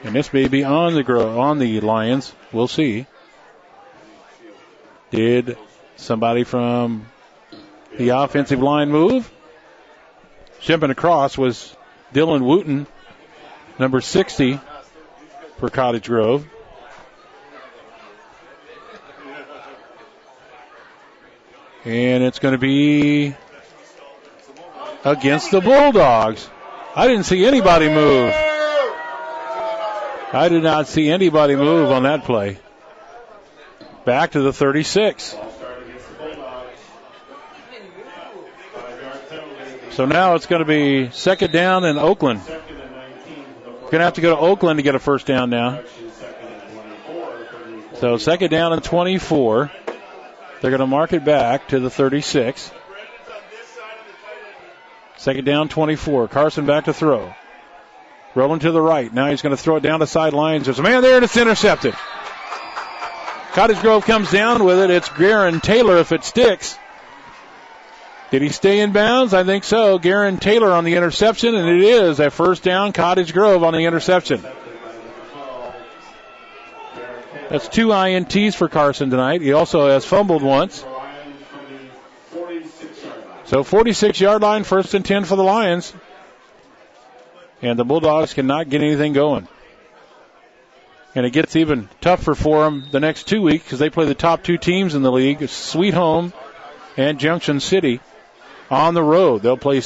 And this may be on the Lions. We'll see. Did somebody from the offensive line move? Jumping across was Dylan Wooten, number 60 for Cottage Grove. And it's going to be against the Bulldogs. I didn't see anybody move. I did not see anybody move on that play. Back to the 36. So now it's going to be second down in Oakland. We're going to have to go to Oakland to get a first down now. So second down and 24. They're going to mark it back to the 36. Second down, 24. Carson back to throw. Rolling to the right. Now he's going to throw it down the sidelines. There's a man there and it's intercepted. Cottage Grove comes down with it. It's Garen Taylor if it sticks. Did he stay in bounds? I think so. Garen Taylor on the interception, and it is a first down, Cottage Grove on the interception. That's 2 INTs for Carson tonight. He also has fumbled once. So 46-yard line, first and 10 for the Lions. And the Bulldogs cannot get anything going. And it gets even tougher for them the next 2 weeks because they play the top 2 teams in the league, Sweet Home and Junction City, on the road. They'll play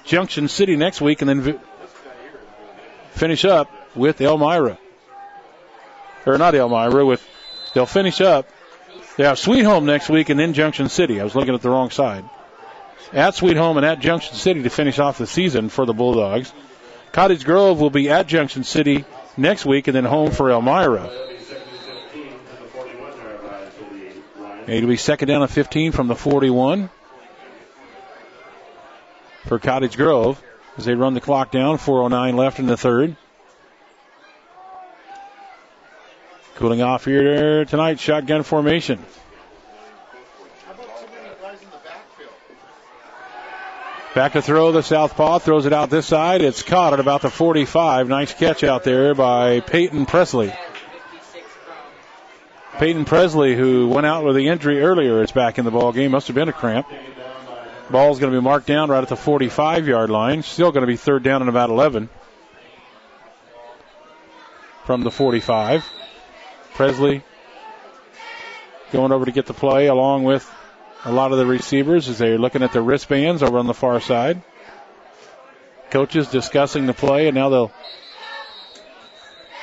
Junction City next week and then finish up with Elmira. Or not Elmira, they'll finish up. They have Sweet Home next week and then Junction City. I was looking at the wrong side. At Sweet Home and at Junction City to finish off the season for the Bulldogs. Cottage Grove will be at Junction City next week and then home for Elmira. It'll be second down and 15 from the 41 for Cottage Grove as they run the clock down. 4:09 left in the third. Cooling off here tonight, shotgun formation. Back to throw, the southpaw throws it out this side. It's caught at about the 45. Nice catch out there by Peyton Presley. Peyton Presley, who went out with the injury earlier, is back in the ball game. Must have been a cramp. Ball's going to be marked down right at the 45-yard line. Still going to be third down and about 11 from the 45. Presley going over to get the play along with a lot of the receivers as they're looking at their wristbands over on the far side. Coaches discussing the play, and now they'll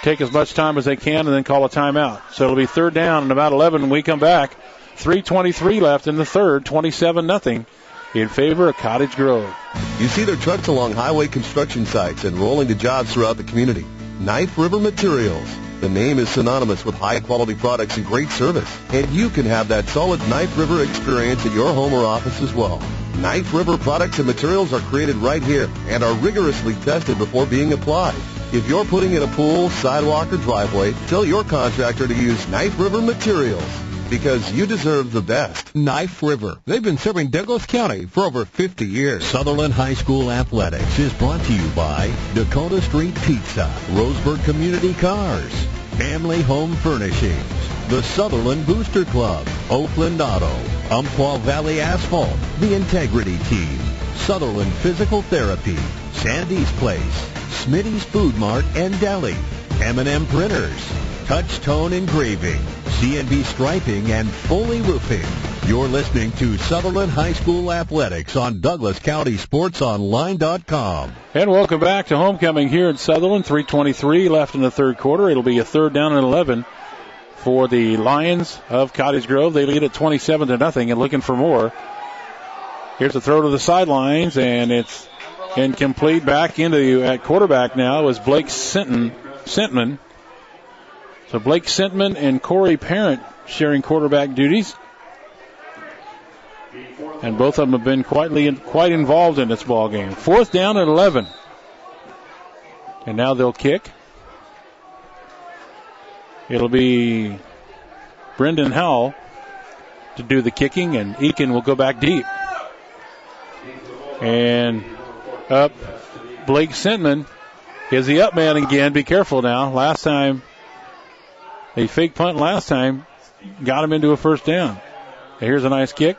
take as much time as they can and then call a timeout. So it'll be third down and about 11 when we come back. 3:23 left in the third, 27-0 in favor of Cottage Grove. You see their trucks along highway construction sites and rolling to jobs throughout the community. Knife River Materials. The name is synonymous with high-quality products and great service. And you can have that solid Knife River experience at your home or office as well. Knife River products and materials are created right here and are rigorously tested before being applied. If you're putting in a pool, sidewalk, or driveway, tell your contractor to use Knife River Materials because you deserve the best. Knife River. They've been serving Douglas County for over 50 years. Sutherlin High School Athletics is brought to you by Dakota Street Pizza, Roseburg Community Cars, Family Home Furnishings, the Sutherlin Booster Club, Oakland Auto, Umpqua Valley Asphalt, the Integrity Team, Sutherlin Physical Therapy, Sandy's Place, Smitty's Food Mart and Deli, M&M Printers, Touch-Tone Engraving, C&B Striping, and Foley Roofing. You're listening to Sutherlin High School Athletics on DouglasCountySportsOnline.com. And welcome back to homecoming here in Sutherlin. 3:23 left in the third quarter. It'll be a third down and 11 for the Lions of Cottage Grove. They lead at 27-0 and looking for more. Here's a throw to the sidelines, and it's incomplete. Back into at quarterback now is Blake Sentman. So Blake Sentman and Corey Parent sharing quarterback duties. And both of them have been quite involved in this ball game. Fourth down and 11. And now they'll kick. It'll be Brendan Howell to do the kicking, and Eakin will go back deep. And up, Blake Sentman is the up man again. Be careful now. Last time, a fake punt last time got him into a first down. And here's a nice kick.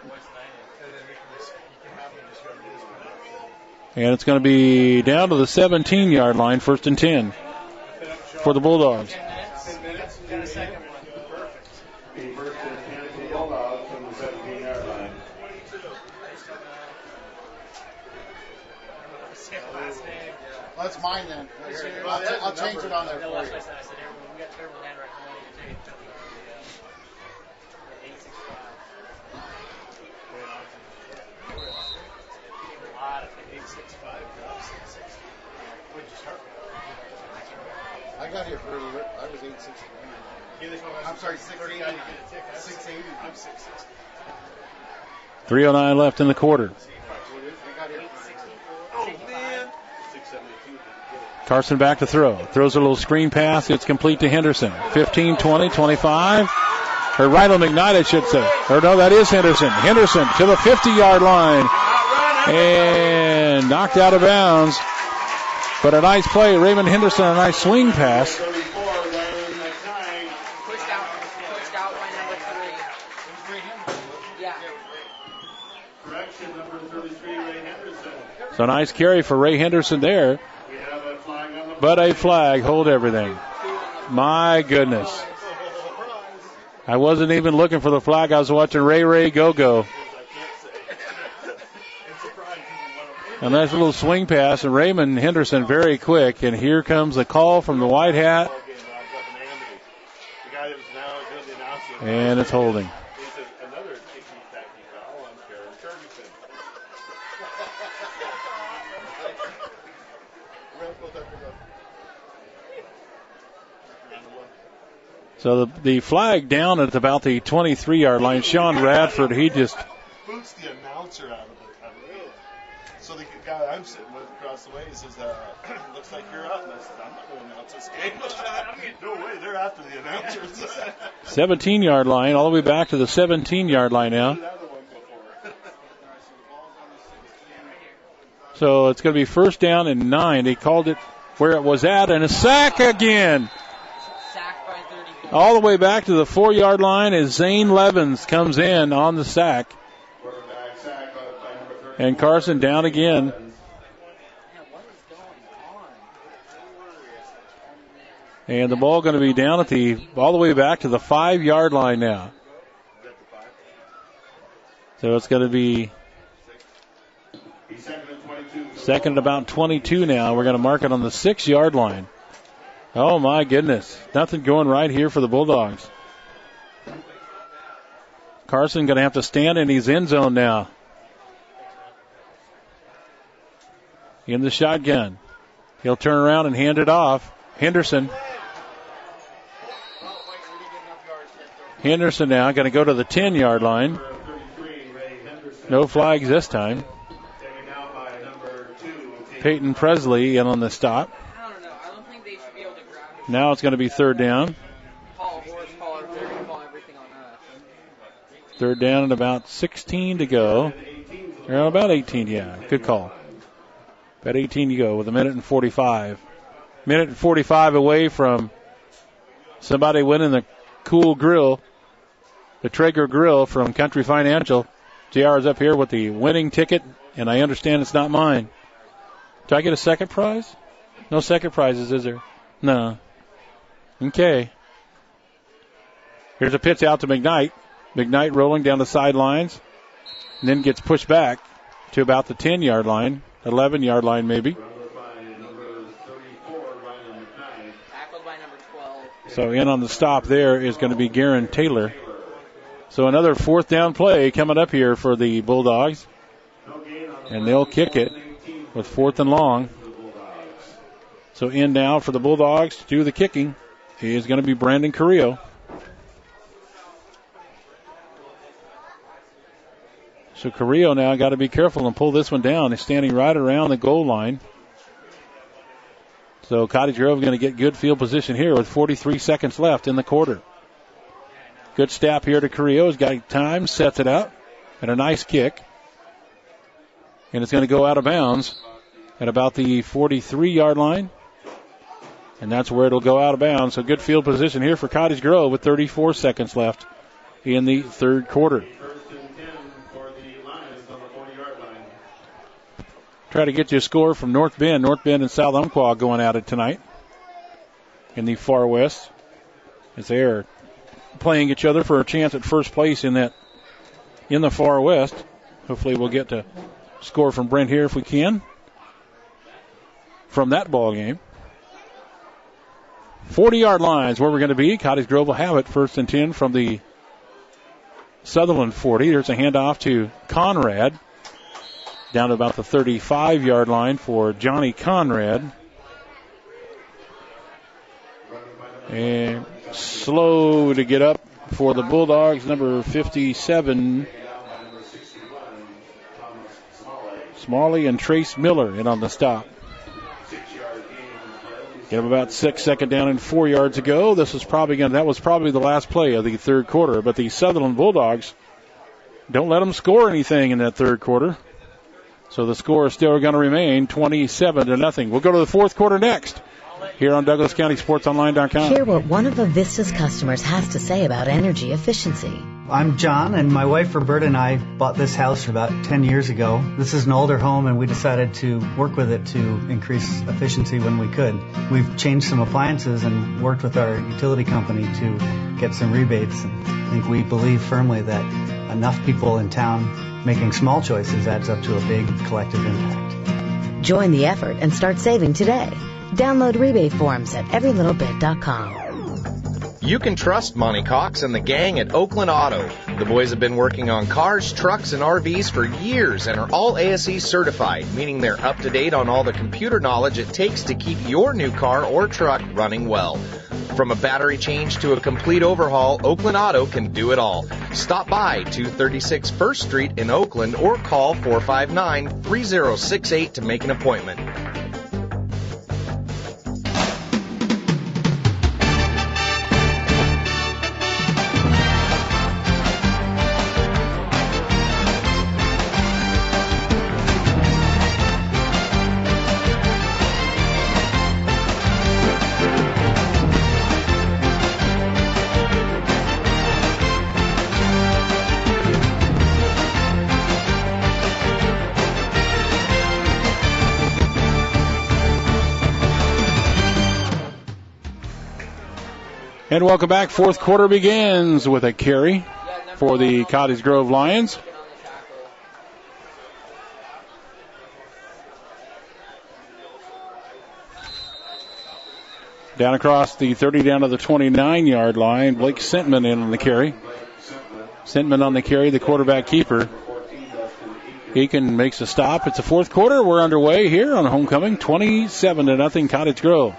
And it's going to be down to the 17-yard line, first and 10 for the Bulldogs. That's mine then. I'll change it on there for you. I got here for I was 860. I'm sorry, 680. 680. I'm 660. 3:09 left in the quarter. Carson back to throw. Throws a little screen pass. It's complete to Henderson. 15, 20, 25. Or Rhino McKnight, I should say. Or no, that is Henderson. Henderson to the 50-yard line. And knocked out of bounds. But a nice play. Raymond Henderson, a nice swing pass. So nice carry for Ray Henderson there. But a flag, hold everything. My goodness. I wasn't even looking for the flag. I was watching Ray go. A nice little swing pass, and Raymond Henderson very quick. And here comes the call from the white hat. And it's holding. So the flag down at about the 23-yard line. Sean Radford, he just boots the announcer out of it. So the guy I'm sitting with across the way, he says, looks like you're out. And I said, I'm not going to announce this game. No way, they're after the announcers. 17-yard line, all the way back to the 17-yard line now. So it's going to be first down and 9. He called it where it was at, and a sack again. All the way back to the 4-yard line as Zane Levens comes in on the sack. And Carson down again. And the ball going to be down at all the way back to the 5-yard line now. So it's going to be second about 22 now. We're going to mark it on the 6-yard line. Oh, my goodness. Nothing going right here for the Bulldogs. Carson going to have to stand in his end zone now. In the shotgun. He'll turn around and hand it off. Henderson. Henderson now going to go to the 10-yard line. No flags this time. Peyton Presley in on the stop. Now it's going to be third down. Third down and about 16 to go. Or about 18, yeah. Good call. About 18 to go with a minute and 45. Minute and 45 away from somebody winning the cool grill, the Traeger grill from Country Financial. JR is up here with the winning ticket, and I understand it's not mine. Do I get a second prize? No second prizes, is there? No. Okay. Here's a pitch out to McKnight. McKnight rolling down the sidelines and then gets pushed back to about the 10-yard line, 11-yard line maybe. So in on the stop there is going to be Garen Taylor. So another fourth down play coming up here for the Bulldogs. And they'll kick it with fourth and long. So in now for the Bulldogs to do the kicking is going to be Brandon Carrillo. So Carrillo now got to be careful and pull this one down. He's standing right around the goal line. So Cottage Grove going to get good field position here with 43 seconds left in the quarter. Good snap here to Carrillo. He's got time, sets it up, and a nice kick. And it's going to go out of bounds at about the 43-yard line. And that's where it'll go out of bounds. So good field position here for Cottage Grove with 34 seconds left in the third quarter. Try to get you a score from North Bend. North Bend and South Umpqua going at it tonight in the far west as they are playing each other for a chance at first place in the far west. Hopefully we'll get to score from Brent here if we can. from that ball game. 40-yard lines where we're going to be. Cottage Grove will have it 1st and 10 from the Sutherlin 40. There's a handoff to Conrad. Down to about the 35-yard line for Johnny Conrad. And slow to get up for the Bulldogs, number 57. Smalley and Trace Miller in on the stop. Get him about 6, second down and 4 yards ago. That was probably the last play of the third quarter. But the Sutherlin Bulldogs don't let them score anything in that third quarter. So the score is still going to remain 27-0. We'll go to the fourth quarter next here on DouglasCountySportsOnline.com. Hear what one of Avista's customers has to say about energy efficiency. I'm John, and my wife Roberta and I bought this house about 10 years ago. This is an older home, and we decided to work with it to increase efficiency when we could. We've changed some appliances and worked with our utility company to get some rebates. And I think we believe firmly that enough people in town making small choices adds up to a big collective impact. Join the effort and start saving today. Download rebate forms at everylittlebit.com. You can trust Monty Cox and the gang at Oakland Auto. The boys have been working on cars, trucks, and RVs for years and are all ASE certified, meaning they're up to date on all the computer knowledge it takes to keep your new car or truck running well. From a battery change to a complete overhaul, Oakland Auto can do it all. Stop by 236 First Street in Oakland or call 459-3068 to make an appointment. And welcome back. Fourth quarter begins with a carry for the Cottage Grove Lions. Down across the 30 down to the 29-yard line. Blake Sentman in on the carry. Sentman on the carry, the quarterback keeper. Eakin makes a stop. It's the fourth quarter. We're underway here on homecoming. 27-0 Cottage Grove.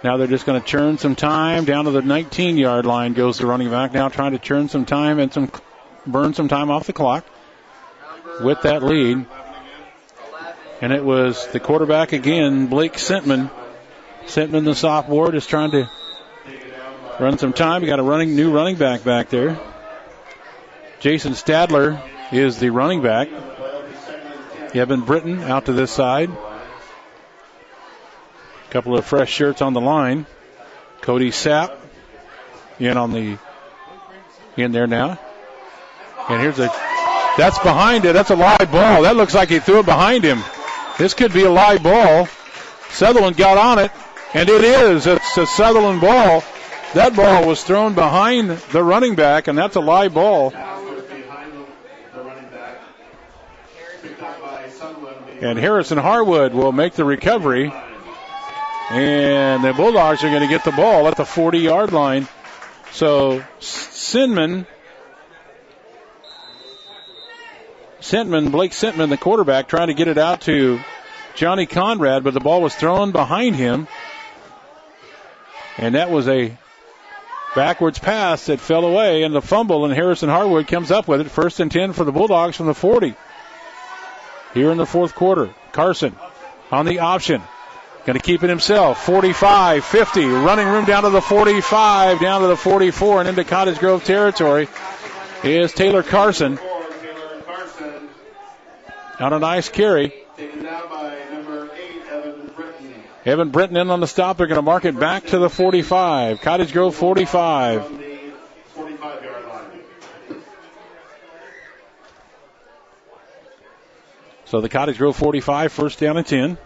Now they're just going to churn some time. Down to the 19-yard line goes the running back. Now trying to churn some time and burn some time off the clock with that lead. And it was the quarterback again, Blake Sentman. Sentman, the sophomore, just trying to run some time. We got a new running back there. Jason Stadler is the running back. Evan Britton out to this side. Couple of fresh shirts on the line. Cody Sapp in there now. And that's behind it. That's a live ball. That looks like he threw it behind him. This could be a live ball. Sutherlin got on it, and it is. It's a Sutherlin ball. That ball was thrown behind the running back, and that's a live ball. And Harrison Harwood will make the recovery. And the Bulldogs are going to get the ball at the 40-yard line. So Blake Sentman, the quarterback, trying to get it out to Johnny Conrad, but the ball was thrown behind him. And that was a backwards pass that fell away, and the fumble, and Harrison Harwood comes up with it. 1st and 10 for the Bulldogs from the 40. Here in the fourth quarter, Carson on the option. Going to keep it himself. 45, 50. Running room down to the 45, down to the 44, and into Cottage Grove territory is Taylor Carson. On a nice carry. Taken down by number 8, Evan Britton. Evan Britton in on the stop. They're going to mark it back to the 45. Cottage Grove 45. From the 45-yard line. So the Cottage Grove 45, 1st down and 10.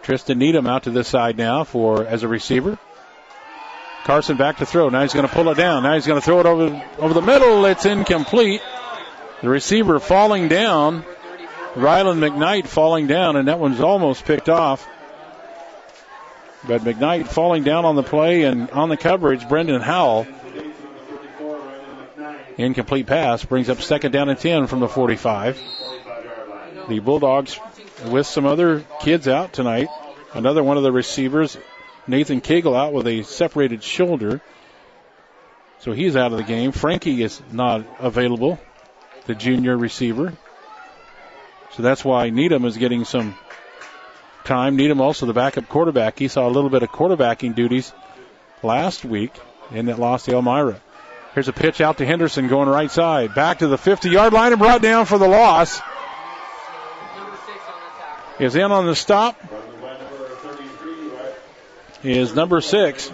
Tristan Needham out to this side now as a receiver. Carson back to throw. Now he's going to pull it down. Now he's going to throw it over the middle. It's incomplete. The receiver falling down. Ryland McKnight falling down, and that one's almost picked off. But McKnight falling down on the play, and on the coverage, Brendan Howell. Incomplete pass brings up second down and 10 from the 45. The Bulldogs with some other kids out tonight. Another one of the receivers, Nathan Cagle, out with a separated shoulder. So he's out of the game. Frankie is not available, the junior receiver. So that's why Needham is getting some time. Needham also the backup quarterback. He saw a little bit of quarterbacking duties last week in that loss to Elmira. Here's a pitch out to Henderson going right side. Back to the 50-yard line and brought down for the loss. Is in on the stop. Is number 6.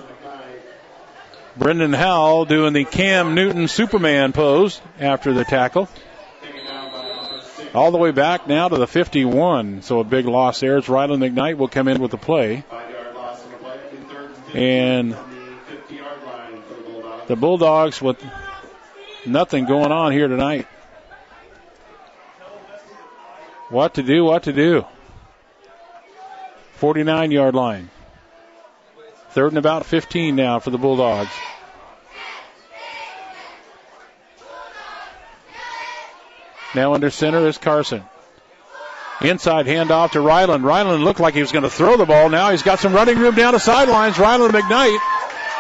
Brendan Howell doing the Cam Newton Superman pose after the tackle. All the way back now to the 51. So a big loss there as Ryland McKnight will come in with the play. And the Bulldogs with nothing going on here tonight. What to do? 49-yard line. Third and about 15 now for the Bulldogs. Now under center is Carson. Inside handoff to Ryland. Ryland looked like he was going to throw the ball. Now he's got some running room down the sidelines. Ryland McKnight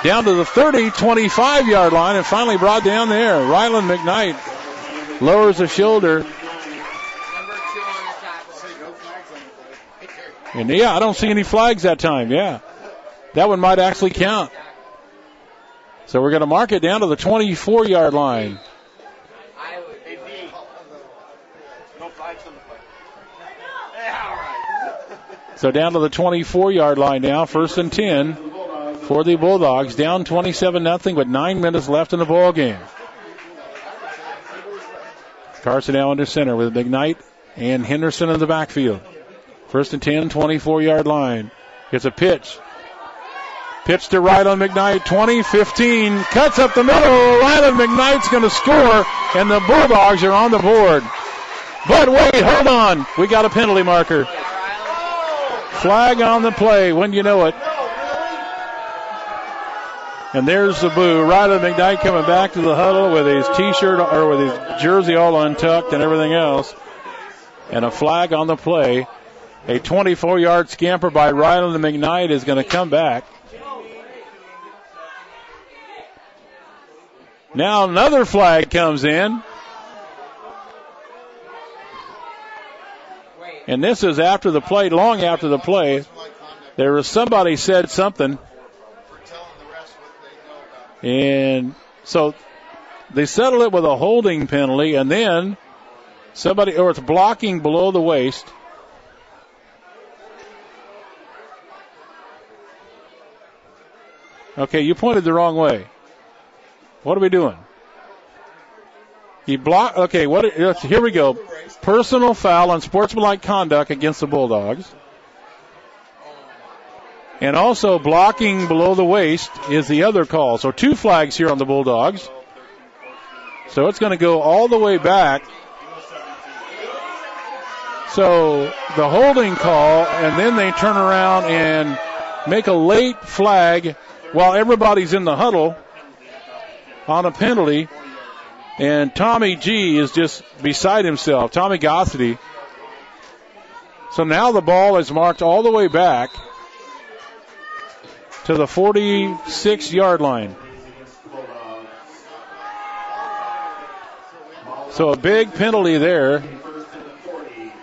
down to the 30, 25-yard line and finally brought down there. Ryland McKnight lowers the shoulder. And I don't see any flags that time. Yeah, that one might actually count. So we're going to mark it down to the 24-yard line. So down to the 24-yard line now, first and 10 for the Bulldogs. Down 27-0 with 9 minutes left in the ball game. Carson now under center with McKnight and Henderson in the backfield. First and 10, 24-yard line. It's a pitch. Pitch to Ryland McKnight, 20-15. Cuts up the middle. Ryland McKnight's going to score, and the Bulldogs are on the board. But wait, hold on. We got a penalty marker. Flag on the play when you know it. And there's the boo. Ryland McKnight coming back to the huddle with his T-shirt or with his jersey all untucked and everything else. And a flag on the play. A 24-yard scamper by Ryland McKnight is going to come back. Now another flag comes in. And this is after the play, long after the play. There was somebody said something. And so they settle it with a holding penalty, and then somebody, or it's blocking below the waist. Okay, you pointed the wrong way. What are we doing? He blocked. Okay, here we go. Personal foul on sportsmanlike conduct against the Bulldogs. And also blocking below the waist is the other call. So 2 flags here on the Bulldogs. So it's going to go all the way back. So the holding call, and then they turn around and make a late flag while everybody's in the huddle on a penalty. And Tommy G is just beside himself, Tommy Gossity. So now the ball is marked all the way back to the 46-yard line. So a big penalty there.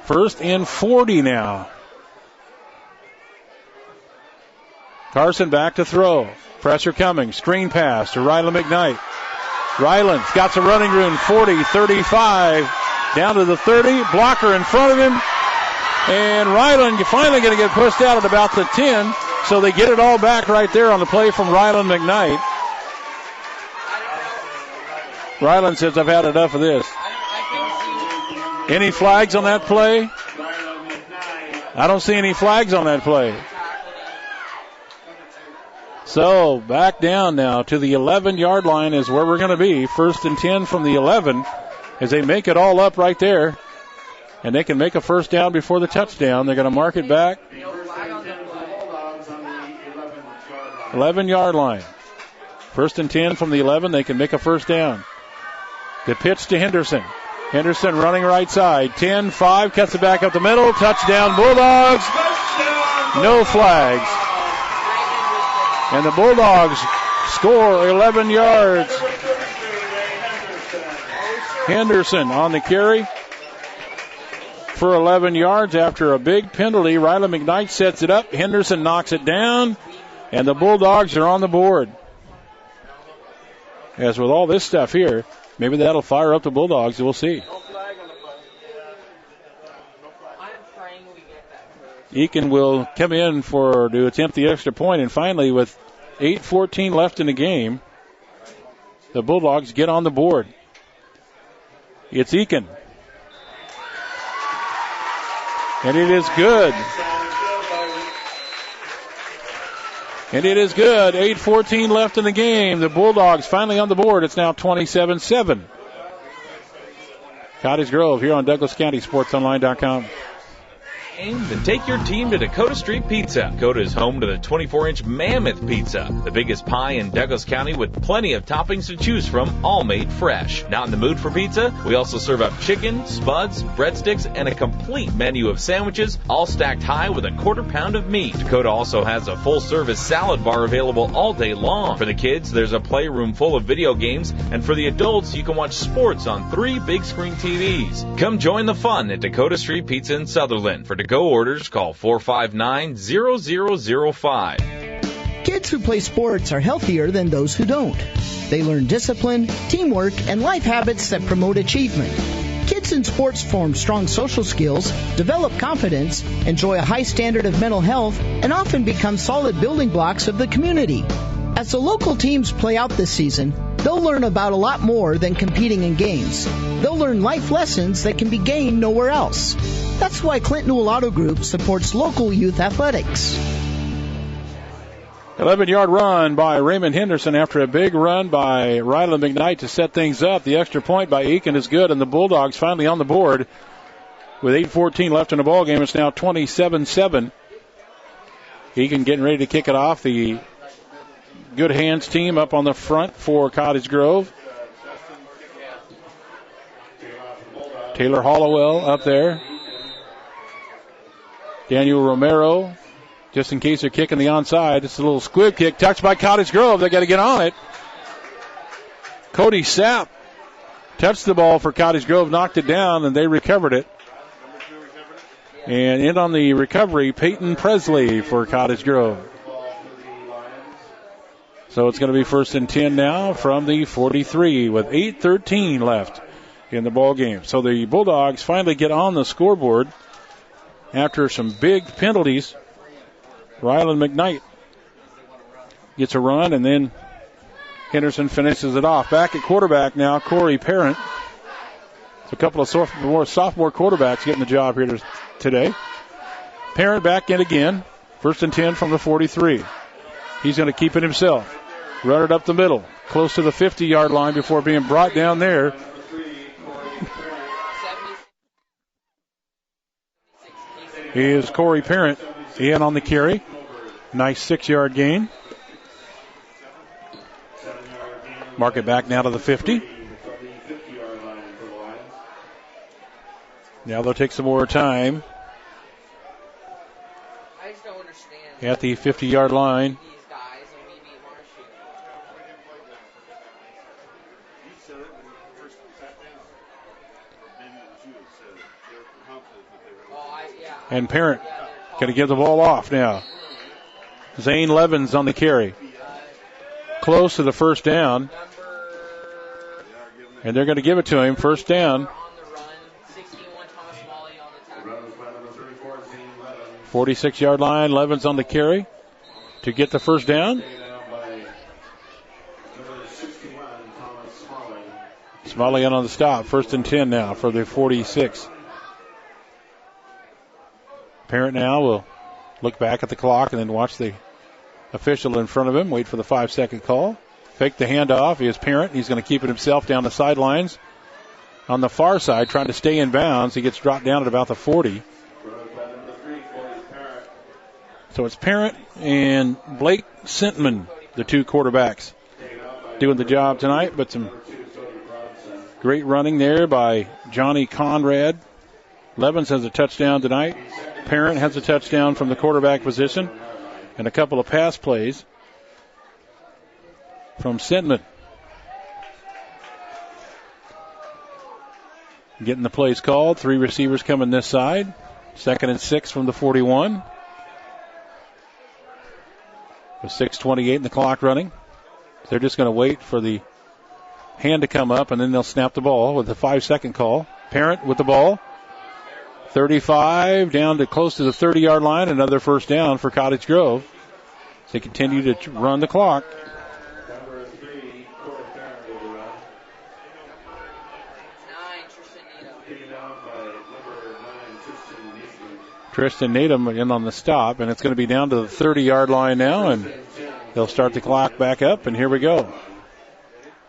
First and 40 now. Carson back to throw. Pressure coming. Screen pass to Ryland McKnight. Ryland's got some running room. 40, 35. Down to the 30. Blocker in front of him. And Ryland finally going to get pushed out at about the 10. So they get it all back right there on the play from Ryland McKnight. Ryland says, I've had enough of this. Any flags on that play? I don't see any flags on that play. So back down now to the 11-yard line is where we're going to be. 1st and 10 from the 11 as they make it all up right there. And they can make a first down before the touchdown. They're going to mark it back. 11-yard line. 1st and 10 from the 11. They can make a first down. The pitch to Henderson. Henderson running right side. 10-5. Cuts it back up the middle. Touchdown Bulldogs. No flags. And the Bulldogs score 11 yards. Henderson on the carry for 11 yards after a big penalty. Riley McKnight sets it up. Henderson knocks it down. And the Bulldogs are on the board. As with all this stuff here, maybe that'll fire up the Bulldogs. We'll see. Eakin will come in to attempt the extra point, and finally, with 8:14 left in the game, the Bulldogs get on the board. It's Eakin. And it is good. And it is good. 8:14 left in the game. The Bulldogs finally on the board. It's now 27-7. Cottage Grove here on Douglas County SportsOnline.com. Then take your team to Dakota Street Pizza. Dakota is home to the 24-inch Mammoth Pizza, the biggest pie in Douglas County with plenty of toppings to choose from, all made fresh. Not in the mood for pizza? We also serve up chicken, spuds, breadsticks, and a complete menu of sandwiches, all stacked high with a quarter pound of meat. Dakota also has a full-service salad bar available all day long. For the kids, there's a playroom full of video games, and for the adults, you can watch sports on 3 big-screen TVs. Come join the fun at Dakota Street Pizza in Sutherlin. For to-go orders, call 459-0005. Kids who play sports are healthier than those who don't. They learn discipline, teamwork, and life habits that promote achievement. Kids in sports form strong social skills, develop confidence, enjoy a high standard of mental health, and often become solid building blocks of the community. As the local teams play out this season, they'll learn about a lot more than competing in games. They'll learn life lessons that can be gained nowhere else. That's why Clint Newell Auto Group supports local youth athletics. 11-yard run by Raymond Henderson after a big run by Riley McKnight to set things up. The extra point by Eakin is good, and the Bulldogs finally on the board. With 8:14 left in the ball game, it's now 27-7. Eakin getting ready to kick it off. The Good Hands team up on the front for Cottage Grove. Taylor Hollowell up there. Daniel Romero, just in case they're kicking the onside. It's a little squib kick. Touched by Cottage Grove. They got to get on it. Cody Sapp touched the ball for Cottage Grove, knocked it down, and they recovered it. And in on the recovery, Peyton Presley for Cottage Grove. So it's going to be 1st and 10 now from the 43 with 8:13 left in the ball game. So the Bulldogs finally get on the scoreboard after some big penalties. Rylan McKnight gets a run, and then Henderson finishes it off. Back at quarterback now, Corey Parent. It's a couple of sophomore quarterbacks getting the job here today. Parent back in again. 1st and 10 from the 43. He's going to keep it himself. Run it up the middle, close to the 50-yard line before being brought down there. Is Corey Parent in on the carry. Nice 6-yard gain. Mark it back now to the 50. Now they'll take some more time at the 50-yard line. And Parent going to give the ball off now. Zane Levens on the carry. Close to the first down. And they're going to give it to him. First down. 46-yard line. Levens on the carry to get the first down. Smalley in on the stop. 1st and 10 now for the 46. Parent now will look back at the clock and then watch the official in front of him. Wait for the 5-second call. Fake the handoff. He is Parent. He's going to keep it himself down the sidelines. On the far side, trying to stay in bounds. He gets dropped down at about the 40. So it's Parent and Blake Sintman, the two quarterbacks, doing the job tonight. But some great running there by Johnny Conrad. Levens has a touchdown tonight. Parent has a touchdown from the quarterback position. And a couple of pass plays from Sintman. Getting the plays called. 3 receivers coming this side. 2nd and 6 from the 41. With 6:28 in the clock running. They're just going to wait for the hand to come up, and then they'll snap the ball with the 5-second call. Parent with the ball. 35 down to close to the 30-yard line. Another first down for Cottage Grove. They continue to run the clock. Tristan Natum in on the stop, and it's going to be down to the 30-yard line now, and they'll start the clock back up, and here we go.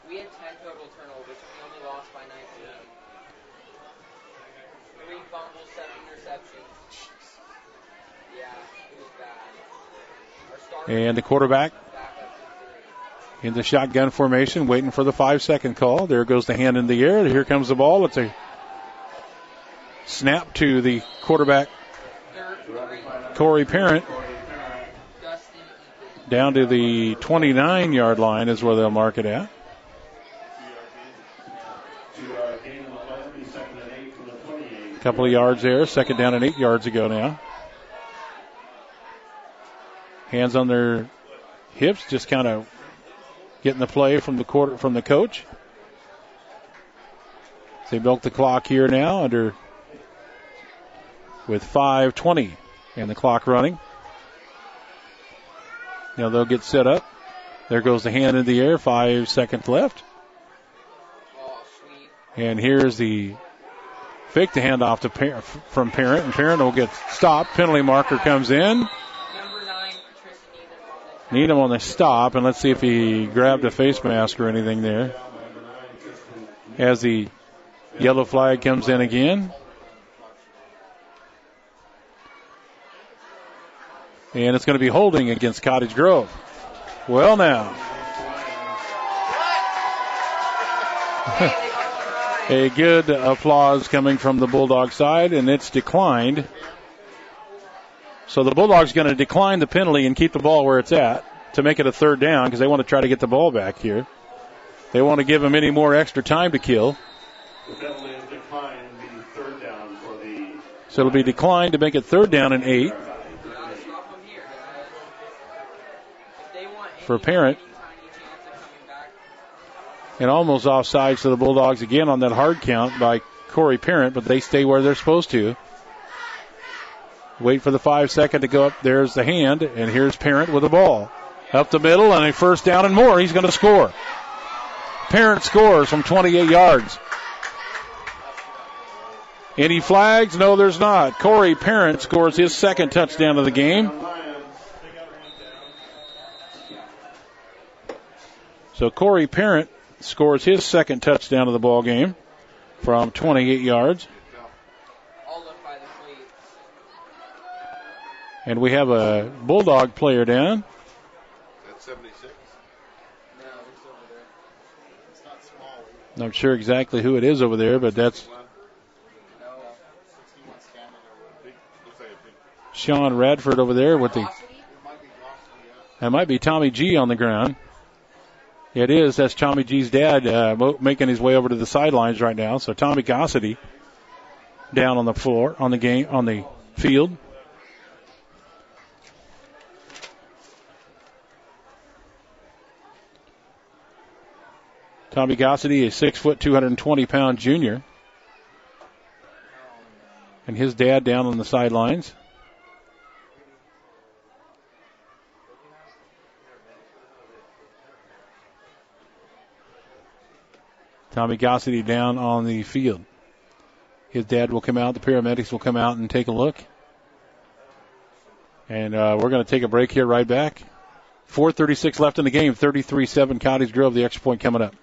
We had 10 total turnovers. We only lost by 19. 3 fumbles, 7 interceptions. Yeah, it was bad. And the quarterback in the shotgun formation, waiting for the 5-second call. There goes the hand in the air. Here comes the ball. It's a snap to the quarterback, Corey Parent. Down to the 29-yard line is where they'll mark it at. A couple of yards there. 2nd down and 8 yards ago now. Hands on their hips, just kind of getting the play from the coach. They milk the clock here now with 5:20 and the clock running. Now they'll get set up. There goes the hand in the air. 5 seconds left. And here's the fake the handoff from Parent, and Parent will get stopped. Penalty marker comes in. Needham on the stop, and let's see if he grabbed a face mask or anything there. As the yellow flag comes in again. And it's going to be holding against Cottage Grove. Well, now. A good applause coming from the Bulldog side, and it's declined. So the Bulldogs going to decline the penalty and keep the ball where it's at to make it a 3rd down because they want to try to get the ball back here. They want to give them any more extra time to kill. The penalty is declined, the 3rd down for the... So it'll be declined to make it 3rd down and 8. For Parent. And almost offsides to the Bulldogs again on that hard count by Corey Parent, but they stay where they're supposed to. Wait for the 5-second to go up. There's the hand, and here's Parent with the ball. Up the middle, and a 1st down and more. He's going to score. Parent scores from 28 yards. Any flags? No, there's not. Corey Parent scores his 2nd touchdown of the game. So Corey Parent scores his 2nd touchdown of the ball game from 28 yards. And we have a Bulldog player down. That's 76. No, it's over there. It's not small. Not sure exactly who it is over there, but that's Sean Radford over there with the. That might be Tommy G on the ground. It is. That's Tommy G's dad making his way over to the sidelines right now. So Tommy Gossity down on the floor, on the field. Tommy Gossity, a 6', 220-pound junior. And his dad down on the sidelines. Tommy Gossity down on the field. His dad will come out. The paramedics will come out and take a look. And we're going to take a break here right back. 4:36 left in the game. 33-7 Cottage Grove. The extra point coming up.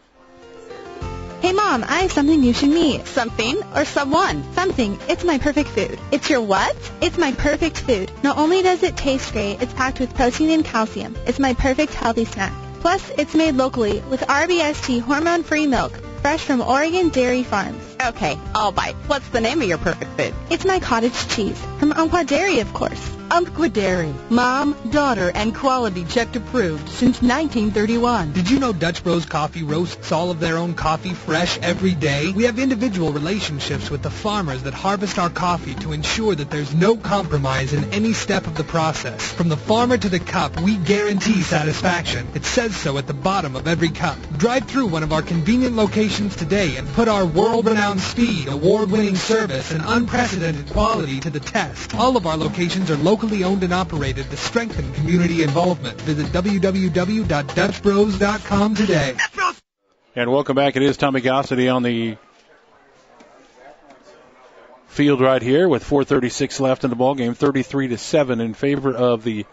Hey Mom, I have something you should meet. Something or someone? Something. It's my perfect food. It's your what? It's my perfect food. Not only does it taste great, it's packed with protein and calcium. It's my perfect healthy snack. Plus, it's made locally with RBST hormone-free milk, fresh from Oregon Dairy Farms. Okay, I'll bite. What's the name of your perfect food? It's my cottage cheese, from Umpqua Dairy, of course. Umpqua Dairy. Mom, daughter, and quality checked approved since 1931. Did you know Dutch Bros Coffee roasts all of their own coffee fresh every day? We have individual relationships with the farmers that harvest our coffee to ensure that there's no compromise in any step of the process. From the farmer to the cup, we guarantee satisfaction. It says so at the bottom of every cup. Drive through one of our convenient locations today and put our world-renowned speed, award-winning service, and unprecedented quality to the test. All of our locations are locally owned and operated to strengthen community involvement. Visit www.dutchbros.com today. And welcome back. It is Tommy Gossity on the field right here with 4:36 left in the ball game. 33-7 in favor of the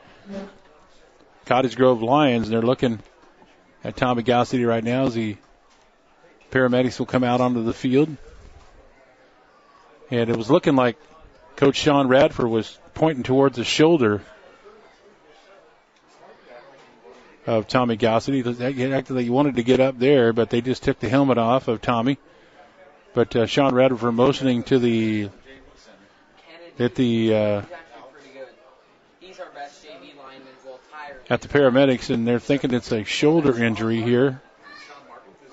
Cottage Grove Lions. And they're looking at Tommy Gossity right now as the paramedics will come out onto the field. And it was looking like Coach Sean Radford was pointing towards the shoulder of Tommy Gossity. Actually, he wanted to get up there, but they just took the helmet off of Tommy. But Sean Radford motioning to the at the paramedics, and they're thinking it's a shoulder injury here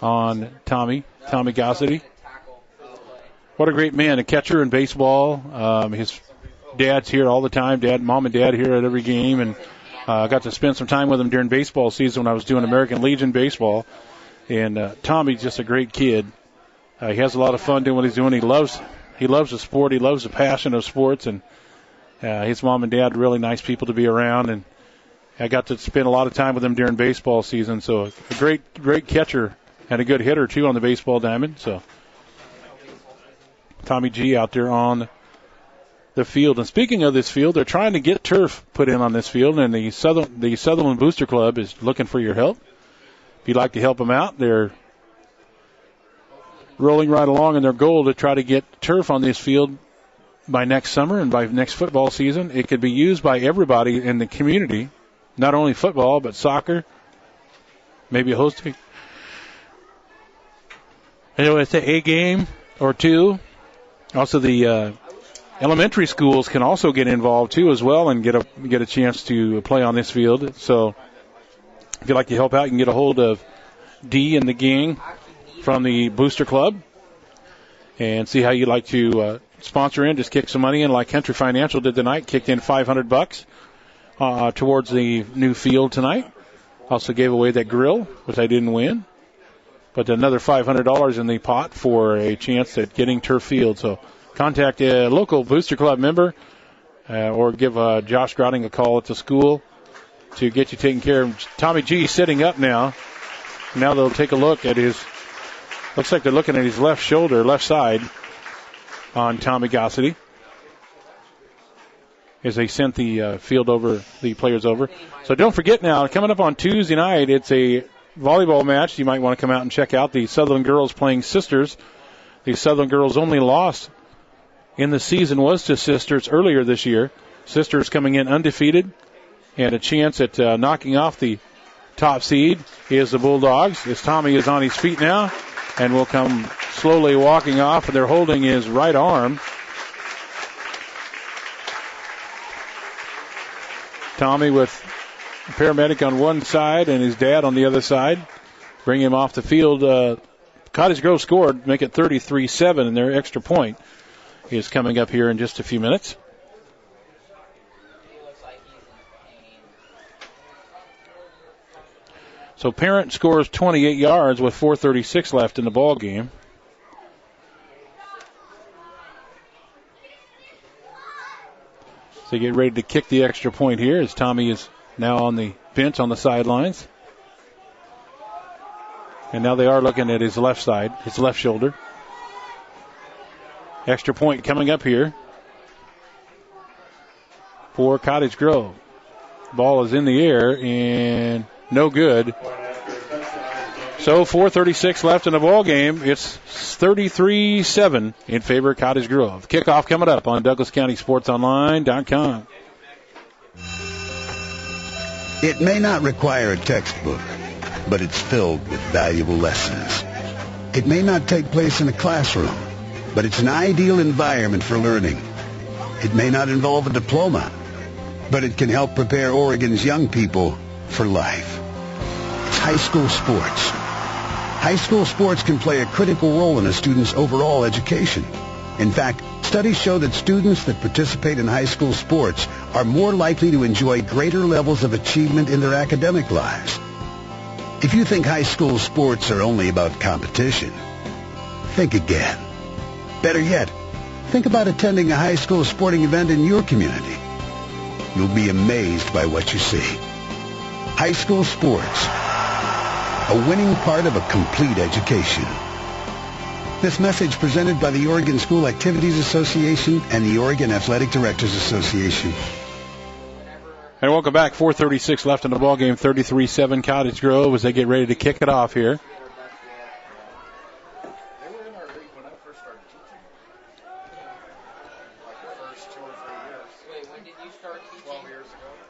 on Tommy Gossity. What a great man, a catcher in baseball. His dad's here all the time. Mom and dad here at every game, and I got to spend some time with him during baseball season when I was doing American Legion baseball. And Tommy's just a great kid. He has a lot of fun doing what he's doing. He loves the sport. He loves the passion of sports, and his mom and dad are really nice people to be around. And I got to spend a lot of time with him during baseball season. So a great catcher and a good hitter too on the baseball diamond. So Tommy G out there on the field. And speaking of this field, they're trying to get turf put in on this field, and the Sutherlin Booster Club is looking for your help. If you'd like to help them out, they're rolling right along in their goal to try to get turf on this field by next summer and by next football season. It could be used by everybody in the community, not only football, but soccer, maybe hosting. Anyway, it's a game or two. Also, the elementary schools can also get involved too as well and get a chance to play on this field. So if you'd like to help out, you can get a hold of Dee and the gang from the Booster Club and see how you'd like to sponsor in. Just kick some money in like Country Financial did tonight. Kicked in $500 towards the new field tonight. Also gave away that grill, which I didn't win. But another $500 in the pot for a chance at getting turf field. So contact a local Booster Club member or give Josh Grotting a call at the school to get you taken care of. Tommy G sitting up now. Now they'll take a look at his, looks like they're looking at his left shoulder, left side on Tommy Gossity as they sent the field over, the players over. So don't forget now, coming up on Tuesday night, it's a volleyball match. You might want to come out and check out the Sutherlin girls playing Sisters. The Sutherlin girls' only loss in the season was to Sisters earlier this year. Sisters coming in undefeated and a chance at knocking off the top seed is the Bulldogs. As Tommy is on his feet now and will come slowly walking off, and they're holding his right arm. Tommy with a paramedic on one side and his dad on the other side. Bring him off the field. Cottage Grove scored, make it 33-7, and their extra point is coming up here in just a few minutes. So Parent scores 28 yards with 4:36 left in the ball game. So get ready to kick the extra point here as Tommy is now on the bench on the sidelines. And now they are looking at his left side, his left shoulder. Extra point coming up here for Cottage Grove. Ball is in the air and no good. So 4:36 left in the ball game. It's 33-7 in favor of Cottage Grove. Kickoff coming up on DouglasCountySportsOnline.com. It may not require a textbook, but it's filled with valuable lessons. It may not take place in a classroom, but it's an ideal environment for learning. It may not involve a diploma, but it can help prepare Oregon's young people for life. It's high school sports. High school sports can play a critical role in a student's overall education. In fact, studies show that students that participate in high school sports are more likely to enjoy greater levels of achievement in their academic lives. If you think high school sports are only about competition, think again. Better yet, think about attending a high school sporting event in your community. You'll be amazed by what you see. High school sports, a winning part of a complete education. This message presented by the Oregon School Activities Association and the Oregon Athletic Directors Association. And welcome back. 4:36 left in the ball game. 33-7 Cottage Grove as they get ready to kick it off here.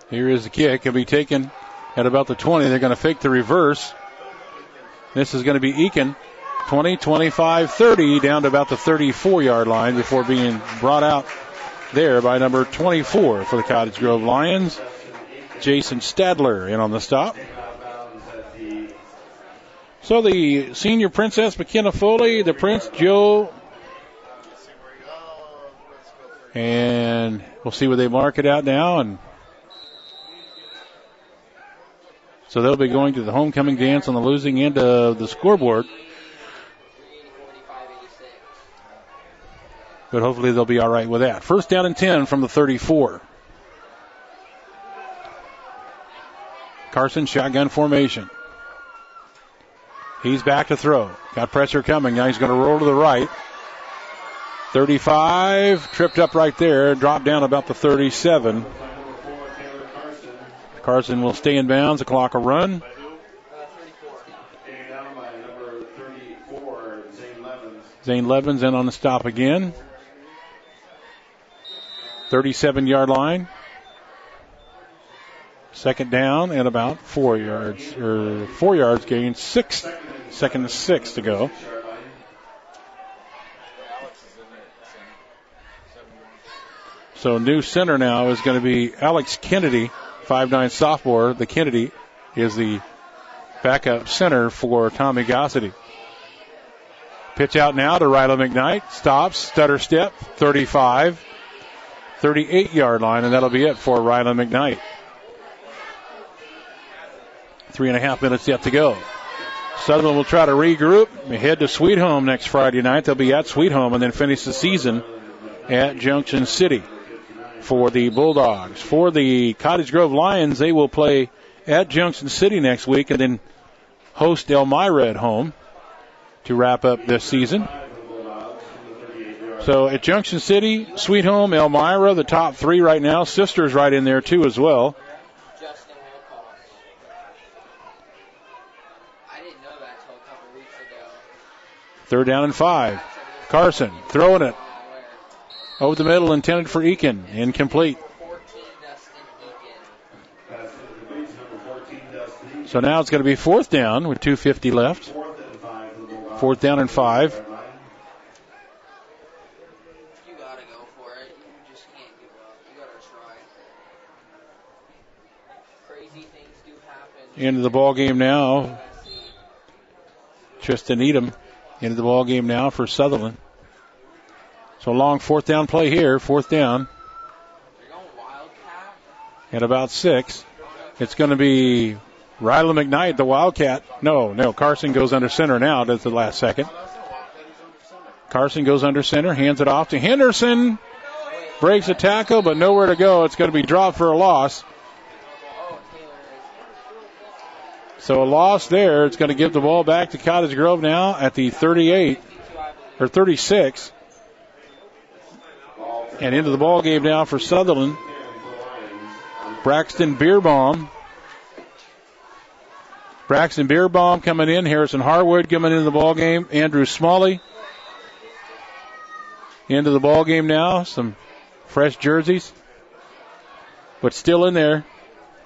Here is the kick. It'll be taken at about the 20. They're going to fake the reverse. This is going to be Eakin. 20, 25, 30, down to about the 34-yard line before being brought out there by number 24 for the Cottage Grove Lions. Jason Stadler in on the stop. So the senior Princess McKenna Foley, the Prince Joe, and we'll see where they mark it out now. And so they'll be going to the homecoming dance on the losing end of the scoreboard. But hopefully they'll be all right with that. First down and 10 from the 34. Carson, shotgun formation. He's back to throw. Got pressure coming. Now he's going to roll to the right. 35, tripped up right there. Dropped down about the 37. Carson will stay in bounds. The clock will run. Zane Levens in on the stop again. 37-yard line. Second down and about 4 yards, or 4 yards gained. 6, second and 6 to go. So new center now is going to be Alex Kennedy, 5'9" sophomore. The Kennedy is the backup center for Tommy Gossity. Pitch out now to Ryla McKnight. Stops, stutter step, 35, 38-yard line, and that'll be it for Ryla McKnight. 3.5 minutes yet to go. Sutherlin will try to regroup and head to Sweet Home next Friday night. They'll be at Sweet Home and then finish the season at Junction City for the Bulldogs. For the Cottage Grove Lions, they will play at Junction City next week and then host Elmira at home to wrap up this season. So at Junction City, Sweet Home, Elmira, the top three right now. Sisters right in there too as well. Third down and 5. Carson throwing it over the middle, intended for Eakin. Incomplete. So now it's going to be fourth down with 2:50 left. Fourth down and 5. You gotta go for it. You just can't give up. You gotta try. Crazy things do happen. Into the ball game now. Tristan Needham into the ball game now for Sutherlin. So long fourth down play here. Fourth down. At about 6. It's going to be Ryla McKnight, the Wildcat. No, Carson goes under center now at the last second. Carson goes under center, hands it off to Henderson. Breaks a tackle, but nowhere to go. It's going to be dropped for a loss. So a loss there. It's going to give the ball back to Cottage Grove now at the 38 or 36. And into the ball game now for Sutherlin. Braxton Beerbaum. Braxton Beerbaum coming in. Harrison Harwood coming into the ball game. Andrew Smalley into the ball game now. Some fresh jerseys, but still in there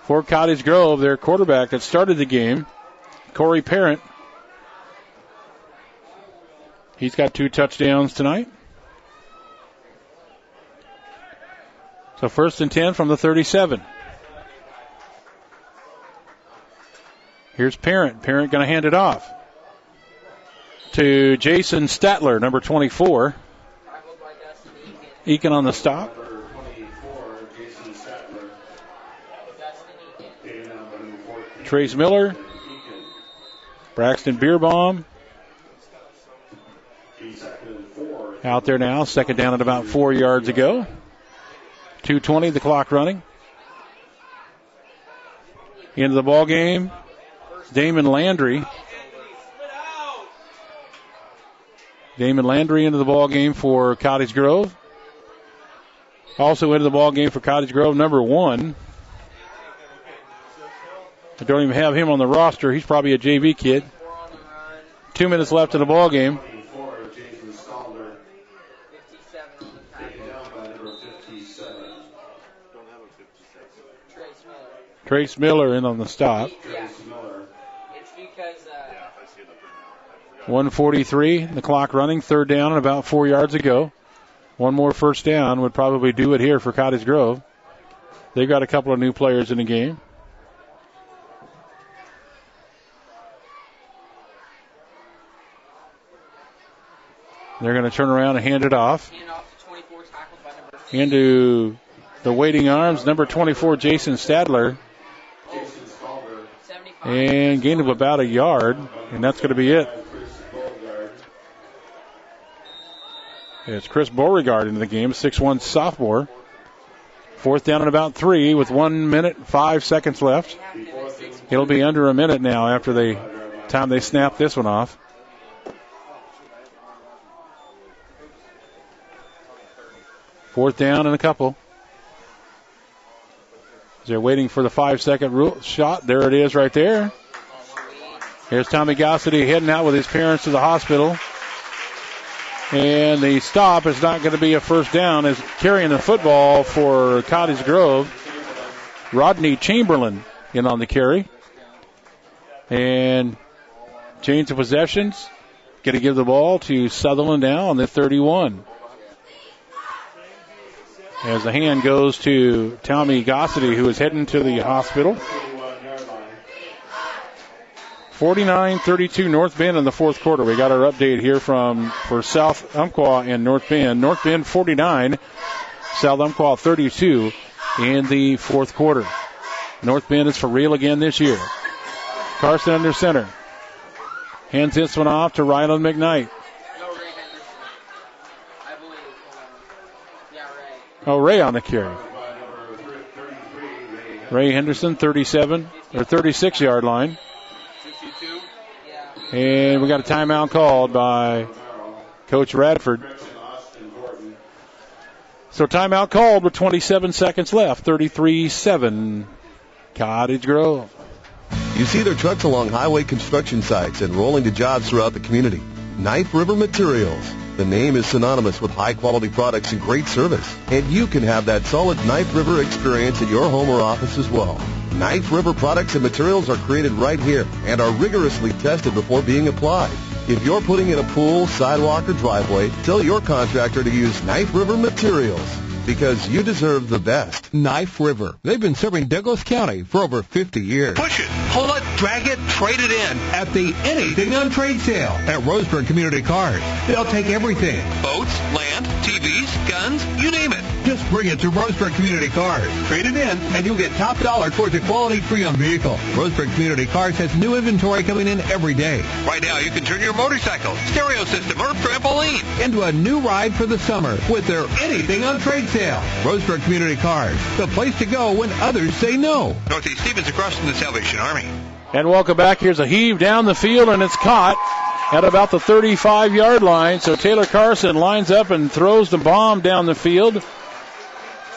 for Cottage Grove. Their quarterback that started the game, Corey Parent. He's got 2 touchdowns tonight. So 1st and 10 from the 37. Here's Parent. Parent going to hand it off to Jason Statler, number 24. Eakin on the stop. Trace Miller. Braxton Beerbaum. Out there now. 2nd down at about 4 yards ago. 2:20, the clock running. Into the ball game, Damon Landry. Damon Landry into the ball game for Cottage Grove. Also into the ball game for Cottage Grove, number 1. I don't even have him on the roster. He's probably a JV kid. 2 minutes left in the ball game. Trace Miller in on the stop. 1:43, the clock running, 3rd down and about 4 yards ago. One more first down would probably do it here for Cottage Grove. They've got a couple of new players in the game. They're going to turn around and hand it off. Into the waiting arms, number 24, Jason Stadler. And gain of about a yard, and that's going to be it. It's Chris Beauregard into the game, 6'1" sophomore. 4th down and about 3 with 1 minute, 5 seconds left. It'll be under a minute now after the time they snap this one off. Fourth down and a couple. They're waiting for the 5-second shot. There it is right there. Here's Tommy Gossity heading out with his parents to the hospital. And the stop is not going to be a first down, as carrying the football for Cottage Grove. Rodney Chamberlain in on the carry. And change of possessions. Going to give the ball to Sutherlin now on the 31. As the hand goes to Tommy Gossity, who is heading to the hospital. 49-32 North Bend in the 4th quarter. We got our update here for South Umpqua and North Bend. North Bend 49, South Umpqua 32 in the 4th quarter. North Bend is for real again this year. Carson under center. Hands this one off to Ryland McKnight. Oh, Ray on the carry. Ray Henderson, 36-yard line. And we got a timeout called by Coach Radford. So timeout called with 27 seconds left. 33-7, Cottage Grove. You see their trucks along highway construction sites and rolling to jobs throughout the community. Knife River Materials. The name is synonymous with high-quality products and great service. And you can have that solid Knife River experience at your home or office as well. Knife River products and materials are created right here and are rigorously tested before being applied. If you're putting in a pool, sidewalk, or driveway, tell your contractor to use Knife River Materials, because you deserve the best. Knife River. They've been serving Douglas County for over 50 years. Push it, pull it, drag it, trade it in at the Anything on Trade sale at Roseburg Community Cars. They'll take everything. Boats, land, TVs, guns, you name it. Just bring it to Roseburg Community Cars. Trade it in and you'll get top dollar towards a quality pre-owned vehicle. Roseburg Community Cars has new inventory coming in every day. Right now you can turn your motorcycle, stereo system, or trampoline into a new ride for the summer with their Anything on Trade sale. Roseburg Community Cars, the place to go when others say no. Northeast Stevens across from the Salvation Army. And welcome back. Here's a heave down the field, and it's caught at about the 35-yard line. So Taylor Carson lines up and throws the bomb down the field.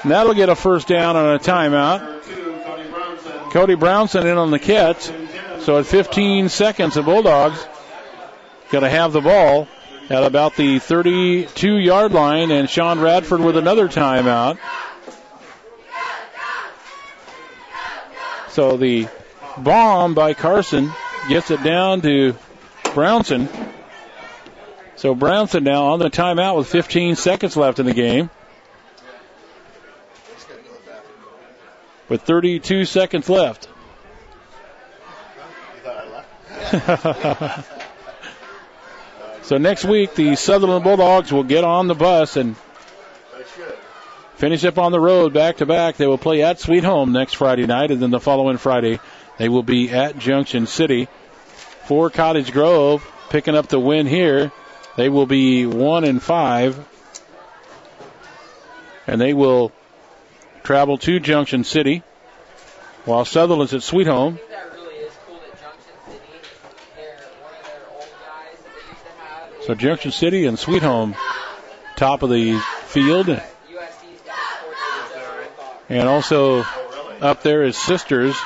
And that'll get a first down on a timeout. Cody Brownson in on the catch. So at 15 seconds, the Bulldogs going to have the ball at about the 32-yard line, and Sean Radford with another timeout. So the bomb by Carson gets it down to Brownson. So Brownson now on the timeout with 15 seconds left in the game. With 32 seconds left. So next week, the Sutherlin Bulldogs will get on the bus and finish up on the road back-to-back. They will play at Sweet Home next Friday night, and then the following Friday, they will be at Junction City. For Cottage Grove, picking up the win here, they will be 1-5, and they will travel to Junction City, while Sutherland's at Sweet Home. So Junction City and Sweet Home, top of the field. And also up there is Sisters.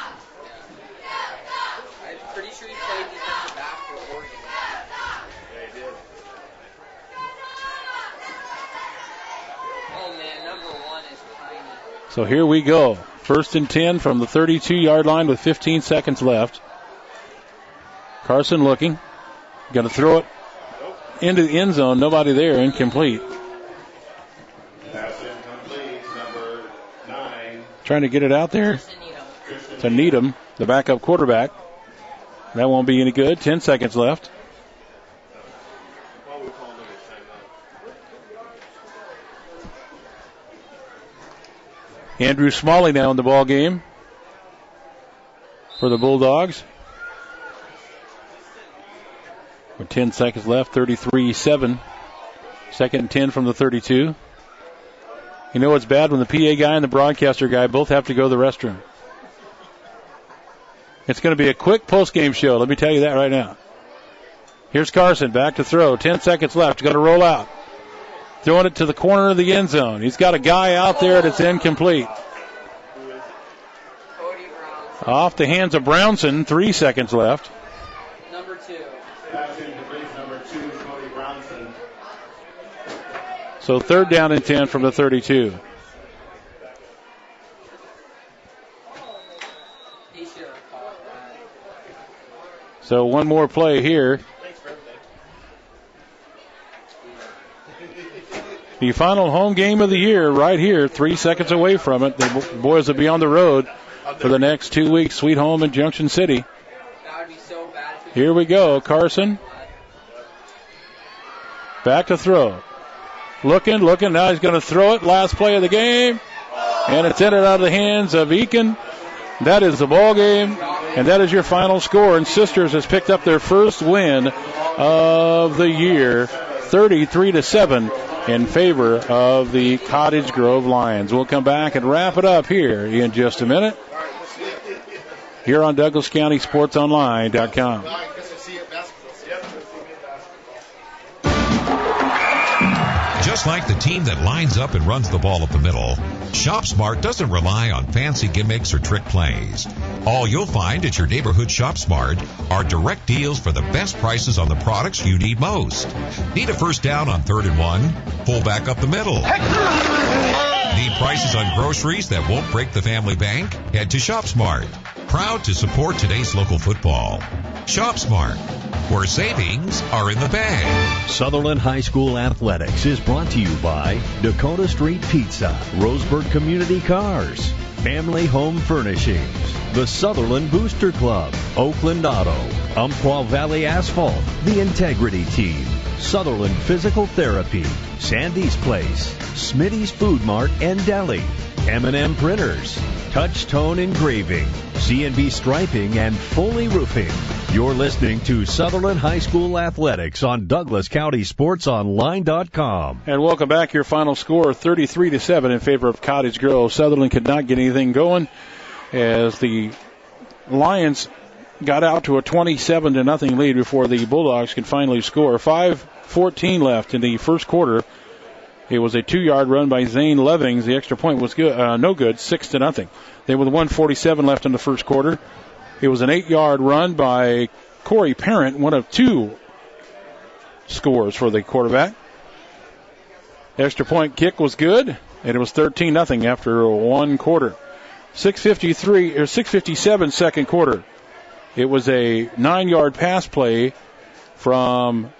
So here we go. 1st and 10 from the 32-yard line with 15 seconds left. Carson looking. Going to throw it into the end zone. Nobody there. Incomplete. Pass incomplete, number 9. Trying to get it out there to Needham, the backup quarterback. That won't be any good. 10 seconds left. Andrew Smalley now in the ball game for the Bulldogs. With 10 seconds left, 33-7. 2nd and 10 from the 32. You know what's bad when the PA guy and the broadcaster guy both have to go to the restroom. It's going to be a quick post-game show, let me tell you that right now. Here's Carson, back to throw. 10 seconds left, going to roll out. Throwing it to the corner of the end zone. He's got a guy out there that's incomplete. Off the hands of Brownson, 3 seconds left. Number 2. Pass incomplete, number 2, Cody Brownson. So 3rd down and 10 from the 32. So one more play here. The final home game of the year right here, 3 seconds away from it. The boys will be on the road for the next 2 weeks, Sweet Home in Junction City. Here we go, Carson. Back to throw. Looking. Now he's going to throw it. Last play of the game. And it's in and out of the hands of Eakin. That is the ball game. And that is your final score. And Sisters has picked up their first win of the year, 33-7. In favor of the Cottage Grove Lions. We'll come back and wrap it up here in just a minute. Here on DouglasCountySportsOnline.com. Just like the team that lines up and runs the ball up the middle, ShopSmart doesn't rely on fancy gimmicks or trick plays. All you'll find at your neighborhood ShopSmart are direct deals for the best prices on the products you need most. Need a first down on 3rd and 1? Pull back up the middle. Need prices on groceries that won't break the family bank? Head to ShopSmart. Proud to support today's local football. ShopSmart, where savings are in the bag. Sutherlin High School Athletics is brought to you by Dakota Street Pizza, Roseburg Community Cars, Family Home Furnishings, the Sutherlin Booster Club, Oakland Auto, Umpqua Valley Asphalt, the Integrity Team, Sutherlin Physical Therapy, Sandy's Place, Smitty's Food Mart and Deli, M&M Printers, Touchtone Engraving, C&B Striping, and Foley Roofing. You're listening to Sutherlin High School Athletics on DouglasCountySportsOnline.com. And welcome back. Your final score, 33-7 in favor of Cottage Grove. Sutherlin could not get anything going as the Lions got out to a 27-0 lead before the Bulldogs could finally score. 5:14 left in the first quarter. It was a 2-yard run by Zane Levings. The extra point was good, no good, 6-0. They were 1:47 left in the first quarter. It was an 8-yard run by Corey Parent, one of 2 scores for the quarterback. Extra point kick was good, and it was 13-0 after 1 quarter. 6:57 second quarter. It was a 9-yard pass play from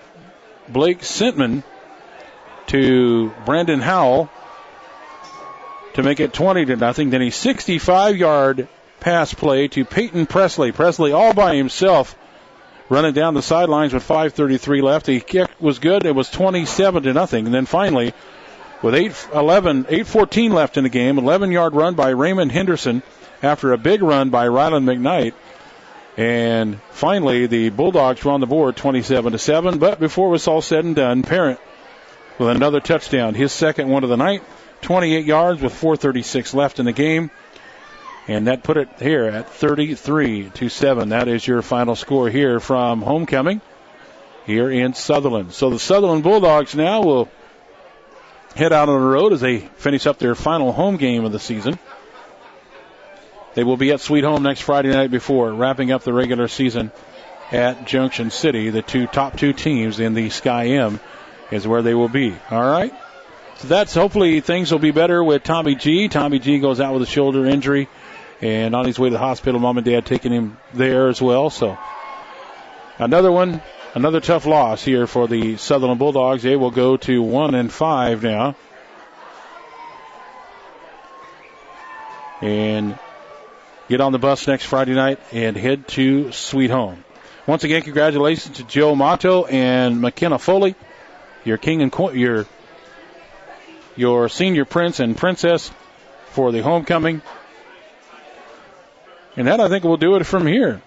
Blake Sintman to Brandon Howell to make it 20-0. Then a 65-yard pass play to Peyton Presley. Presley all by himself running down the sidelines with 5:33 left. The kick was good. It was 27-0. And then finally, with 8:14 left in the game, 11-yard run by Raymond Henderson after a big run by Ryland McKnight. And finally, the Bulldogs were on the board 27-7. But before it was all said and done, Parent with another touchdown, his second one of the night, 28 yards with 4:36 left in the game. And that put it here at 33-7. That is your final score here from homecoming here in Sutherlin. So the Sutherlin Bulldogs now will head out on the road as they finish up their final home game of the season. They will be at Sweet Home next Friday night before wrapping up the regular season at Junction City. The top two teams in the Sky M is where they will be. All right. So that's hopefully things will be better with Tommy G. Tommy G goes out with a shoulder injury and on his way to the hospital. Mom and Dad taking him there as well. So another tough loss here for the Sutherlin Bulldogs. They will go to 1-5 now. And get on the bus next Friday night and head to Sweet Home. Once again, congratulations to Joe Mato and McKenna Foley, your king and your senior prince and princess for the homecoming. And that, I think, will do it from here.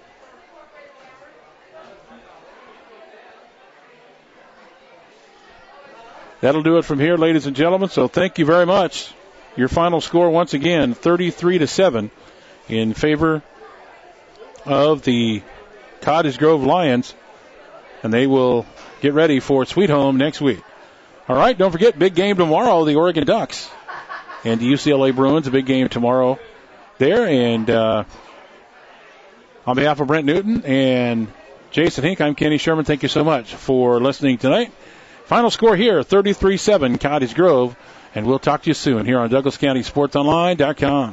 That'll do it from here, ladies and gentlemen. So thank you very much. Your final score, once again, 33-7 in favor of the Cottage Grove Lions. And they will get ready for Sweet Home next week. All right, don't forget, big game tomorrow, the Oregon Ducks and the UCLA Bruins, a big game tomorrow there. And on behalf of Brent Newton and Jason Hink, I'm Kenny Sherman. Thank you so much for listening tonight. Final score here, 33-7, Cottage Grove. And we'll talk to you soon here on DouglasCountySportsOnline.com.